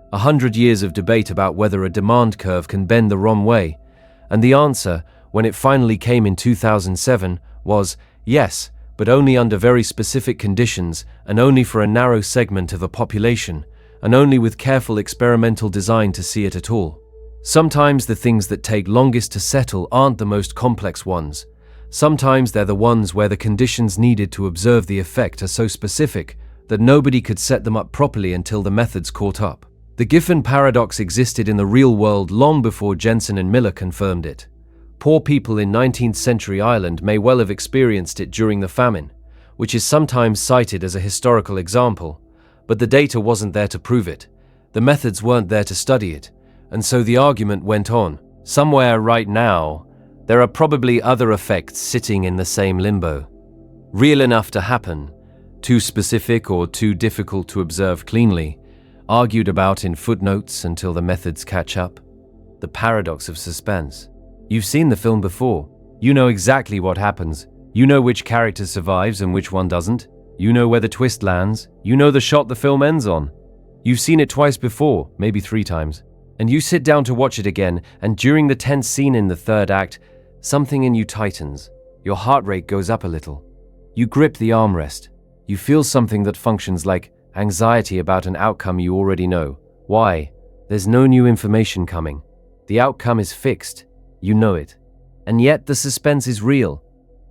100 years of debate about whether a demand curve can bend the wrong way, and the answer, when it finally came in 2007, was yes, but only under very specific conditions and only for a narrow segment of a population, and only with careful experimental design to see it at all. Sometimes the things that take longest to settle aren't the most complex ones. Sometimes they're the ones where the conditions needed to observe the effect are so specific that nobody could set them up properly until the methods caught up. The Giffen paradox existed in the real world long before Jensen and Miller confirmed it. Poor people in 19th century Ireland may well have experienced it during the famine, which is sometimes cited as a historical example, but the data wasn't there to prove it. The methods weren't there to study it, and so the argument went on. Somewhere right now, there are probably other effects sitting in the same limbo. Real enough to happen, too specific or too difficult to observe cleanly, argued about in footnotes until the methods catch up. The Paradox of Suspense. You've seen the film before. You know exactly what happens. You know which character survives and which one doesn't. You know where the twist lands. You know the shot the film ends on. You've seen it twice before, maybe 3 times. And you sit down to watch it again, and during the tense scene in the third act, something in you tightens. Your heart rate goes up a little. You grip the armrest. You feel something that functions like anxiety about an outcome you already know. Why? There's no new information coming. The outcome is fixed. You know it. And yet the suspense is real.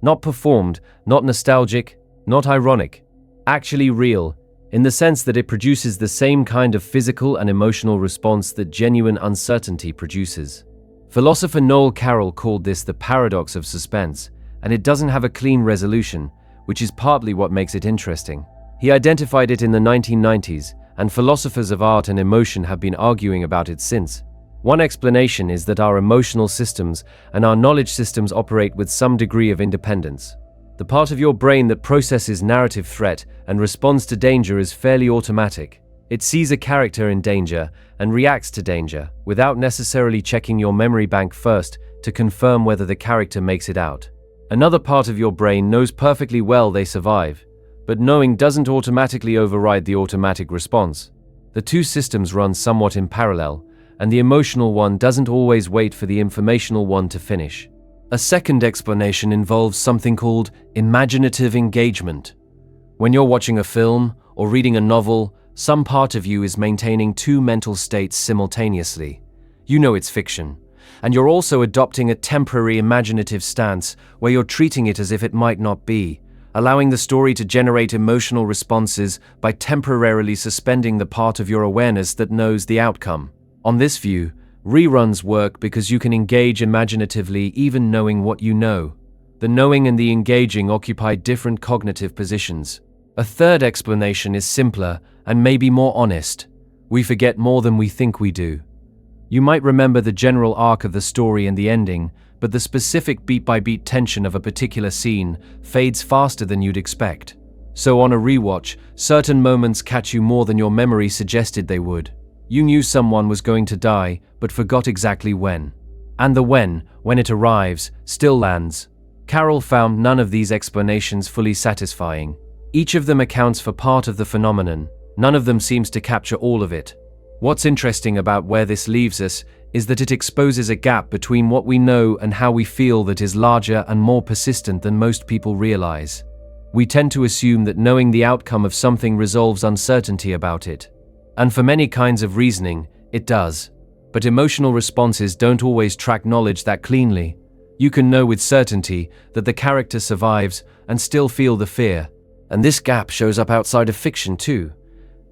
Not performed, not nostalgic, not ironic. Actually real, in the sense that it produces the same kind of physical and emotional response that genuine uncertainty produces. Philosopher Noel Carroll called this the paradox of suspense, and it doesn't have a clean resolution, which is partly what makes it interesting. He identified it in the 1990s, and philosophers of art and emotion have been arguing about it since. One explanation is that our emotional systems and our knowledge systems operate with some degree of independence. The part of your brain that processes narrative threat and responds to danger is fairly automatic. It sees a character in danger and reacts to danger without necessarily checking your memory bank first to confirm whether the character makes it out. Another part of your brain knows perfectly well they survive, but knowing doesn't automatically override the automatic response. The two systems run somewhat in parallel, and the emotional one doesn't always wait for the informational one to finish. A second explanation involves something called imaginative engagement. When you're watching a film or reading a novel, some part of you is maintaining 2 mental states simultaneously. You know it's fiction, and you're also adopting a temporary imaginative stance where you're treating it as if it might not be, allowing the story to generate emotional responses by temporarily suspending the part of your awareness that knows the outcome. On this view, Reruns work because you can engage imaginatively even knowing what you know. The knowing and the engaging occupy different cognitive positions. A third explanation is simpler and maybe more honest. We forget more than we think we do. You might remember the general arc of the story and the ending, but the specific beat-by-beat tension of a particular scene fades faster than you'd expect. So on a rewatch, certain moments catch you more than your memory suggested they would. You knew someone was going to die, but forgot exactly when. And the when it arrives, still lands. Carroll found none of these explanations fully satisfying. Each of them accounts for part of the phenomenon. None of them seems to capture all of it. What's interesting about where this leaves us is that it exposes a gap between what we know and how we feel that is larger and more persistent than most people realize. We tend to assume that knowing the outcome of something resolves uncertainty about it. And for many kinds of reasoning, it does. But emotional responses don't always track knowledge that cleanly. You can know with certainty that the character survives and still feel the fear. And this gap shows up outside of fiction too.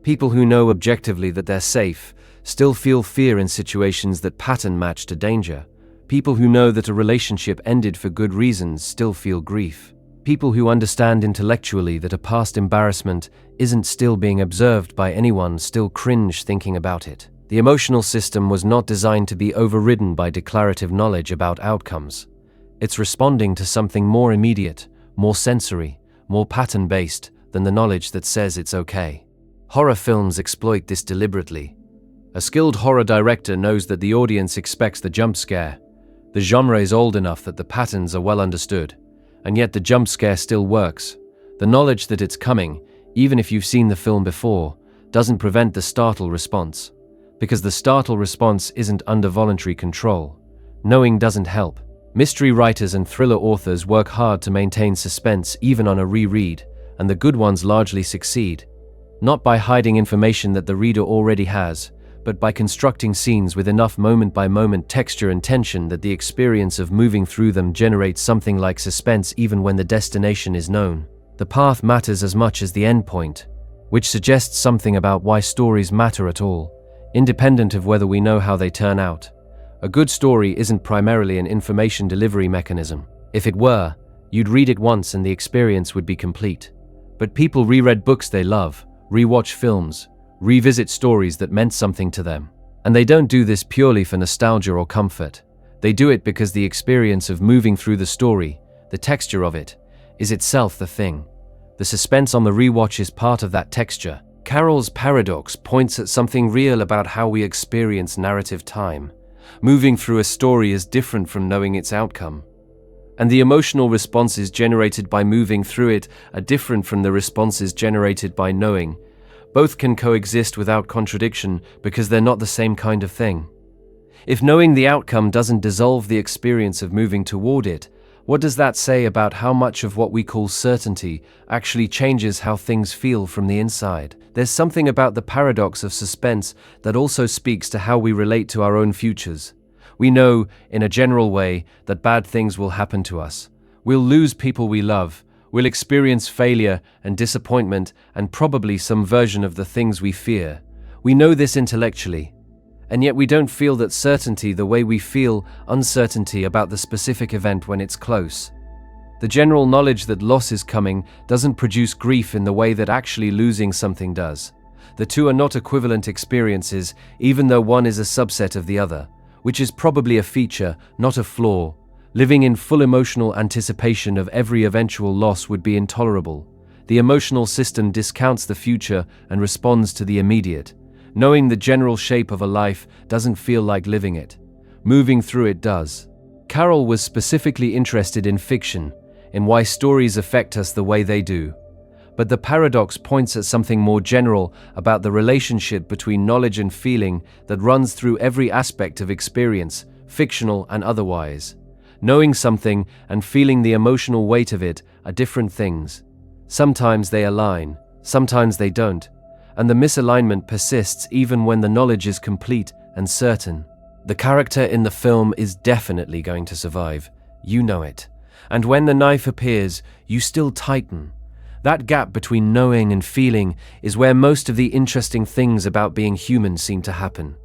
People who know objectively that they're safe still feel fear in situations that pattern match to danger. People who know that a relationship ended for good reasons still feel grief. People who understand intellectually that a past embarrassment isn't still being observed by anyone still cringe thinking about it. The emotional system was not designed to be overridden by declarative knowledge about outcomes. It's responding to something more immediate, more sensory, more pattern-based than the knowledge that says it's okay. Horror films exploit this deliberately. A skilled horror director knows that the audience expects the jump scare. The genre is old enough that the patterns are well understood, and yet the jump scare still works. The knowledge that it's coming, even if you've seen the film before, doesn't prevent the startle response. Because the startle response isn't under voluntary control. Knowing doesn't help. Mystery writers and thriller authors work hard to maintain suspense even on a reread, and the good ones largely succeed. Not by hiding information that the reader already has, but by constructing scenes with enough moment-by-moment texture and tension that the experience of moving through them generates something like suspense even when the destination is known. The path matters as much as the endpoint, which suggests something about why stories matter at all, independent of whether we know how they turn out. A good story isn't primarily an information delivery mechanism. If it were, you'd read it once and the experience would be complete. But people reread books they love, rewatch films, revisit stories that meant something to them. And they don't do this purely for nostalgia or comfort. They do it because the experience of moving through the story, the texture of it, is itself the thing. The suspense on the rewatch is part of that texture. Carroll's Paradox points at something real about how we experience narrative time. Moving through a story is different from knowing its outcome. And the emotional responses generated by moving through it are different from the responses generated by knowing. Both can coexist without contradiction because they're not the same kind of thing. If knowing the outcome doesn't dissolve the experience of moving toward it, what does that say about how much of what we call certainty actually changes how things feel from the inside? There's something about the paradox of suspense that also speaks to how we relate to our own futures. We know, in a general way, that bad things will happen to us. We'll lose people we love. We'll experience failure and disappointment and probably some version of the things we fear. We know this intellectually. And yet we don't feel that certainty the way we feel uncertainty about the specific event when it's close. The general knowledge that loss is coming doesn't produce grief in the way that actually losing something does. The two are not equivalent experiences, even though one is a subset of the other, which is probably a feature, not a flaw. Living in full emotional anticipation of every eventual loss would be intolerable. The emotional system discounts the future and responds to the immediate. Knowing the general shape of a life doesn't feel like living it. Moving through it does. Carroll was specifically interested in fiction, in why stories affect us the way they do. But the paradox points at something more general about the relationship between knowledge and feeling that runs through every aspect of experience, fictional and otherwise. Knowing something and feeling the emotional weight of it are different things. Sometimes they align, sometimes they don't. And the misalignment persists even when the knowledge is complete and certain. The character in the film is definitely going to survive. You know it. And when the knife appears, you still tighten. That gap between knowing and feeling is where most of the interesting things about being human seem to happen.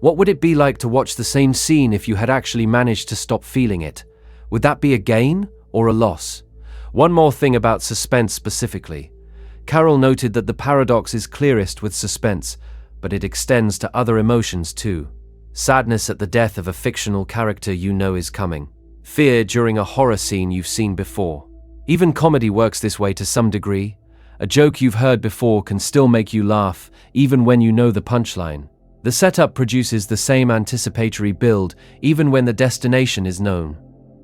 What would it be like to watch the same scene if you had actually managed to stop feeling it? Would that be a gain or a loss? One more thing about suspense specifically. Carroll noted that the paradox is clearest with suspense, but it extends to other emotions too. Sadness at the death of a fictional character you know is coming. Fear during a horror scene you've seen before. Even comedy works this way to some degree. A joke you've heard before can still make you laugh, even when you know the punchline. The setup produces the same anticipatory build, even when the destination is known.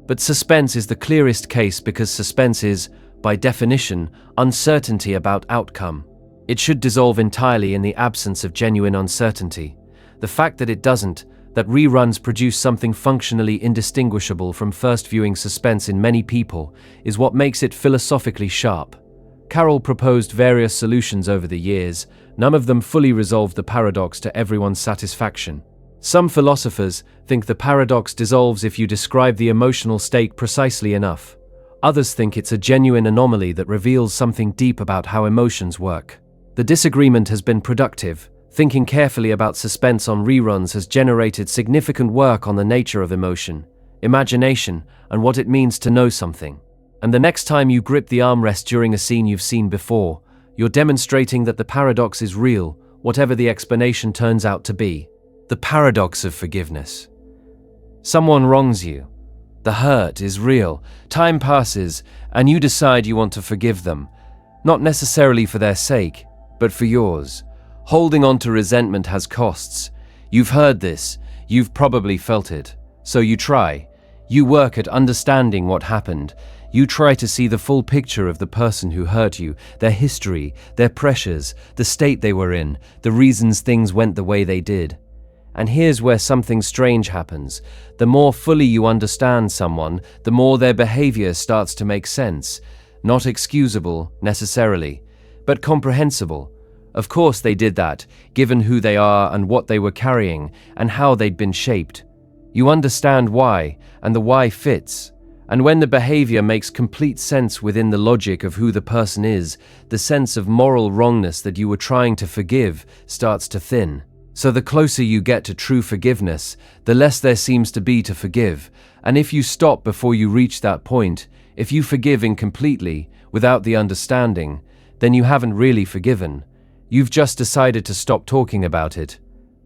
But suspense is the clearest case because suspense is, by definition, uncertainty about outcome. It should dissolve entirely in the absence of genuine uncertainty. The fact that it doesn't, that reruns produce something functionally indistinguishable from first viewing suspense in many people, is what makes it philosophically sharp. Carroll proposed various solutions over the years. None of them fully resolved the paradox to everyone's satisfaction. Some philosophers think the paradox dissolves if you describe the emotional state precisely enough. Others think it's a genuine anomaly that reveals something deep about how emotions work. The disagreement has been productive. Thinking carefully about suspense on reruns has generated significant work on the nature of emotion, imagination, and what it means to know something. And the next time you grip the armrest during a scene you've seen before, you're demonstrating that the paradox is real, whatever the explanation turns out to be. The paradox of forgiveness. Someone wrongs you. The hurt is real. Time passes, and you decide you want to forgive them. Not necessarily for their sake, but for yours. Holding on to resentment has costs. You've heard this. You've probably felt it. So you try. You work at understanding what happened. You try to see the full picture of the person who hurt you, their history, their pressures, the state they were in, the reasons things went the way they did. And here's where something strange happens. The more fully you understand someone, the more their behavior starts to make sense. Not excusable, necessarily, but comprehensible. Of course they did that, given who they are and what they were carrying, and how they'd been shaped. You understand why, and the why fits. And when the behavior makes complete sense within the logic of who the person is, the sense of moral wrongness that you were trying to forgive starts to thin. So the closer you get to true forgiveness, the less there seems to be to forgive. And if you stop before you reach that point, if you forgive incompletely, without the understanding, then you haven't really forgiven. You've just decided to stop talking about it.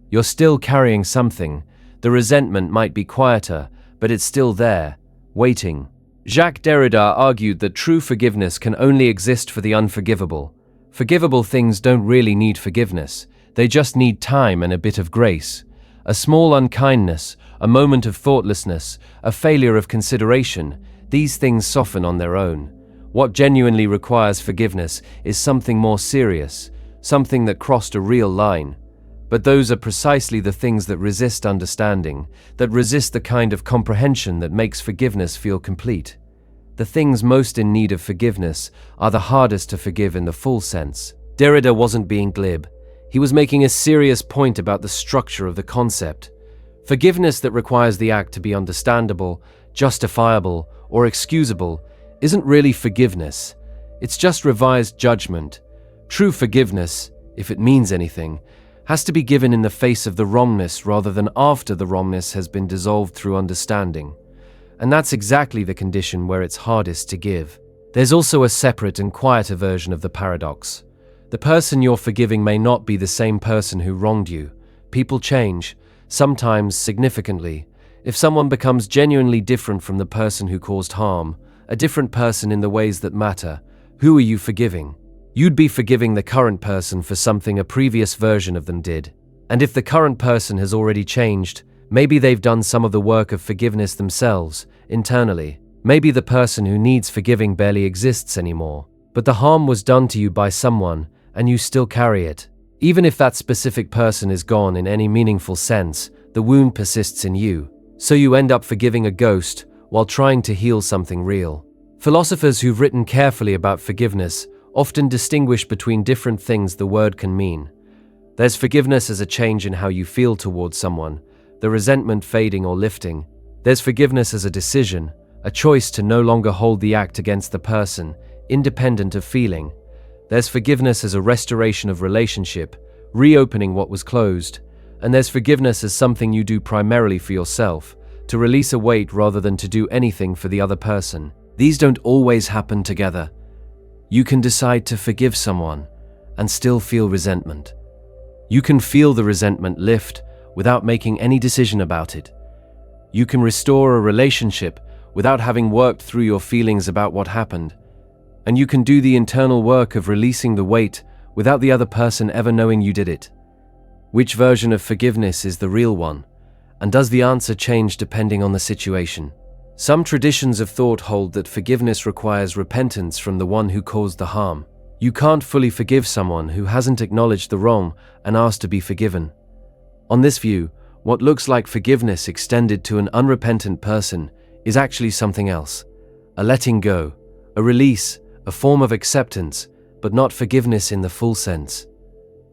You're still carrying something. The resentment might be quieter, but it's still there, waiting. Jacques Derrida argued that true forgiveness can only exist for the unforgivable. Forgivable things don't really need forgiveness. They just need time and a bit of grace. A small unkindness, a moment of thoughtlessness, a failure of consideration, these things soften on their own. What genuinely requires forgiveness is something more serious, something that crossed a real line. But those are precisely the things that resist understanding, that resist the kind of comprehension that makes forgiveness feel complete. The things most in need of forgiveness are the hardest to forgive in the full sense. Derrida wasn't being glib. He was making a serious point about the structure of the concept. Forgiveness that requires the act to be understandable, justifiable, or excusable isn't really forgiveness. It's just revised judgment. True forgiveness, if it means anything, has to be given in the face of the wrongness rather than after the wrongness has been dissolved through understanding. And that's exactly the condition where it's hardest to give. There's also a separate and quieter version of the paradox. The person you're forgiving may not be the same person who wronged you. People change, sometimes significantly. If someone becomes genuinely different from the person who caused harm, a different person in the ways that matter, who are you forgiving? You'd be forgiving the current person for something a previous version of them did. And if the current person has already changed, maybe they've done some of the work of forgiveness themselves, internally. Maybe the person who needs forgiving barely exists anymore. But the harm was done to you by someone, and you still carry it. Even if that specific person is gone in any meaningful sense, the wound persists in you. So you end up forgiving a ghost while trying to heal something real. Philosophers who've written carefully about forgiveness often distinguish between different things the word can mean. There's forgiveness as a change in how you feel towards someone, the resentment fading or lifting. There's forgiveness as a decision, a choice to no longer hold the act against the person, independent of feeling. There's forgiveness as a restoration of relationship, reopening what was closed. And there's forgiveness as something you do primarily for yourself, to release a weight rather than to do anything for the other person. These don't always happen together. You can decide to forgive someone and still feel resentment. You can feel the resentment lift without making any decision about it. You can restore a relationship without having worked through your feelings about what happened. And you can do the internal work of releasing the weight without the other person ever knowing you did it. Which version of forgiveness is the real one? And does the answer change depending on the situation? Some traditions of thought hold that forgiveness requires repentance from the one who caused the harm. You can't fully forgive someone who hasn't acknowledged the wrong and asked to be forgiven. On this view, what looks like forgiveness extended to an unrepentant person is actually something else. A letting go, a release, a form of acceptance, but not forgiveness in the full sense.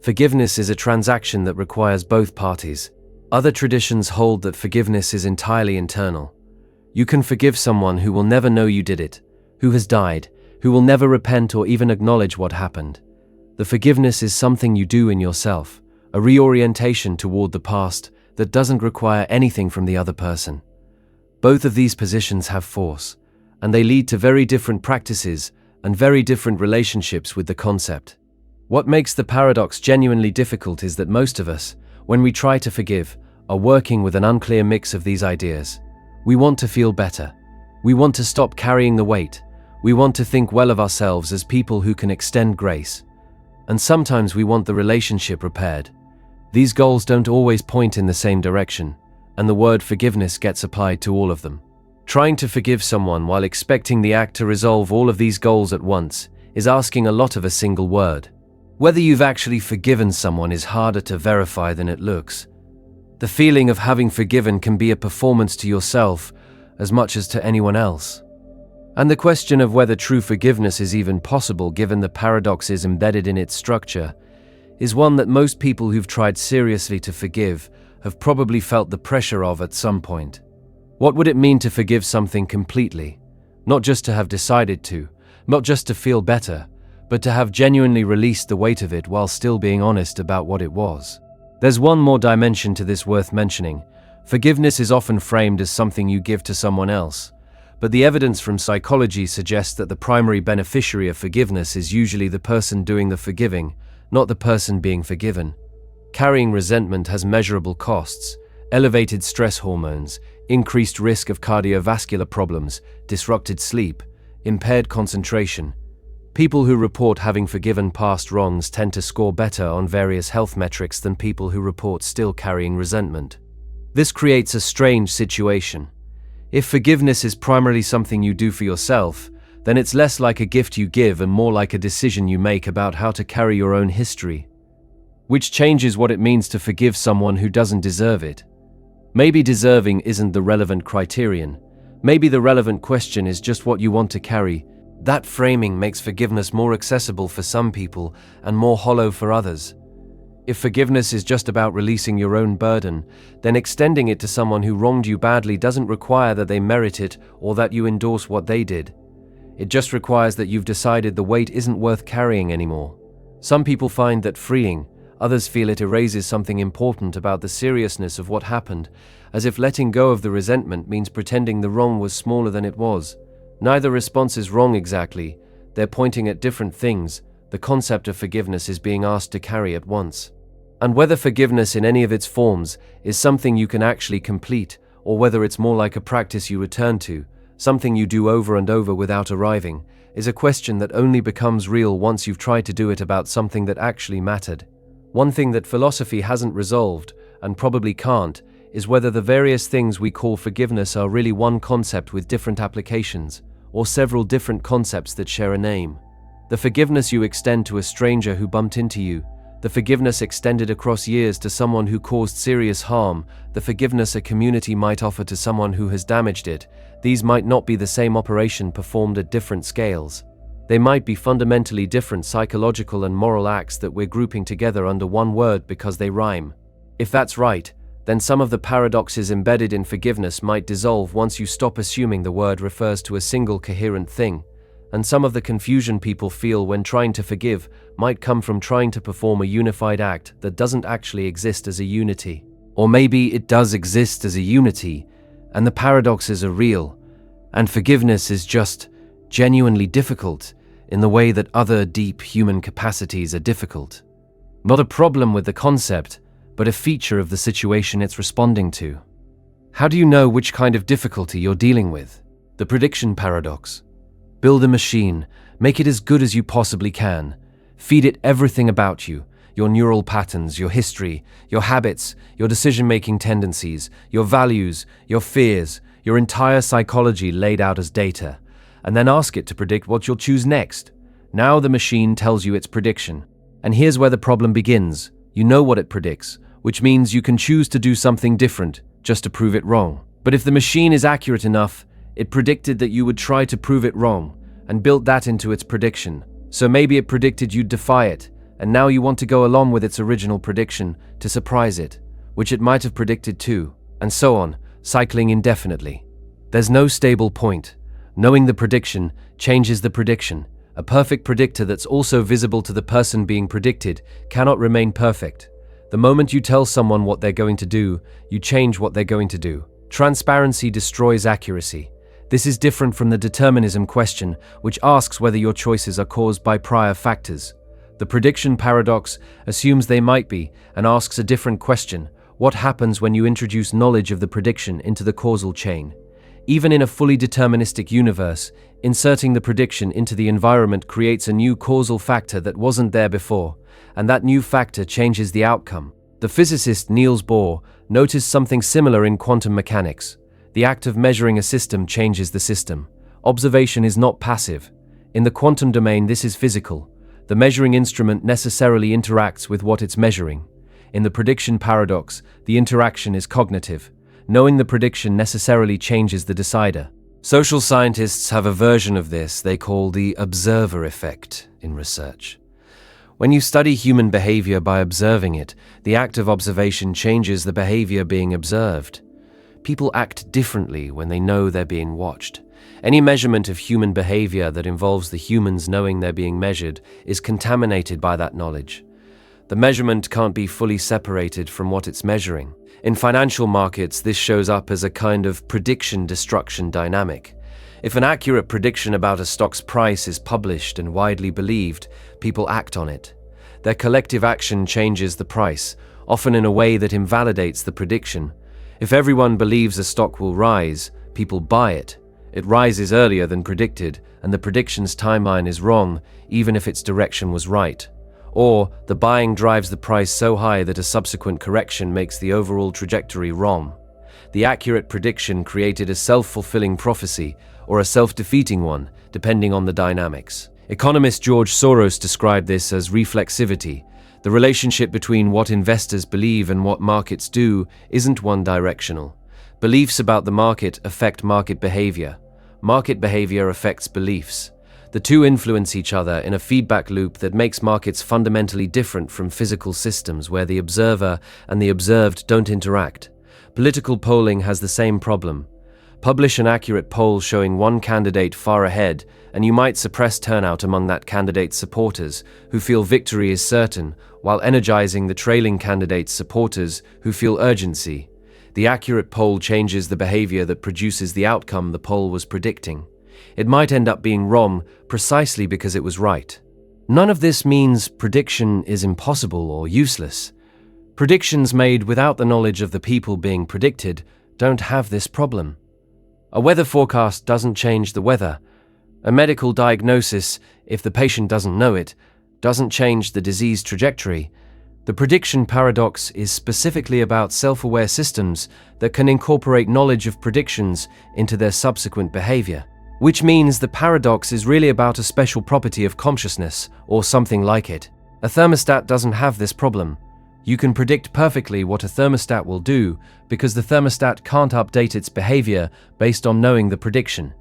Forgiveness is a transaction that requires both parties. Other traditions hold that forgiveness is entirely internal. You can forgive someone who will never know you did it, who has died, who will never repent or even acknowledge what happened. The forgiveness is something you do in yourself, a reorientation toward the past that doesn't require anything from the other person. Both of these positions have force, and they lead to very different practices and very different relationships with the concept. What makes the paradox genuinely difficult is that most of us, when we try to forgive, are working with an unclear mix of these ideas. We want to feel better. We want to stop carrying the weight. We want to think well of ourselves as people who can extend grace. And sometimes we want the relationship repaired. These goals don't always point in the same direction, and the word forgiveness gets applied to all of them. Trying to forgive someone while expecting the act to resolve all of these goals at once is asking a lot of a single word. Whether you've actually forgiven someone is harder to verify than it looks. The feeling of having forgiven can be a performance to yourself as much as to anyone else. And the question of whether true forgiveness is even possible given the paradoxes embedded in its structure is one that most people who've tried seriously to forgive have probably felt the pressure of at some point. What would it mean to forgive something completely? Not just to have decided to, not just to feel better, but to have genuinely released the weight of it while still being honest about what it was. There's one more dimension to this worth mentioning. Forgiveness is often framed as something you give to someone else, but the evidence from psychology suggests that the primary beneficiary of forgiveness is usually the person doing the forgiving, not the person being forgiven. Carrying resentment has measurable costs: elevated stress hormones, increased risk of cardiovascular problems, disrupted sleep, impaired concentration. People who report having forgiven past wrongs tend to score better on various health metrics than people who report still carrying resentment. This creates a strange situation. If forgiveness is primarily something you do for yourself, then it's less like a gift you give and more like a decision you make about how to carry your own history, which changes what it means to forgive someone who doesn't deserve it. Maybe deserving isn't the relevant criterion. Maybe the relevant question is just what you want to carry. That framing makes forgiveness more accessible for some people and more hollow for others. If forgiveness is just about releasing your own burden, then extending it to someone who wronged you badly doesn't require that they merit it or that you endorse what they did. It just requires that you've decided the weight isn't worth carrying anymore. Some people find that freeing, others feel it erases something important about the seriousness of what happened, as if letting go of the resentment means pretending the wrong was smaller than it was. Neither response is wrong exactly. They're pointing at different things. The concept of forgiveness is being asked to carry at once. And whether forgiveness in any of its forms is something you can actually complete, or whether it's more like a practice you return to, something you do over and over without arriving, is a question that only becomes real once you've tried to do it about something that actually mattered. One thing that philosophy hasn't resolved, and probably can't, is whether the various things we call forgiveness are really one concept with different applications, or several different concepts that share a name. The forgiveness you extend to a stranger who bumped into you, the forgiveness extended across years to someone who caused serious harm, the forgiveness a community might offer to someone who has damaged it, these might not be the same operation performed at different scales. They might be fundamentally different psychological and moral acts that we're grouping together under one word because they rhyme. If that's right, then some of the paradoxes embedded in forgiveness might dissolve once you stop assuming the word refers to a single coherent thing, and some of the confusion people feel when trying to forgive might come from trying to perform a unified act that doesn't actually exist as a unity. Or maybe it does exist as a unity, and the paradoxes are real, and forgiveness is just genuinely difficult in the way that other deep human capacities are difficult. Not a problem with the concept, but a feature of the situation it's responding to. How do you know which kind of difficulty you're dealing with? The prediction paradox. Build a machine, make it as good as you possibly can. Feed it everything about you, your neural patterns, your history, your habits, your decision-making tendencies, your values, your fears, your entire psychology laid out as data, and then ask it to predict what you'll choose next. Now the machine tells you its prediction. And here's where the problem begins. You know what it predicts, which means you can choose to do something different just to prove it wrong. But if the machine is accurate enough, it predicted that you would try to prove it wrong and built that into its prediction. So maybe it predicted you'd defy it, and now you want to go along with its original prediction to surprise it, which it might have predicted too, and so on, cycling indefinitely. There's no stable point. Knowing the prediction changes the prediction. A perfect predictor that's also visible to the person being predicted cannot remain perfect. The moment you tell someone what they're going to do, you change what they're going to do. Transparency destroys accuracy. This is different from the determinism question, which asks whether your choices are caused by prior factors. The prediction paradox assumes they might be and asks a different question. What happens when you introduce knowledge of the prediction into the causal chain? Even in a fully deterministic universe, inserting the prediction into the environment creates a new causal factor that wasn't there before, and that new factor changes the outcome. The physicist Niels Bohr noticed something similar in quantum mechanics. The act of measuring a system changes the system. Observation is not passive. In the quantum domain, this is physical. The measuring instrument necessarily interacts with what it's measuring. In the prediction paradox, the interaction is cognitive. Knowing the prediction necessarily changes the decider. Social scientists have a version of this they call the observer effect in research. When you study human behavior by observing it, the act of observation changes the behavior being observed. People act differently when they know they're being watched. Any measurement of human behavior that involves the humans knowing they're being measured is contaminated by that knowledge. The measurement can't be fully separated from what it's measuring. In financial markets, this shows up as a kind of prediction-destruction dynamic. If an accurate prediction about a stock's price is published and widely believed, people act on it. Their collective action changes the price, often in a way that invalidates the prediction. If everyone believes a stock will rise, people buy it. It rises earlier than predicted, and the prediction's timeline is wrong, even if its direction was right. Or, the buying drives the price so high that a subsequent correction makes the overall trajectory wrong. The accurate prediction created a self-fulfilling prophecy, or a self-defeating one, depending on the dynamics. Economist George Soros described this as reflexivity. The relationship between what investors believe and what markets do isn't one-directional. Beliefs about the market affect market behavior. Market behavior affects beliefs. The two influence each other in a feedback loop that makes markets fundamentally different from physical systems where the observer and the observed don't interact. Political polling has the same problem. Publish an accurate poll showing one candidate far ahead, and you might suppress turnout among that candidate's supporters, who feel victory is certain, while energizing the trailing candidate's supporters, who feel urgency. The accurate poll changes the behavior that produces the outcome the poll was predicting. It might end up being wrong precisely because it was right. None of this means prediction is impossible or useless. Predictions made without the knowledge of the people being predicted don't have this problem. A weather forecast doesn't change the weather. A medical diagnosis, if the patient doesn't know it, doesn't change the disease trajectory. The prediction paradox is specifically about self-aware systems that can incorporate knowledge of predictions into their subsequent behavior. Which means the paradox is really about a special property of consciousness, or something like it. A thermostat doesn't have this problem. You can predict perfectly what a thermostat will do because the thermostat can't update its behavior based on knowing the prediction.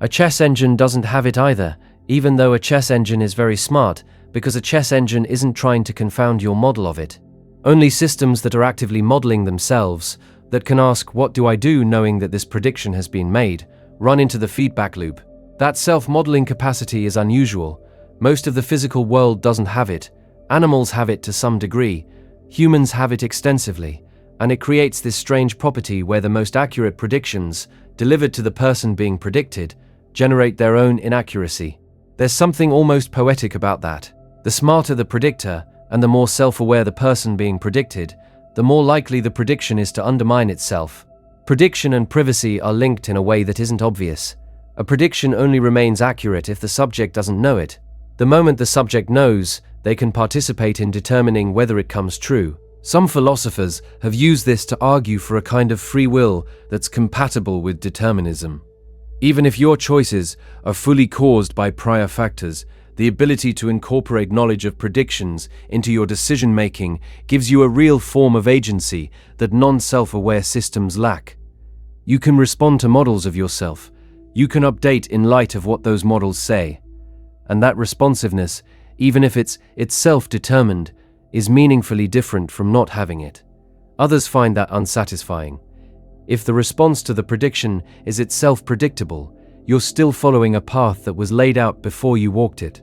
A chess engine doesn't have it either, even though a chess engine is very smart, because a chess engine isn't trying to confound your model of it. Only systems that are actively modeling themselves, that can ask, what do I do knowing that this prediction has been made, run into the feedback loop. That self-modeling capacity is unusual. Most of the physical world doesn't have it. Animals have it to some degree. Humans have it extensively. And it creates this strange property where the most accurate predictions, delivered to the person being predicted, generate their own inaccuracy. There's something almost poetic about that. The smarter the predictor, and the more self-aware the person being predicted, the more likely the prediction is to undermine itself. Prediction and privacy are linked in a way that isn't obvious. A prediction only remains accurate if the subject doesn't know it. The moment the subject knows, they can participate in determining whether it comes true. Some philosophers have used this to argue for a kind of free will that's compatible with determinism. Even if your choices are fully caused by prior factors, the ability to incorporate knowledge of predictions into your decision-making gives you a real form of agency that non-self-aware systems lack. You can respond to models of yourself. You can update in light of what those models say. And that responsiveness, even if it's itself determined, is meaningfully different from not having it. Others find that unsatisfying. If the response to the prediction is itself predictable, you're still following a path that was laid out before you walked it.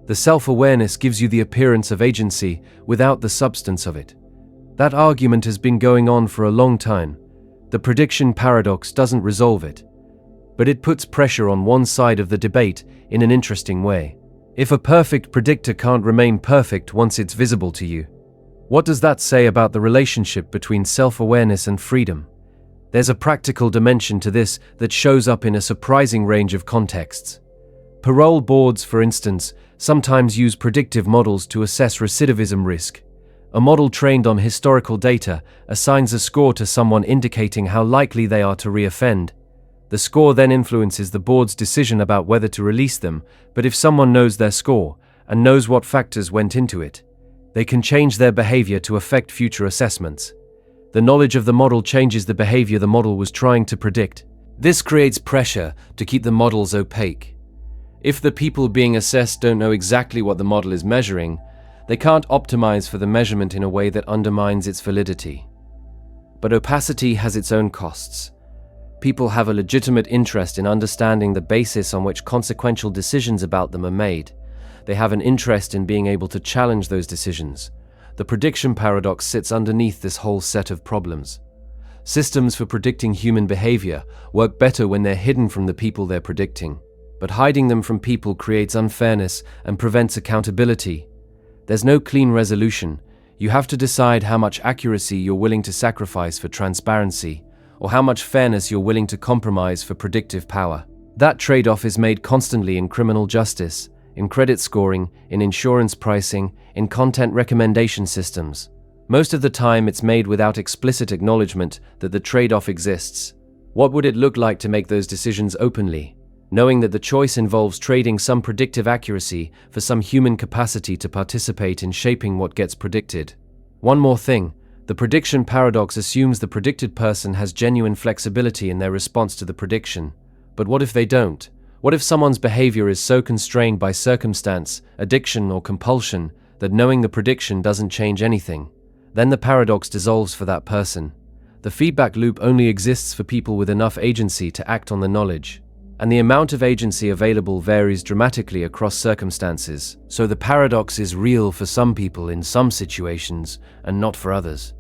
The self-awareness gives you the appearance of agency without the substance of it. That argument has been going on for a long time. The prediction paradox doesn't resolve it, but it puts pressure on one side of the debate in an interesting way. If a perfect predictor can't remain perfect once it's visible to you, what does that say about the relationship between self-awareness and freedom? There's a practical dimension to this that shows up in a surprising range of contexts. Parole boards, for instance, sometimes use predictive models to assess recidivism risk. A model trained on historical data assigns a score to someone indicating how likely they are to reoffend. The score then influences the board's decision about whether to release them, but if someone knows their score and knows what factors went into it, they can change their behavior to affect future assessments. The knowledge of the model changes the behavior the model was trying to predict. This creates pressure to keep the models opaque. If the people being assessed don't know exactly what the model is measuring, they can't optimize for the measurement in a way that undermines its validity. But opacity has its own costs. People have a legitimate interest in understanding the basis on which consequential decisions about them are made. They have an interest in being able to challenge those decisions. The prediction paradox sits underneath this whole set of problems. Systems for predicting human behavior work better when they're hidden from the people they're predicting. But hiding them from people creates unfairness and prevents accountability. There's no clean resolution. You have to decide how much accuracy you're willing to sacrifice for transparency, or how much fairness you're willing to compromise for predictive power. That trade-off is made constantly in criminal justice, in credit scoring, in insurance pricing, in content recommendation systems. Most of the time it's made without explicit acknowledgement that the trade-off exists. What would it look like to make those decisions openly, knowing that the choice involves trading some predictive accuracy for some human capacity to participate in shaping what gets predicted? One more thing. The prediction paradox assumes the predicted person has genuine flexibility in their response to the prediction. But what if they don't? What if someone's behavior is so constrained by circumstance, addiction, or compulsion that knowing the prediction doesn't change anything? Then the paradox dissolves for that person. The feedback loop only exists for people with enough agency to act on the knowledge. And the amount of agency available varies dramatically across circumstances. So the paradox is real for some people in some situations and not for others.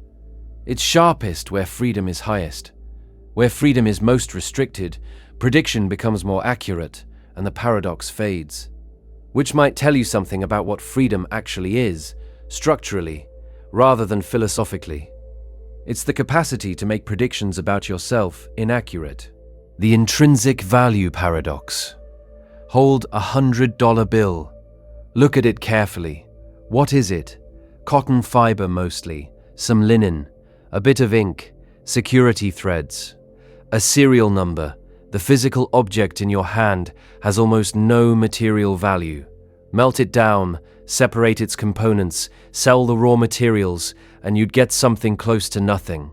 It's sharpest where freedom is highest. Where freedom is most restricted, prediction becomes more accurate and the paradox fades. Which might tell you something about what freedom actually is, structurally, rather than philosophically. It's the capacity to make predictions about yourself inaccurate. The intrinsic value paradox. Hold a $100 bill. Look at it carefully. What is it? Cotton fiber mostly, some linen, a bit of ink, security threads. A serial number, the physical object in your hand, has almost no material value. Melt it down, separate its components, sell the raw materials, and you'd get something close to nothing.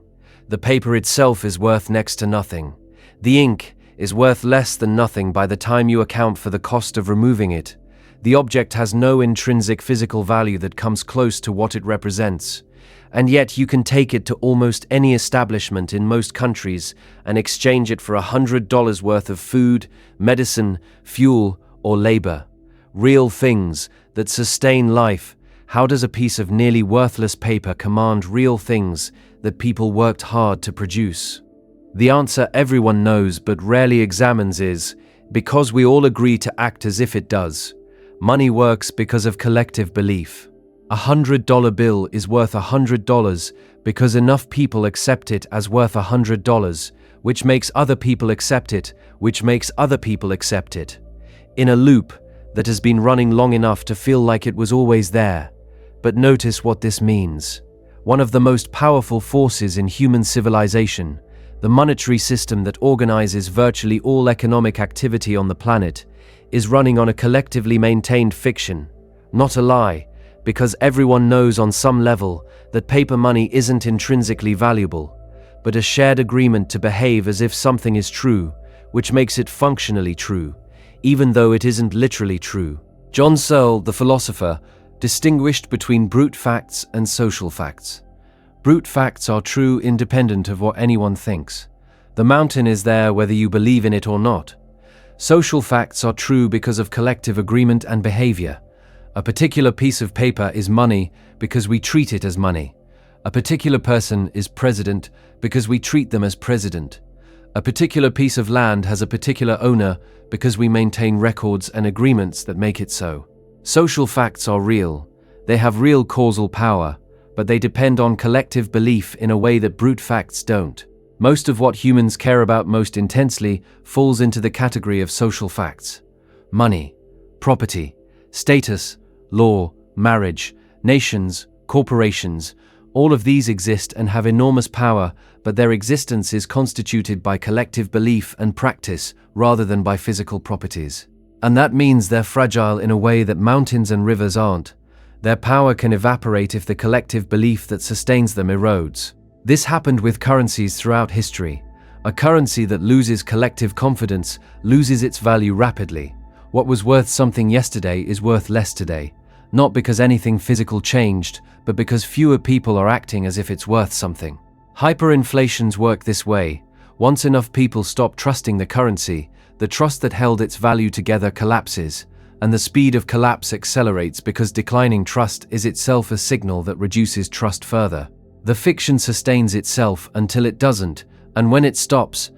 The paper itself is worth next to nothing. The ink is worth less than nothing by the time you account for the cost of removing it. The object has no intrinsic physical value that comes close to what it represents. and yet you can take it to almost any establishment in most countries and exchange it for $100 worth of food, medicine, fuel, or labor. Real things that sustain life. How does a piece of nearly worthless paper command real things that people worked hard to produce? The answer everyone knows but rarely examines is, because we all agree to act as if it does. Money works because of collective belief. $100 bill is worth $100 because enough people accept it as worth $100, which makes other people accept it, which makes other people accept it. In a loop that has been running long enough to feel like it was always there. But notice what this means. One of the most powerful forces in human civilization, the monetary system that organizes virtually all economic activity on the planet, is running on a collectively maintained fiction, not a lie, because everyone knows on some level that paper money isn't intrinsically valuable, but a shared agreement to behave as if something is true, which makes it functionally true, even though it isn't literally true. John Searle, the philosopher, distinguished between brute facts and social facts. Brute facts are true independent of what anyone thinks. The mountain is there whether you believe in it or not. Social facts are true because of collective agreement and behavior. A particular piece of paper is money because we treat it as money. A particular person is president because we treat them as president. A particular piece of land has a particular owner because we maintain records and agreements that make it so. Social facts are real. They have real causal power, but they depend on collective belief in a way that brute facts don't. Most of what humans care about most intensely falls into the category of social facts. Money, property, status, law, marriage, nations, corporations, all of these exist and have enormous power, but their existence is constituted by collective belief and practice rather than by physical properties. And that means they're fragile in a way that mountains and rivers aren't. Their power can evaporate if the collective belief that sustains them erodes. This happened with currencies throughout history. A currency that loses collective confidence loses its value rapidly. What was worth something yesterday is worth less today, not because anything physical changed, but because fewer people are acting as if it's worth something. Hyperinflations work this way. Once enough people stop trusting the currency, the trust that held its value together collapses, and the speed of collapse accelerates because declining trust is itself a signal that reduces trust further. The fiction sustains itself until it doesn't, and when it stops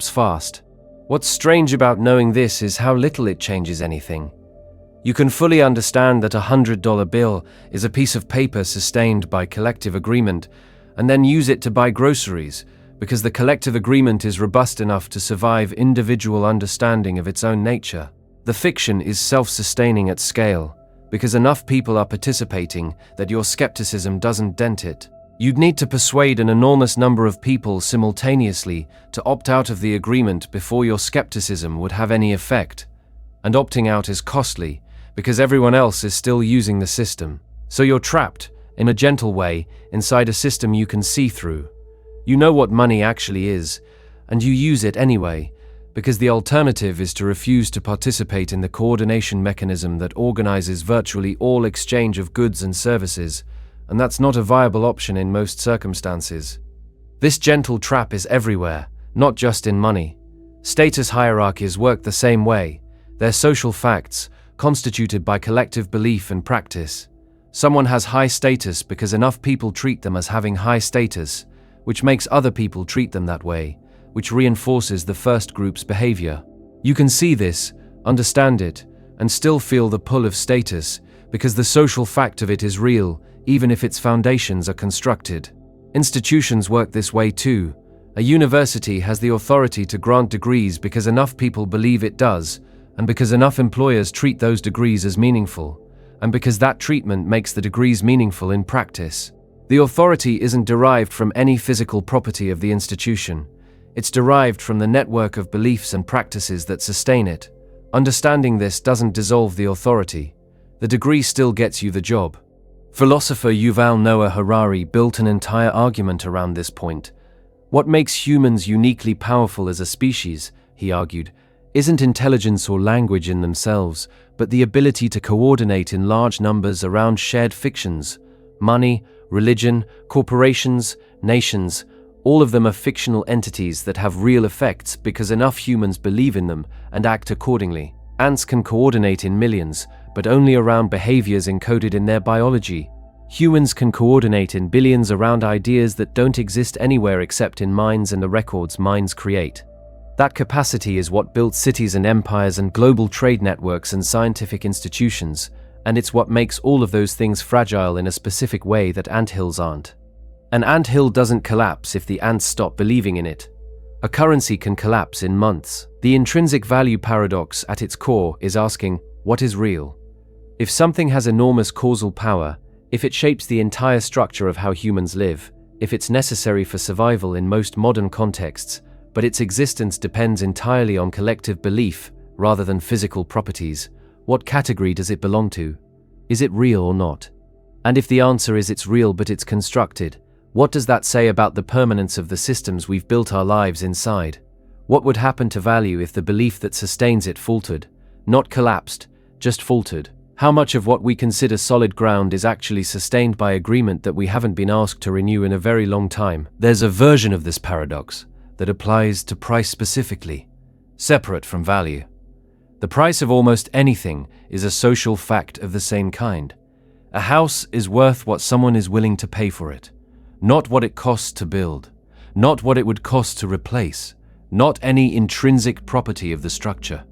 fast. What's strange about knowing this is how little it changes anything. You can fully understand that a $100 bill is a piece of paper sustained by collective agreement, and then use it to buy groceries, because the collective agreement is robust enough to survive individual understanding of its own nature. The fiction is self-sustaining at scale, because enough people are participating that your skepticism doesn't dent it. You'd need to persuade an enormous number of people simultaneously to opt out of the agreement before your skepticism would have any effect. And opting out is costly, because everyone else is still using the system. So you're trapped, in a gentle way, inside a system you can see through. You know what money actually is, and you use it anyway, because the alternative is to refuse to participate in the coordination mechanism that organizes virtually all exchange of goods and services, and that's not a viable option in most circumstances. This gentle trap is everywhere, not just in money. Status hierarchies work the same way. They're social facts, constituted by collective belief and practice. Someone has high status because enough people treat them as having high status, which makes other people treat them that way, which reinforces the first group's behavior. You can see this, understand it, and still feel the pull of status, because the social fact of it is real, even if its foundations are constructed. Institutions work this way too. A university has the authority to grant degrees because enough people believe it does, and because enough employers treat those degrees as meaningful, and because that treatment makes the degrees meaningful in practice. The authority isn't derived from any physical property of the institution. It's derived from the network of beliefs and practices that sustain it. Understanding this doesn't dissolve the authority. The degree still gets you the job. Philosopher Yuval Noah Harari built an entire argument around this point. What makes humans uniquely powerful as a species, he argued, isn't intelligence or language in themselves, but the ability to coordinate in large numbers around shared fictions, Money, religion, corporations, nations, all of them are fictional entities that have real effects because enough humans believe in them and act accordingly. Ants can coordinate in millions, but only around behaviors encoded in their biology. Humans can coordinate in billions around ideas that don't exist anywhere except in minds and the records minds create. That capacity is what built cities and empires and global trade networks and scientific institutions, and it's what makes all of those things fragile in a specific way that anthills aren't. An anthill doesn't collapse if the ants stop believing in it. A currency can collapse in months. The intrinsic value paradox at its core is asking, what is real? If something has enormous causal power, if it shapes the entire structure of how humans live, if it's necessary for survival in most modern contexts, but its existence depends entirely on collective belief rather than physical properties, what category does it belong to? Is it real or not? And if the answer is it's real but it's constructed, what does that say about the permanence of the systems we've built our lives inside? What would happen to value if the belief that sustains it faltered? Not collapsed, just faltered. How much of what we consider solid ground is actually sustained by agreement that we haven't been asked to renew in a very long time? There's a version of this paradox that applies to price specifically, separate from value. The price of almost anything is a social fact of the same kind. A house is worth what someone is willing to pay for it, not what it costs to build, not what it would cost to replace, not any intrinsic property of the structure.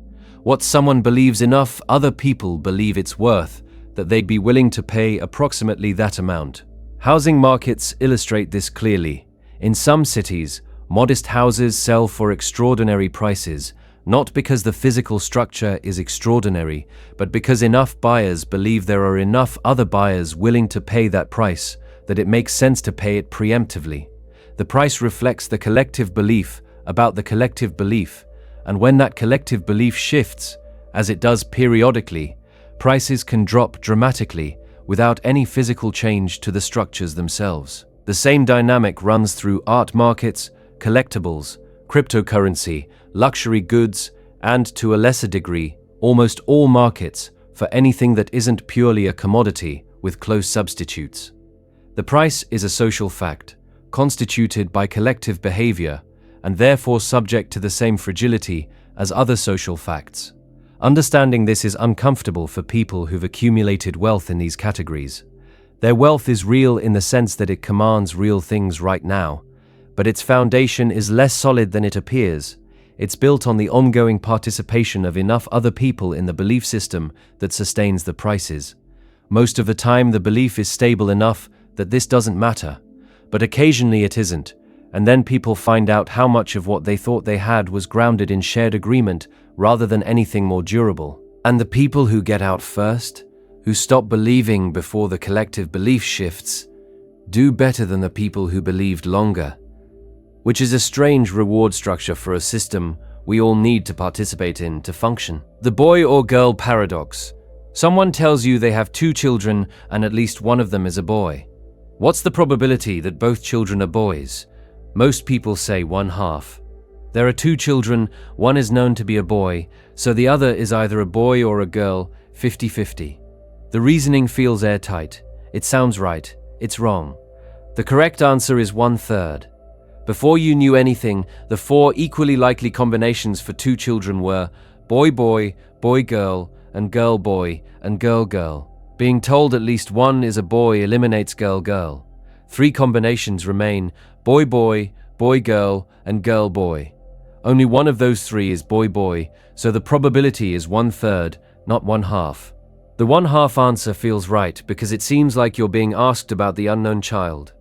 What someone believes enough other people believe it's worth, that they'd be willing to pay approximately that amount. Housing markets illustrate this clearly. In some cities, modest houses sell for extraordinary prices, not because the physical structure is extraordinary, but because enough buyers believe there are enough other buyers willing to pay that price, that it makes sense to pay it preemptively. The price reflects the collective belief about the collective belief, and when that collective belief shifts, as it does periodically, prices can drop dramatically without any physical change to the structures themselves. The same dynamic runs through art markets, collectibles, cryptocurrency, luxury goods, and to a lesser degree, almost all markets for anything that isn't purely a commodity with close substitutes. The price is a social fact, constituted by collective behavior, and therefore subject to the same fragility as other social facts. Understanding this is uncomfortable for people who've accumulated wealth in these categories. Their wealth is real in the sense that it commands real things right now, but its foundation is less solid than it appears. It's built on the ongoing participation of enough other people in the belief system that sustains the prices. Most of the time, the belief is stable enough that this doesn't matter, but occasionally it isn't, and then people find out how much of what they thought they had was grounded in shared agreement rather than anything more durable. And the people who get out first, who stop believing before the collective belief shifts, do better than the people who believed longer, which is a strange reward structure for a system we all need to participate in to function. The boy or girl paradox. Someone tells you they have 2 children and at least one of them is a boy. What's the probability that both children are boys? Most people say 1/2. There are 2 children, one is known to be a boy, so the other is either a boy or a girl, 50-50. The reasoning feels airtight. It sounds right. It's wrong. The correct answer is 1/3. Before you knew anything, the 4 equally likely combinations for 2 children were boy-boy, boy-girl, and girl-boy, and girl-girl. Being told at least one is a boy eliminates girl-girl. 3 combinations remain boy-boy, boy-girl, and girl-boy. Only one of those 3 is boy-boy, so the probability is 1/3, not 1/2. The 1/2 answer feels right because it seems like you're being asked about the unknown child.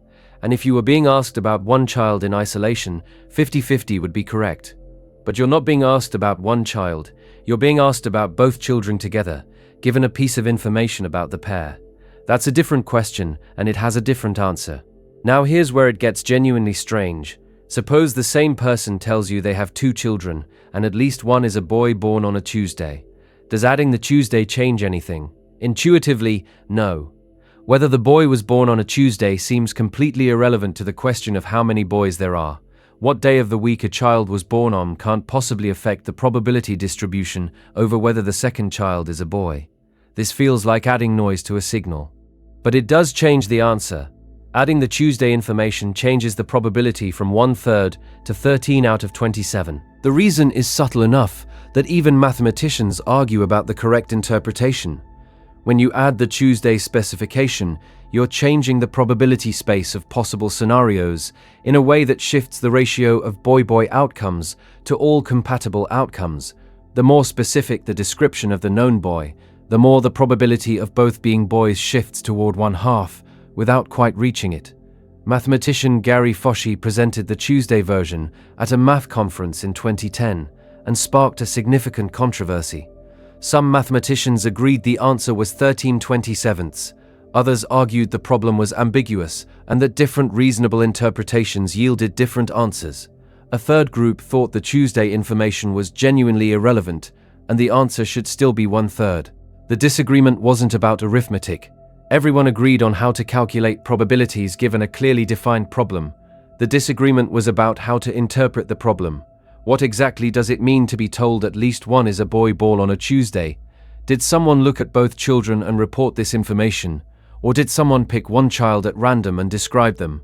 And if you were being asked about one child in isolation, 50-50 would be correct. But you're not being asked about one child, you're being asked about both children together, given a piece of information about the pair. That's a different question, and it has a different answer. Now here's where it gets genuinely strange. Suppose the same person tells you they have 2 children, and at least one is a boy born on a Tuesday. Does adding the Tuesday change anything? Intuitively, no. Whether the boy was born on a Tuesday seems completely irrelevant to the question of how many boys there are. What day of the week a child was born on can't possibly affect the probability distribution over whether the second child is a boy. This feels like adding noise to a signal. But it does change the answer. Adding the Tuesday information changes the probability from 1/3 to 13 out of 27. The reason is subtle enough that even mathematicians argue about the correct interpretation. When you add the Tuesday specification, you're changing the probability space of possible scenarios in a way that shifts the ratio of boy-boy outcomes to all compatible outcomes. The more specific the description of the known boy, the more the probability of both being boys shifts toward 1/2 without quite reaching it. Mathematician Gary Fitch presented the Tuesday version at a math conference in 2010 and sparked a significant controversy. Some mathematicians agreed the answer was 13/27. Others argued the problem was ambiguous and that different reasonable interpretations yielded different answers. A third group thought the Tuesday information was genuinely irrelevant and the answer should still be 1/3. The disagreement wasn't about arithmetic. Everyone agreed on how to calculate probabilities given a clearly defined problem. The disagreement was about how to interpret the problem. What exactly does it mean to be told at least one is a boy born on a Tuesday? Did someone look at both children and report this information? Or did someone pick one child at random and describe them?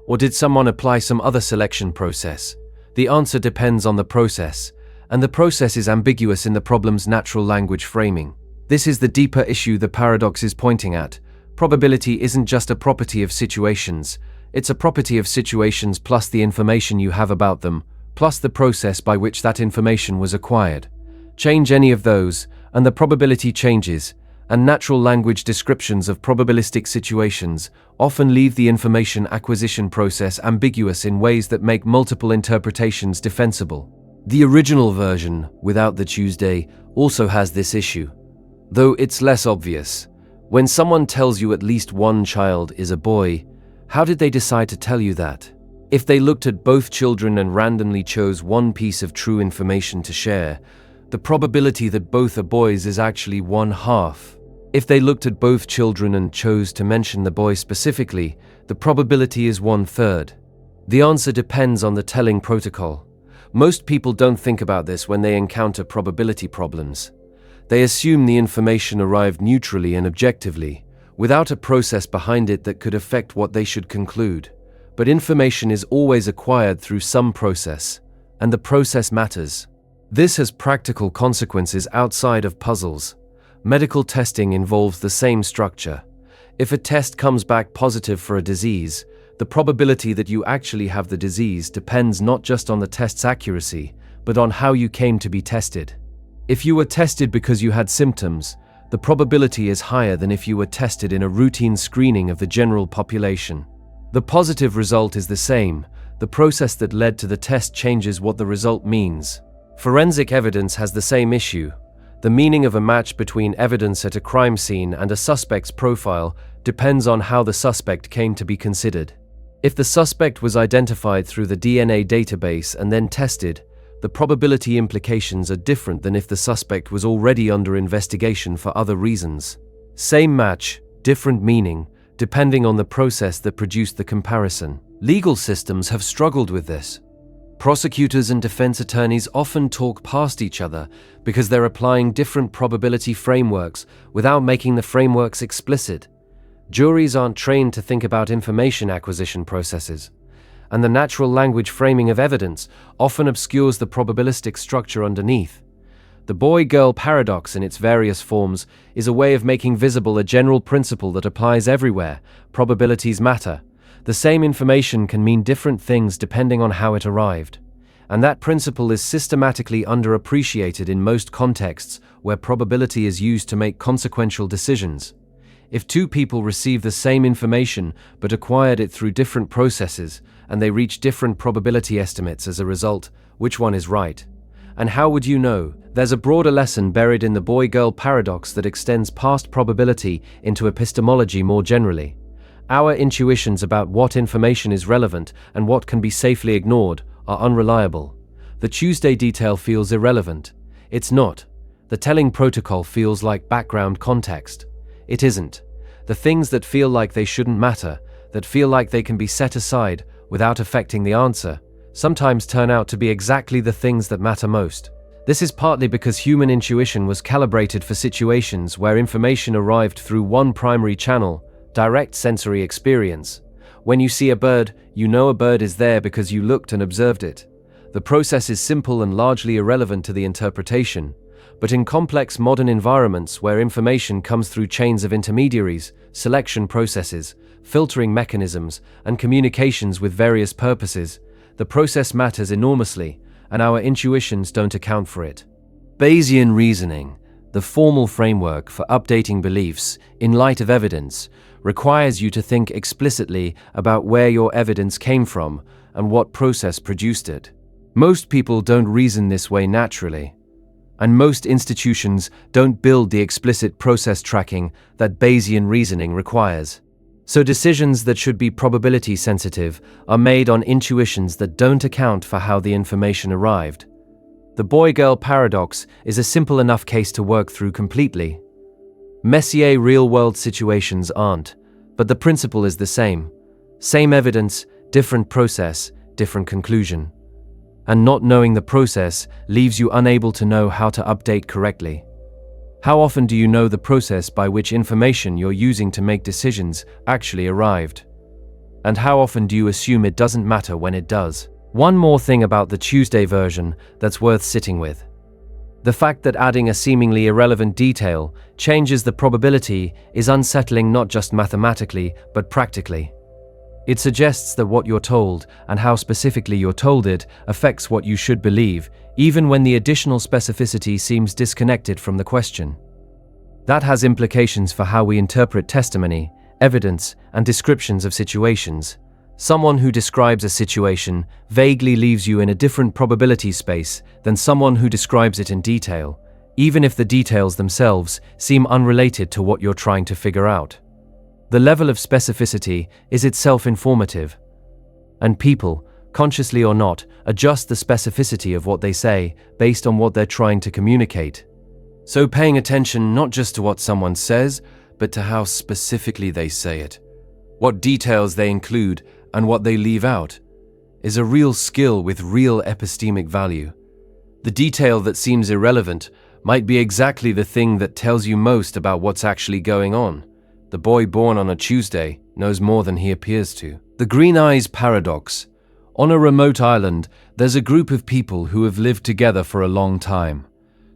Or did someone apply some other selection process? The answer depends on the process, and the process is ambiguous in the problem's natural language framing. This is the deeper issue the paradox is pointing at. Probability isn't just a property of situations, it's a property of situations plus the information you have about them, plus the process by which that information was acquired. Change any of those, and the probability changes, and natural language descriptions of probabilistic situations often leave the information acquisition process ambiguous in ways that make multiple interpretations defensible. The original version, without the Tuesday, also has this issue, though it's less obvious. When someone tells you at least one child is a boy, how did they decide to tell you that? If they looked at both children and randomly chose one piece of true information to share, the probability that both are boys is actually 1/2. If they looked at both children and chose to mention the boy specifically, the probability is 1/3. The answer depends on the telling protocol. Most people don't think about this when they encounter probability problems. They assume the information arrived neutrally and objectively, without a process behind it that could affect what they should conclude. But information is always acquired through some process, and the process matters. This has practical consequences outside of puzzles. Medical testing involves the same structure. If a test comes back positive for a disease, the probability that you actually have the disease depends not just on the test's accuracy, but on how you came to be tested. If you were tested because you had symptoms, the probability is higher than if you were tested in a routine screening of the general population. The positive result is the same. The process that led to the test changes what the result means. Forensic evidence has the same issue. The meaning of a match between evidence at a crime scene and a suspect's profile depends on how the suspect came to be considered. If the suspect was identified through the DNA database and then tested, the probability implications are different than if the suspect was already under investigation for other reasons. Same match, different meaning, depending on the process that produced the comparison. Legal systems have struggled with this. Prosecutors and defense attorneys often talk past each other because they're applying different probability frameworks without making the frameworks explicit. Juries aren't trained to think about information acquisition processes, and the natural language framing of evidence often obscures the probabilistic structure underneath. The boy-girl paradox in its various forms is a way of making visible a general principle that applies everywhere. Probabilities matter. The same information can mean different things depending on how it arrived. And that principle is systematically underappreciated in most contexts where probability is used to make consequential decisions. If two people receive the same information but acquired it through different processes, and they reach different probability estimates as a result, which one is right? And how would you know? There's a broader lesson buried in the boy-girl paradox that extends past probability into epistemology more generally. Our intuitions about what information is relevant and what can be safely ignored are unreliable. The Tuesday detail feels irrelevant. It's not. The telling protocol feels like background context. It isn't. The things that feel like they shouldn't matter, that feel like they can be set aside without affecting the answer, sometimes turn out to be exactly the things that matter most. This is partly because human intuition was calibrated for situations where information arrived through one primary channel, direct sensory experience. When you see a bird, you know a bird is there because you looked and observed it. The process is simple and largely irrelevant to the interpretation. But in complex modern environments where information comes through chains of intermediaries, selection processes, filtering mechanisms, and communications with various purposes, the process matters enormously, and our intuitions don't account for it. Bayesian reasoning, the formal framework for updating beliefs in light of evidence, requires you to think explicitly about where your evidence came from and what process produced it. Most people don't reason this way naturally, and most institutions don't build the explicit process tracking that Bayesian reasoning requires. So decisions that should be probability sensitive are made on intuitions that don't account for how the information arrived. The boy-girl paradox is a simple enough case to work through completely. Messier real-world situations aren't, but the principle is the same. Same evidence, different process, different conclusion. And not knowing the process leaves you unable to know how to update correctly. How often do you know the process by which information you're using to make decisions actually arrived? And how often do you assume it doesn't matter when it does? One more thing about the Tuesday version that's worth sitting with. The fact that adding a seemingly irrelevant detail changes the probability is unsettling not just mathematically, but practically. It suggests that what you're told and how specifically you're told it affects what you should believe, even when the additional specificity seems disconnected from the question. That has implications for how we interpret testimony, evidence, and descriptions of situations. Someone who describes a situation vaguely leaves you in a different probability space than someone who describes it in detail, even if the details themselves seem unrelated to what you're trying to figure out. The level of specificity is itself informative, and people, consciously or not, adjust the specificity of what they say based on what they're trying to communicate. So paying attention not just to what someone says, but to how specifically they say it, what details they include and what they leave out, is a real skill with real epistemic value. The detail that seems irrelevant might be exactly the thing that tells you most about what's actually going on. The boy born on a Tuesday knows more than he appears to. The Green Eyes Paradox. On a remote island, there's a group of people who have lived together for a long time.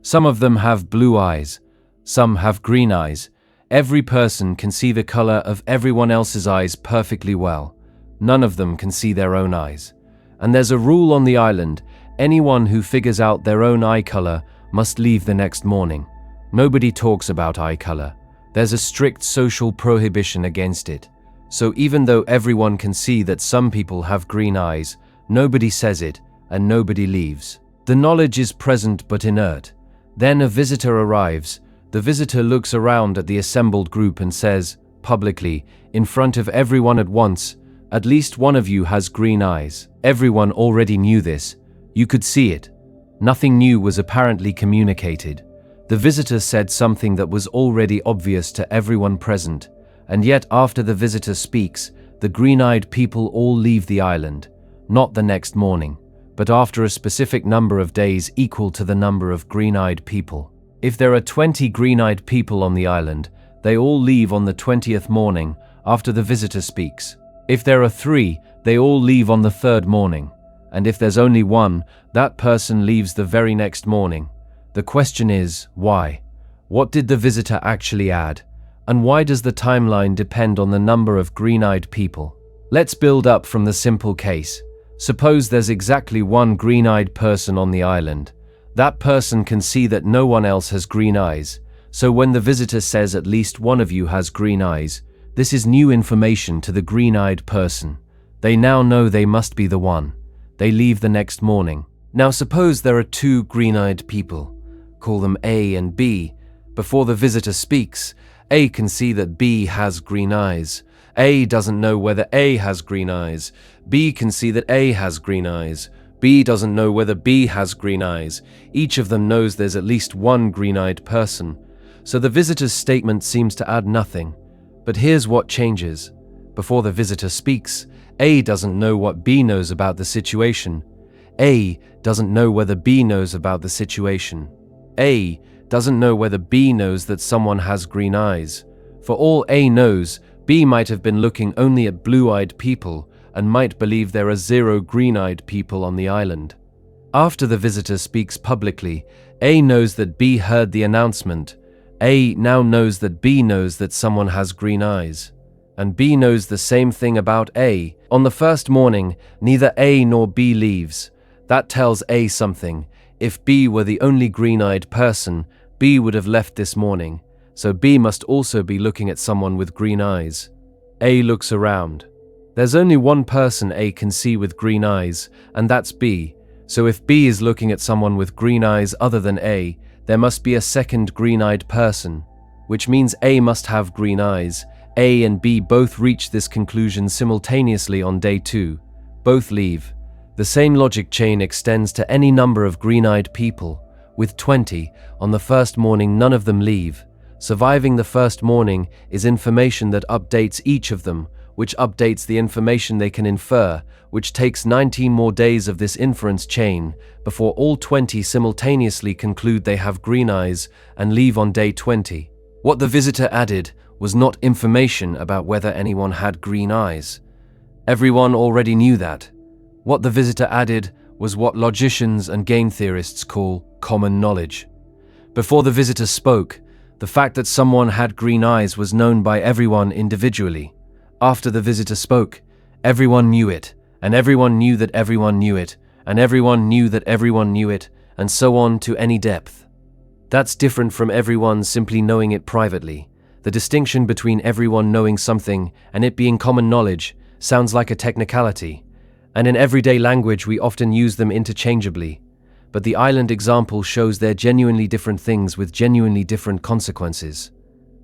Some of them have blue eyes, some have green eyes. Every person can see the color of everyone else's eyes perfectly well. None of them can see their own eyes. And there's a rule on the island: anyone who figures out their own eye color must leave the next morning. Nobody talks about eye color. There's a strict social prohibition against it. So even though everyone can see that some people have green eyes, nobody says it and nobody leaves. The knowledge is present but inert. Then a visitor arrives. The visitor looks around at the assembled group and says, publicly, in front of everyone at once, "At least one of you has green eyes." Everyone already knew this. You could see it. Nothing new was apparently communicated. The visitor said something that was already obvious to everyone present, and yet after the visitor speaks, the green-eyed people all leave the island, not the next morning, but after a specific number of days equal to the number of green-eyed people. If there are 20 green-eyed people on the island, they all leave on the 20th morning after the visitor speaks. If there are 3, they all leave on the 3rd morning, and if there's only 1, that person leaves the very next morning. The question is, why? What did the visitor actually add? And why does the timeline depend on the number of green-eyed people? Let's build up from the simple case. Suppose there's exactly 1 green-eyed person on the island. That person can see that no one else has green eyes. So when the visitor says at least one of you has green eyes, this is new information to the green-eyed person. They now know they must be the one. They leave the next morning. Now suppose there are 2 green-eyed people. Call them A and B. Before the visitor speaks, A can see that B has green eyes. A doesn't know whether A has green eyes. B can see that A has green eyes. B doesn't know whether B has green eyes. Each of them knows there's at least 1 green-eyed person. So the visitor's statement seems to add nothing. But here's what changes. Before the visitor speaks, A doesn't know what B knows about the situation. A doesn't know whether B knows about the situation. A doesn't know whether B knows that someone has green eyes. For all A knows, B might have been looking only at blue-eyed people and might believe there are 0 green-eyed people on the island. After the visitor speaks publicly, A knows that B heard the announcement. A now knows that B knows that someone has green eyes. And B knows the same thing about A. On the first morning, neither A nor B leaves. That tells A something. If B were the only green-eyed person, B would have left this morning. So B must also be looking at someone with green eyes. A looks around. There's only one person A can see with green eyes, and that's B. So if B is looking at someone with green eyes other than A, there must be a second green-eyed person, which means A must have green eyes. A and B both reach this conclusion simultaneously on day 2. Both leave. The same logic chain extends to any number of green-eyed people. With 20, on the first morning none of them leave. Surviving the first morning is information that updates each of them, which updates the information they can infer, which takes 19 more days of this inference chain before all 20 simultaneously conclude they have green eyes and leave on day 20. What the visitor added was not information about whether anyone had green eyes. Everyone already knew that. What the visitor added was what logicians and game theorists call common knowledge. Before the visitor spoke, the fact that someone had green eyes was known by everyone individually. After the visitor spoke, everyone knew it, and everyone knew that everyone knew it, and everyone knew that everyone knew it, and so on to any depth. That's different from everyone simply knowing it privately. The distinction between everyone knowing something and it being common knowledge sounds like a technicality, and in everyday language we often use them interchangeably. But the island example shows they're genuinely different things with genuinely different consequences.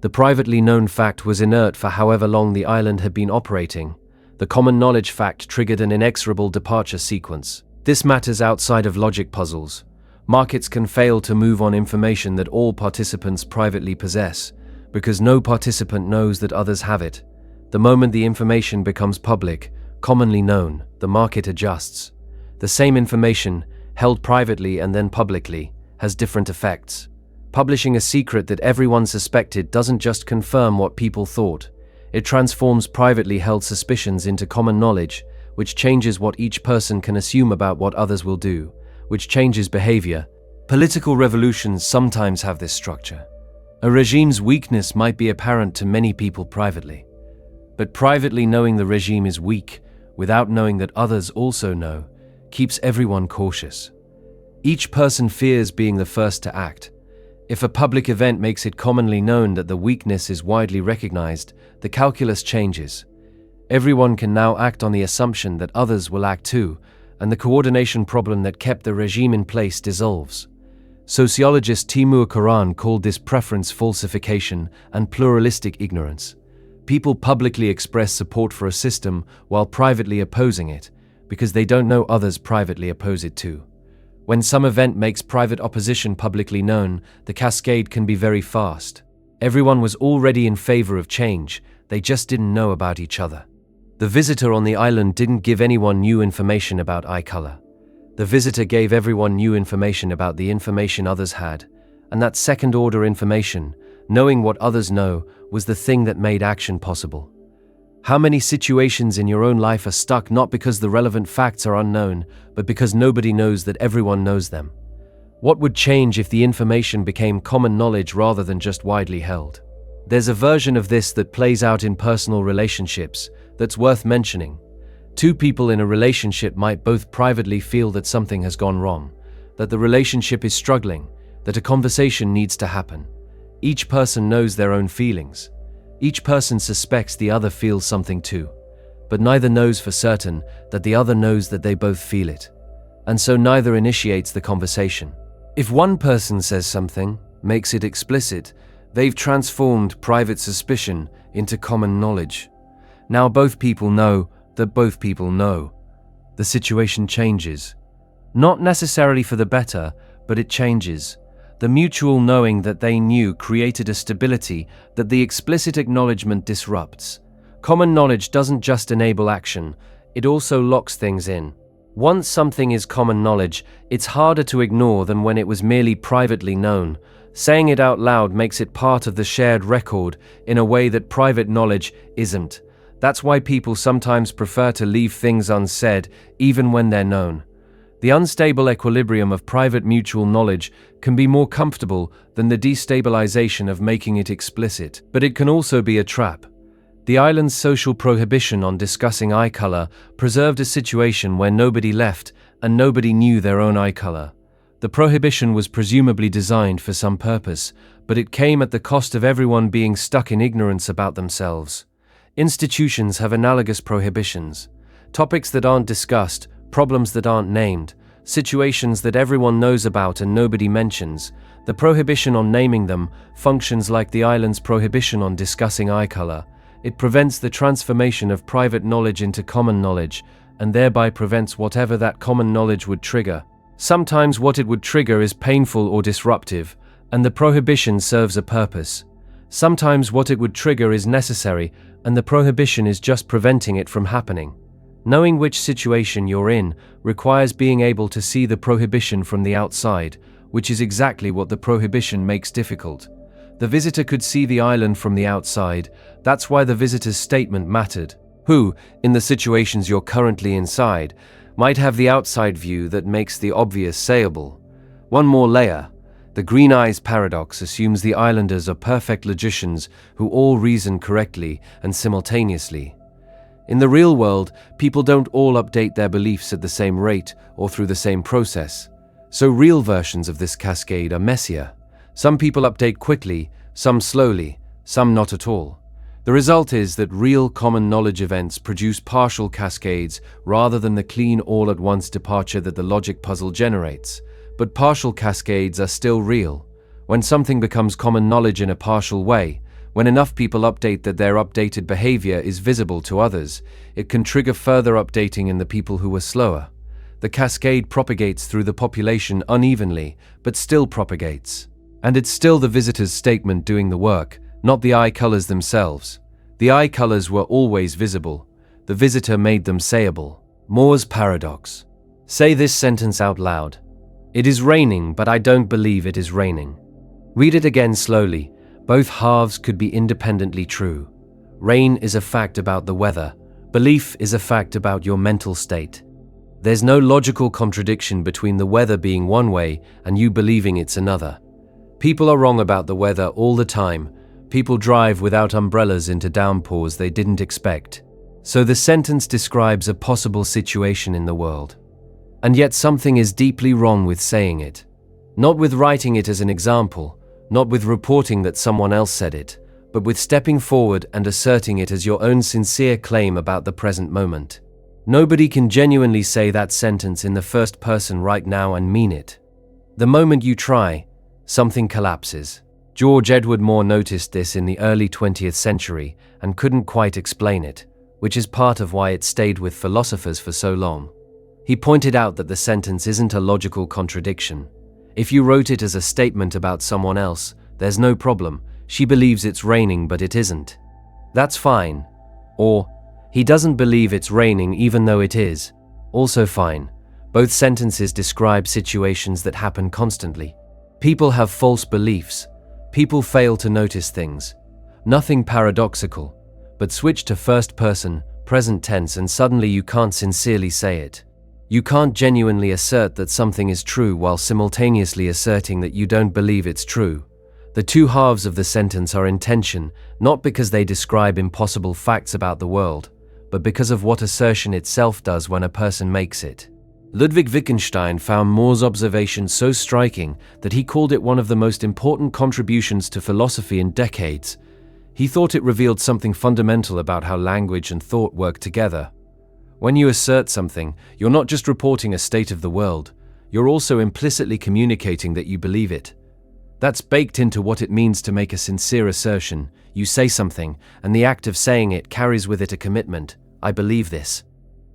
The privately known fact was inert for however long the island had been operating. The common knowledge fact triggered an inexorable departure sequence. This matters outside of logic puzzles. Markets can fail to move on information that all participants privately possess, because no participant knows that others have it. The moment the information becomes public, commonly known, the market adjusts. The same information, held privately and then publicly, has different effects. Publishing a secret that everyone suspected doesn't just confirm what people thought. It transforms privately held suspicions into common knowledge, which changes what each person can assume about what others will do, which changes behavior. Political revolutions sometimes have this structure. A regime's weakness might be apparent to many people privately, but privately knowing the regime is weak, without knowing that others also know, keeps everyone cautious. Each person fears being the first to act. If a public event makes it commonly known that the weakness is widely recognized, the calculus changes. Everyone can now act on the assumption that others will act too, and the coordination problem that kept the regime in place dissolves. Sociologist Timur Karan called this preference falsification and pluralistic ignorance. People publicly express support for a system while privately opposing it, because they don't know others privately oppose it too. When some event makes private opposition publicly known, the cascade can be very fast. Everyone was already in favor of change, they just didn't know about each other. The visitor on the island didn't give anyone new information about eye color. The visitor gave everyone new information about the information others had, and that second-order information, knowing what others know, was the thing that made action possible. How many situations in your own life are stuck not because the relevant facts are unknown, but because nobody knows that everyone knows them? What would change if the information became common knowledge rather than just widely held? There's a version of this that plays out in personal relationships that's worth mentioning. Two people in a relationship might both privately feel that something has gone wrong, that the relationship is struggling, that a conversation needs to happen. Each person knows their own feelings. Each person suspects the other feels something too, but neither knows for certain that the other knows that they both feel it, and so neither initiates the conversation. If one person says something, makes it explicit, they've transformed private suspicion into common knowledge. Now both people know that both people know. The situation changes. Not necessarily for the better, but it changes. The mutual knowing that they knew created a stability that the explicit acknowledgement disrupts. Common knowledge doesn't just enable action, it also locks things in. Once something is common knowledge, it's harder to ignore than when it was merely privately known. Saying it out loud makes it part of the shared record in a way that private knowledge isn't. That's why people sometimes prefer to leave things unsaid, even when they're known. The unstable equilibrium of private mutual knowledge can be more comfortable than the destabilization of making it explicit, but it can also be a trap. The island's social prohibition on discussing eye color preserved a situation where nobody left and nobody knew their own eye color. The prohibition was presumably designed for some purpose, but it came at the cost of everyone being stuck in ignorance about themselves. Institutions have analogous prohibitions. Topics that aren't discussed, problems that aren't named, situations that everyone knows about and nobody mentions. The prohibition on naming them functions like the island's prohibition on discussing eye color. It prevents the transformation of private knowledge into common knowledge, and thereby prevents whatever that common knowledge would trigger. Sometimes what it would trigger is painful or disruptive, and the prohibition serves a purpose. Sometimes what it would trigger is necessary, and the prohibition is just preventing it from happening. Knowing which situation you're in requires being able to see the prohibition from the outside, which is exactly what the prohibition makes difficult. The visitor could see the island from the outside. That's why the visitor's statement mattered. Who, in the situations you're currently inside, might have the outside view that makes the obvious sayable. One more layer. The Green Eyes Paradox assumes the islanders are perfect logicians who all reason correctly and simultaneously. In the real world, people don't all update their beliefs at the same rate or through the same process. So real versions of this cascade are messier. Some people update quickly, some slowly, some not at all. The result is that real common knowledge events produce partial cascades rather than the clean all-at-once departure that the logic puzzle generates. But partial cascades are still real. When something becomes common knowledge in a partial way, when enough people update that their updated behavior is visible to others, it can trigger further updating in the people who are slower. The cascade propagates through the population unevenly, but still propagates. And it's still the visitor's statement doing the work, not the eye colors themselves. The eye colors were always visible. The visitor made them sayable. Moore's paradox. Say this sentence out loud. It is raining, but I don't believe it is raining. Read it again slowly. Both halves could be independently true. Rain is a fact about the weather. Belief is a fact about your mental state. There's no logical contradiction between the weather being one way and you believing it's another. People are wrong about the weather all the time. People drive without umbrellas into downpours they didn't expect. So the sentence describes a possible situation in the world. And yet something is deeply wrong with saying it. Not with writing it as an example, not with reporting that someone else said it, but with stepping forward and asserting it as your own sincere claim about the present moment. Nobody can genuinely say that sentence in the first person right now and mean it. The moment you try, something collapses. George Edward Moore noticed this in the early 20th century and couldn't quite explain it, which is part of why it stayed with philosophers for so long. He pointed out that the sentence isn't a logical contradiction. If you wrote it as a statement about someone else, there's no problem. She believes it's raining, but it isn't. That's fine. Or, he doesn't believe it's raining even though it is. Also fine. Both sentences describe situations that happen constantly. People have false beliefs. People fail to notice things. Nothing paradoxical. But switch to first person, present tense, and suddenly you can't sincerely say it. You can't genuinely assert that something is true while simultaneously asserting that you don't believe it's true. The two halves of the sentence are in tension, not because they describe impossible facts about the world, but because of what assertion itself does when a person makes it. Ludwig Wittgenstein found Moore's observation so striking that he called it one of the most important contributions to philosophy in decades. He thought it revealed something fundamental about how language and thought work together. When you assert something, you're not just reporting a state of the world, you're also implicitly communicating that you believe it. That's baked into what it means to make a sincere assertion. You say something, and the act of saying it carries with it a commitment. I believe this.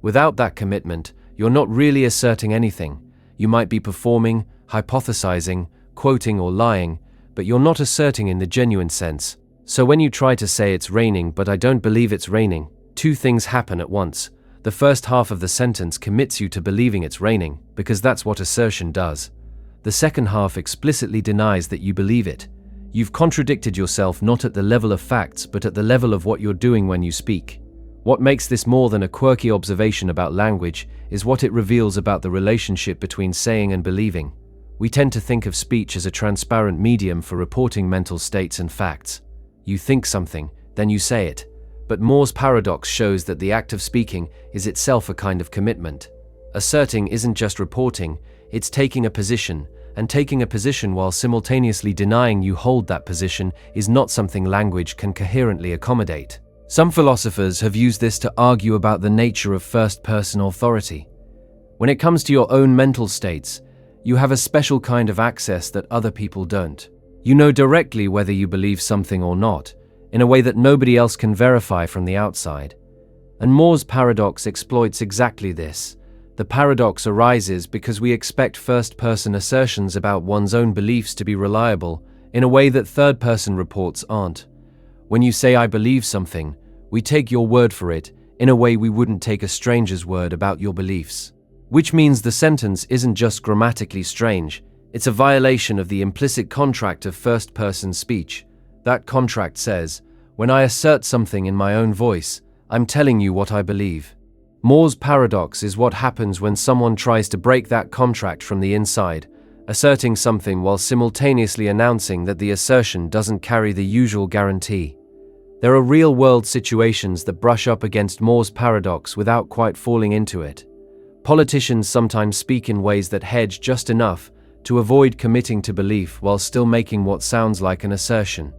Without that commitment, you're not really asserting anything. You might be performing, hypothesizing, quoting, or lying, but you're not asserting in the genuine sense. So when you try to say it's raining, but I don't believe it's raining, two things happen at once. The first half of the sentence commits you to believing it's raining, because that's what assertion does. The second half explicitly denies that you believe it. You've contradicted yourself not at the level of facts, but at the level of what you're doing when you speak. What makes this more than a quirky observation about language is what it reveals about the relationship between saying and believing. We tend to think of speech as a transparent medium for reporting mental states and facts. You think something, then you say it. But Moore's paradox shows that the act of speaking is itself a kind of commitment. Asserting isn't just reporting, it's taking a position, and taking a position while simultaneously denying you hold that position is not something language can coherently accommodate. Some philosophers have used this to argue about the nature of first-person authority. When it comes to your own mental states, you have a special kind of access that other people don't. You know directly whether you believe something or not, in a way that nobody else can verify from the outside. And Moore's paradox exploits exactly this. The paradox arises because we expect first-person assertions about one's own beliefs to be reliable in a way that third-person reports aren't. When you say I believe something, we take your word for it in a way we wouldn't take a stranger's word about your beliefs. Which means the sentence isn't just grammatically strange, it's a violation of the implicit contract of first-person speech. That contract says, when I assert something in my own voice, I'm telling you what I believe. Moore's paradox is what happens when someone tries to break that contract from the inside, asserting something while simultaneously announcing that the assertion doesn't carry the usual guarantee. There are real-world situations that brush up against Moore's paradox without quite falling into it. Politicians sometimes speak in ways that hedge just enough to avoid committing to belief while still making what sounds like an assertion.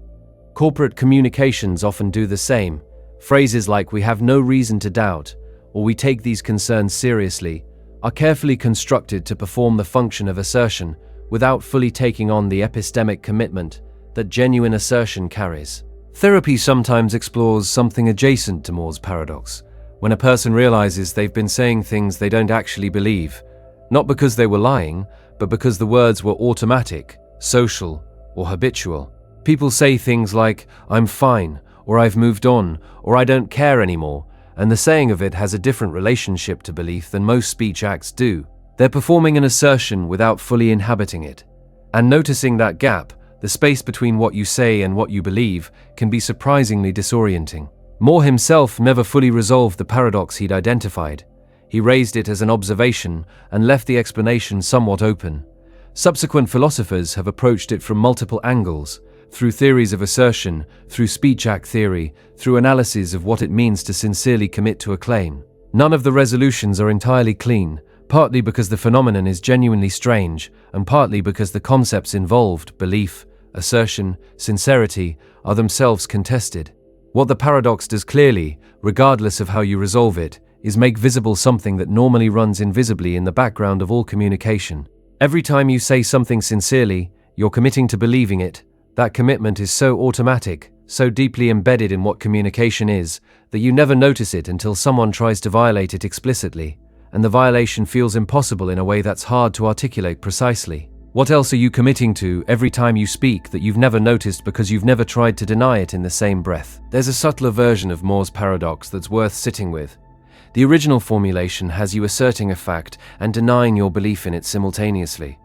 Corporate communications often do the same. Phrases like "we have no reason to doubt" or "we take these concerns seriously" are carefully constructed to perform the function of assertion without fully taking on the epistemic commitment that genuine assertion carries. Therapy sometimes explores something adjacent to Moore's paradox, when a person realizes they've been saying things they don't actually believe, not because they were lying, but because the words were automatic, social, or habitual. People say things like, "I'm fine," or "I've moved on," or "I don't care anymore," and the saying of it has a different relationship to belief than most speech acts do. They're performing an assertion without fully inhabiting it. And noticing that gap, the space between what you say and what you believe, can be surprisingly disorienting. Moore himself never fully resolved the paradox he'd identified. He raised it as an observation and left the explanation somewhat open. Subsequent philosophers have approached it from multiple angles, through theories of assertion, through speech act theory, through analysis of what it means to sincerely commit to a claim. None of the resolutions are entirely clean, partly because the phenomenon is genuinely strange, and partly because the concepts involved, belief, assertion, sincerity, are themselves contested. What the paradox does clearly, regardless of how you resolve it, is make visible something that normally runs invisibly in the background of all communication. Every time you say something sincerely, you're committing to believing it. That commitment is so automatic, so deeply embedded in what communication is, that you never notice it until someone tries to violate it explicitly, and the violation feels impossible in a way that's hard to articulate precisely. What else are you committing to every time you speak that you've never noticed because you've never tried to deny it in the same breath? There's a subtler version of Moore's paradox that's worth sitting with. The original formulation has you asserting a fact and denying your belief in it simultaneously.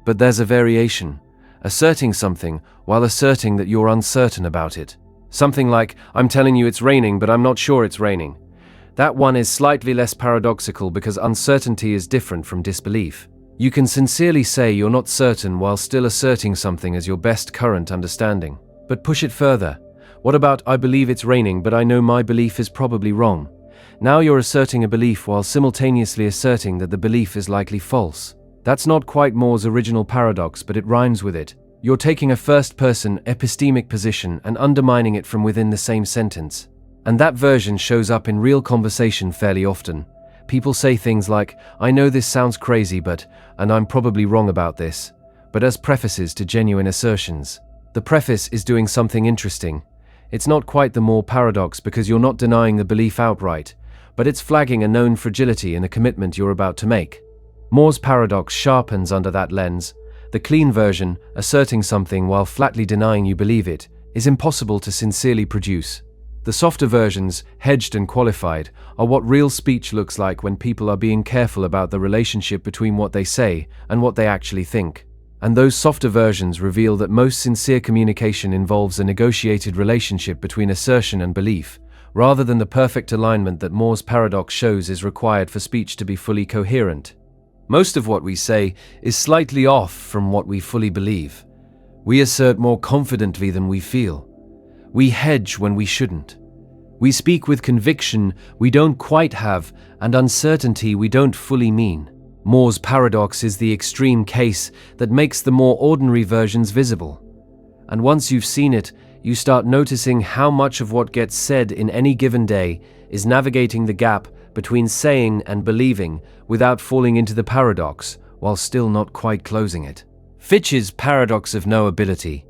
But there's a variation, asserting something while asserting that you're uncertain about it. Something like, "I'm telling you it's raining, but I'm not sure it's raining." That one is slightly less paradoxical because uncertainty is different from disbelief. You can sincerely say you're not certain while still asserting something as your best current understanding. But push it further. What about, "I believe it's raining, but I know my belief is probably wrong"? Now you're asserting a belief while simultaneously asserting that the belief is likely false. That's not quite Moore's original paradox, but it rhymes with it. You're taking a first-person epistemic position and undermining it from within the same sentence. And that version shows up in real conversation fairly often. People say things like, "I know this sounds crazy, and I'm probably wrong about this," but as prefaces to genuine assertions. The preface is doing something interesting. It's not quite the Moore paradox because you're not denying the belief outright, but it's flagging a known fragility in a commitment you're about to make. Moore's paradox sharpens under that lens. The clean version, asserting something while flatly denying you believe it, is impossible to sincerely produce. The softer versions, hedged and qualified, are what real speech looks like when people are being careful about the relationship between what they say and what they actually think. And those softer versions reveal that most sincere communication involves a negotiated relationship between assertion and belief, rather than the perfect alignment that Moore's paradox shows is required for speech to be fully coherent. Most of what we say is slightly off from what we fully believe. We assert more confidently than we feel. We hedge when we shouldn't. We speak with conviction we don't quite have and uncertainty we don't fully mean. Moore's paradox is the extreme case that makes the more ordinary versions visible. And once you've seen it, you start noticing how much of what gets said in any given day is navigating the gap between saying and believing without falling into the paradox, while still not quite closing it. Fitch's Paradox of Knowability.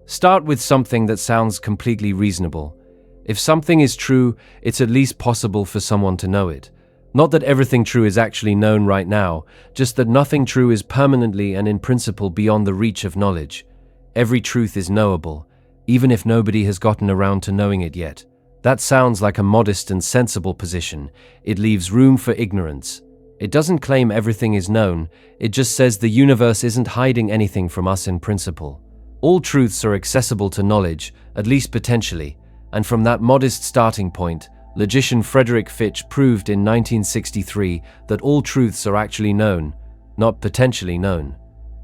Start with something that sounds completely reasonable. If something is true, it's at least possible for someone to know it. Not that everything true is actually known right now, just that nothing true is permanently and in principle beyond the reach of knowledge. Every truth is knowable, even if nobody has gotten around to knowing it yet. That sounds like a modest and sensible position. It leaves room for ignorance. It doesn't claim everything is known, it just says the universe isn't hiding anything from us in principle. All truths are accessible to knowledge, at least potentially, and from that modest starting point, logician Frederick Fitch proved in 1963 that all truths are actually known, not potentially known.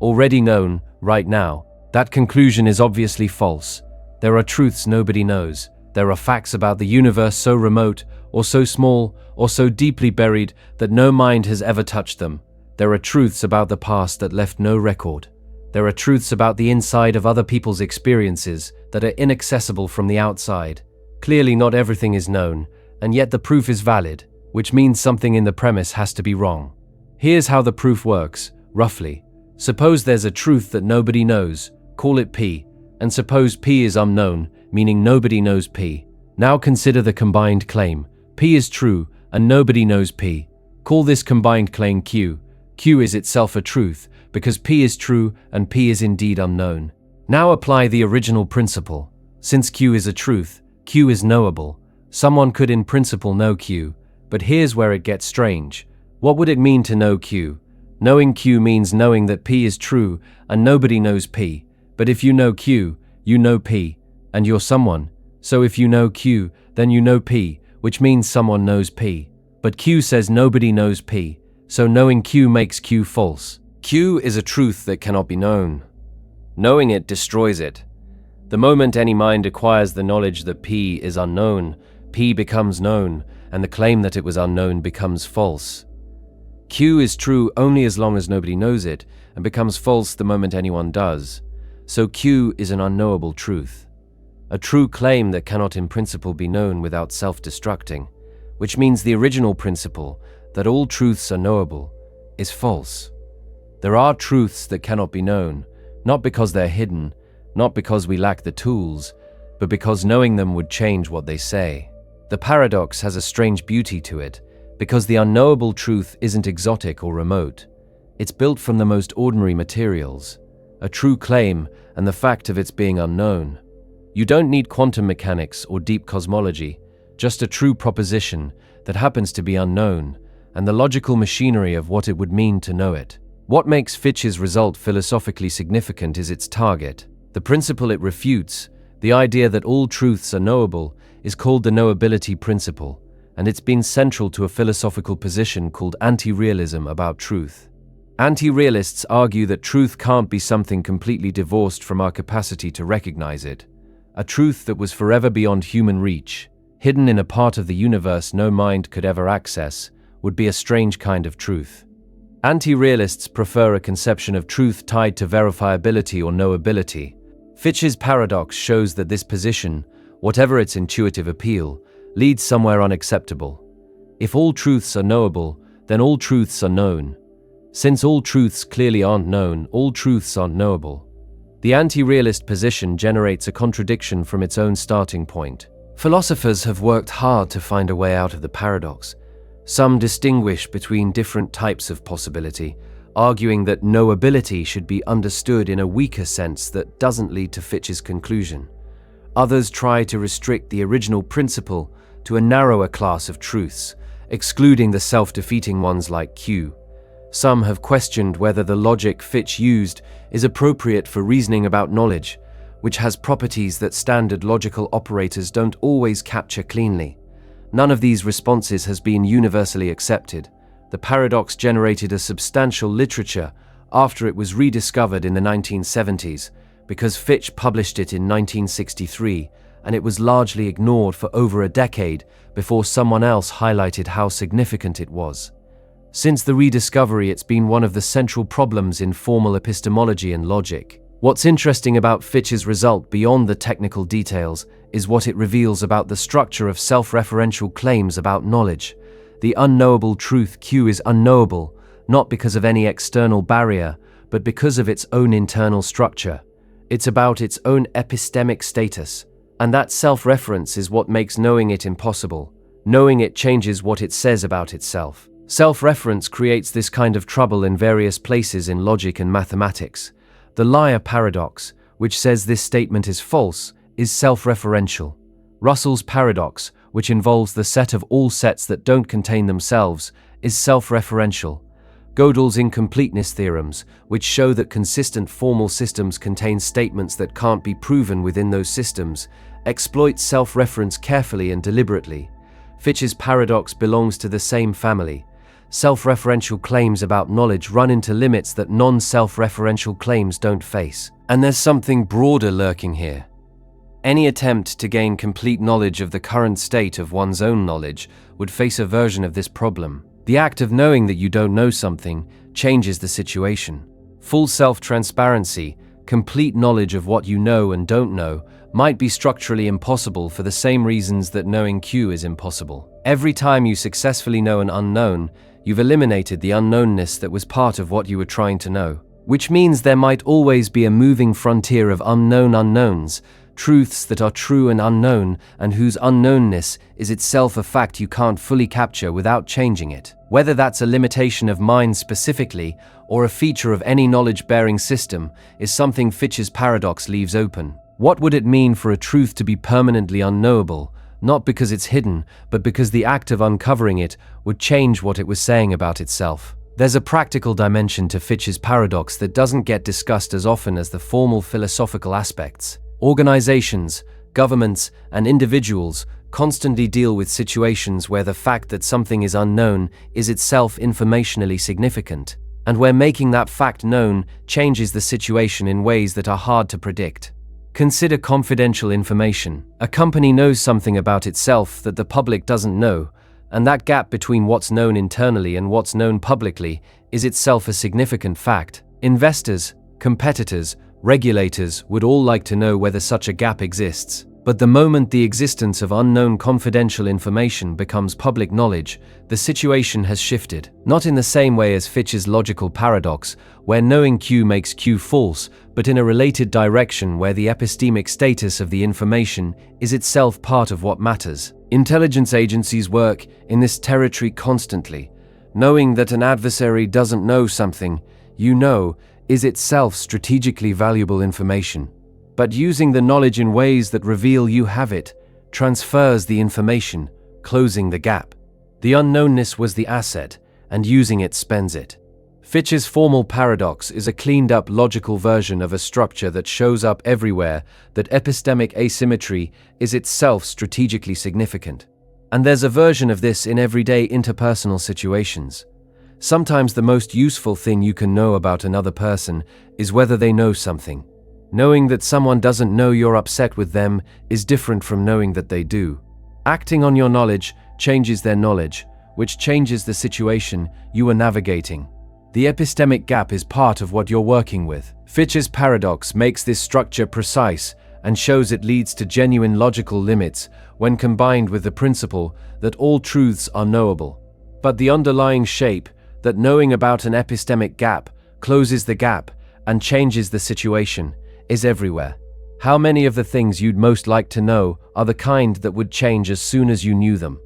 Already known, right now. That conclusion is obviously false. There are truths nobody knows. There are facts about the universe so remote, or so small, or so deeply buried that no mind has ever touched them. There are truths about the past that left no record. There are truths about the inside of other people's experiences that are inaccessible from the outside. Clearly not everything is known, and yet the proof is valid, which means something in the premise has to be wrong. Here's how the proof works, roughly. Suppose there's a truth that nobody knows, call it P, and suppose P is unknown, meaning nobody knows P. Now consider the combined claim. P is true, and nobody knows P. Call this combined claim Q. Q is itself a truth, because P is true and P is indeed unknown. Now apply the original principle. Since Q is a truth, Q is knowable. Someone could in principle know Q, but here's where it gets strange. What would it mean to know Q? Knowing Q means knowing that P is true and nobody knows P. But if you know Q, you know P, and you're someone. So if you know Q, then you know P, which means someone knows P. But Q says nobody knows P, so knowing Q makes Q false. Q is a truth that cannot be known. Knowing it destroys it. The moment any mind acquires the knowledge that P is unknown, P becomes known, and the claim that it was unknown becomes false. Q is true only as long as nobody knows it, and becomes false the moment anyone does. So Q is an unknowable truth. A true claim that cannot in principle be known without self-destructing, which means the original principle, that all truths are knowable, is false. There are truths that cannot be known, not because they're hidden, not because we lack the tools, but because knowing them would change what they say. The paradox has a strange beauty to it, because the unknowable truth isn't exotic or remote. It's built from the most ordinary materials. A true claim and the fact of its being unknown. You don't need quantum mechanics or deep cosmology, just a true proposition that happens to be unknown, and the logical machinery of what it would mean to know it. What makes Fitch's result philosophically significant is its target. The principle it refutes, the idea that all truths are knowable, is called the knowability principle, and it's been central to a philosophical position called anti-realism about truth. Anti-realists argue that truth can't be something completely divorced from our capacity to recognize it. A truth that was forever beyond human reach, hidden in a part of the universe no mind could ever access, would be a strange kind of truth. Anti-realists prefer a conception of truth tied to verifiability or knowability. Fitch's paradox shows that this position, whatever its intuitive appeal, leads somewhere unacceptable. If all truths are knowable, then all truths are known. Since all truths clearly aren't known, all truths aren't knowable. The anti-realist position generates a contradiction from its own starting point. Philosophers have worked hard to find a way out of the paradox. Some distinguish between different types of possibility, arguing that knowability should be understood in a weaker sense that doesn't lead to Fitch's conclusion. Others try to restrict the original principle to a narrower class of truths, excluding the self-defeating ones like Q. Some have questioned whether the logic Fitch used is appropriate for reasoning about knowledge, which has properties that standard logical operators don't always capture cleanly. None of these responses has been universally accepted. The paradox generated a substantial literature after it was rediscovered in the 1970s, because Fitch published it in 1963, and it was largely ignored for over a decade before someone else highlighted how significant it was. Since the rediscovery, it's been one of the central problems in formal epistemology and logic. What's interesting about Fitch's result beyond the technical details is what it reveals about the structure of self-referential claims about knowledge. The unknowable truth Q is unknowable, not because of any external barrier, but because of its own internal structure. It's about its own epistemic status, and that self-reference is what makes knowing it impossible. Knowing it changes what it says about itself. Self-reference creates this kind of trouble in various places in logic and mathematics. The liar paradox, which says this statement is false, is self-referential. Russell's paradox, which involves the set of all sets that don't contain themselves, is self-referential. Gödel's incompleteness theorems, which show that consistent formal systems contain statements that can't be proven within those systems, exploit self-reference carefully and deliberately. Fitch's paradox belongs to the same family. Self-referential claims about knowledge run into limits that non-self-referential claims don't face. And there's something broader lurking here. Any attempt to gain complete knowledge of the current state of one's own knowledge would face a version of this problem. The act of knowing that you don't know something changes the situation. Full self-transparency, complete knowledge of what you know and don't know, might be structurally impossible for the same reasons that knowing Q is impossible. Every time you successfully know an unknown, you've eliminated the unknownness that was part of what you were trying to know. Which means there might always be a moving frontier of unknown unknowns, truths that are true and unknown, and whose unknownness is itself a fact you can't fully capture without changing it. Whether that's a limitation of mind specifically, or a feature of any knowledge-bearing system, is something Fitch's paradox leaves open. What would it mean for a truth to be permanently unknowable, not because it's hidden, but because the act of uncovering it would change what it was saying about itself? There's a practical dimension to Fitch's paradox that doesn't get discussed as often as the formal philosophical aspects. Organizations, governments, and individuals constantly deal with situations where the fact that something is unknown is itself informationally significant, and where making that fact known changes the situation in ways that are hard to predict. Consider confidential information. A company knows something about itself that the public doesn't know, and that gap between what's known internally and what's known publicly is itself a significant fact. Investors, competitors, regulators would all like to know whether such a gap exists. But the moment the existence of unknown confidential information becomes public knowledge, the situation has shifted. Not in the same way as Fitch's logical paradox, where knowing Q makes Q false, but in a related direction where the epistemic status of the information is itself part of what matters. Intelligence agencies work in this territory constantly. Knowing that an adversary doesn't know something you know is itself strategically valuable information. But using the knowledge in ways that reveal you have it transfers the information, closing the gap. The unknownness was the asset, and using it spends it. Fitch's formal paradox is a cleaned-up logical version of a structure that shows up everywhere, that epistemic asymmetry is itself strategically significant. And there's a version of this in everyday interpersonal situations. Sometimes the most useful thing you can know about another person is whether they know something. Knowing that someone doesn't know you're upset with them is different from knowing that they do. Acting on your knowledge changes their knowledge, which changes the situation you are navigating. The epistemic gap is part of what you're working with. Fitch's paradox makes this structure precise and shows it leads to genuine logical limits when combined with the principle that all truths are knowable. But the underlying shape, that knowing about an epistemic gap closes the gap and changes the situation, is everywhere. How many of the things you'd most like to know are the kind that would change as soon as you knew them?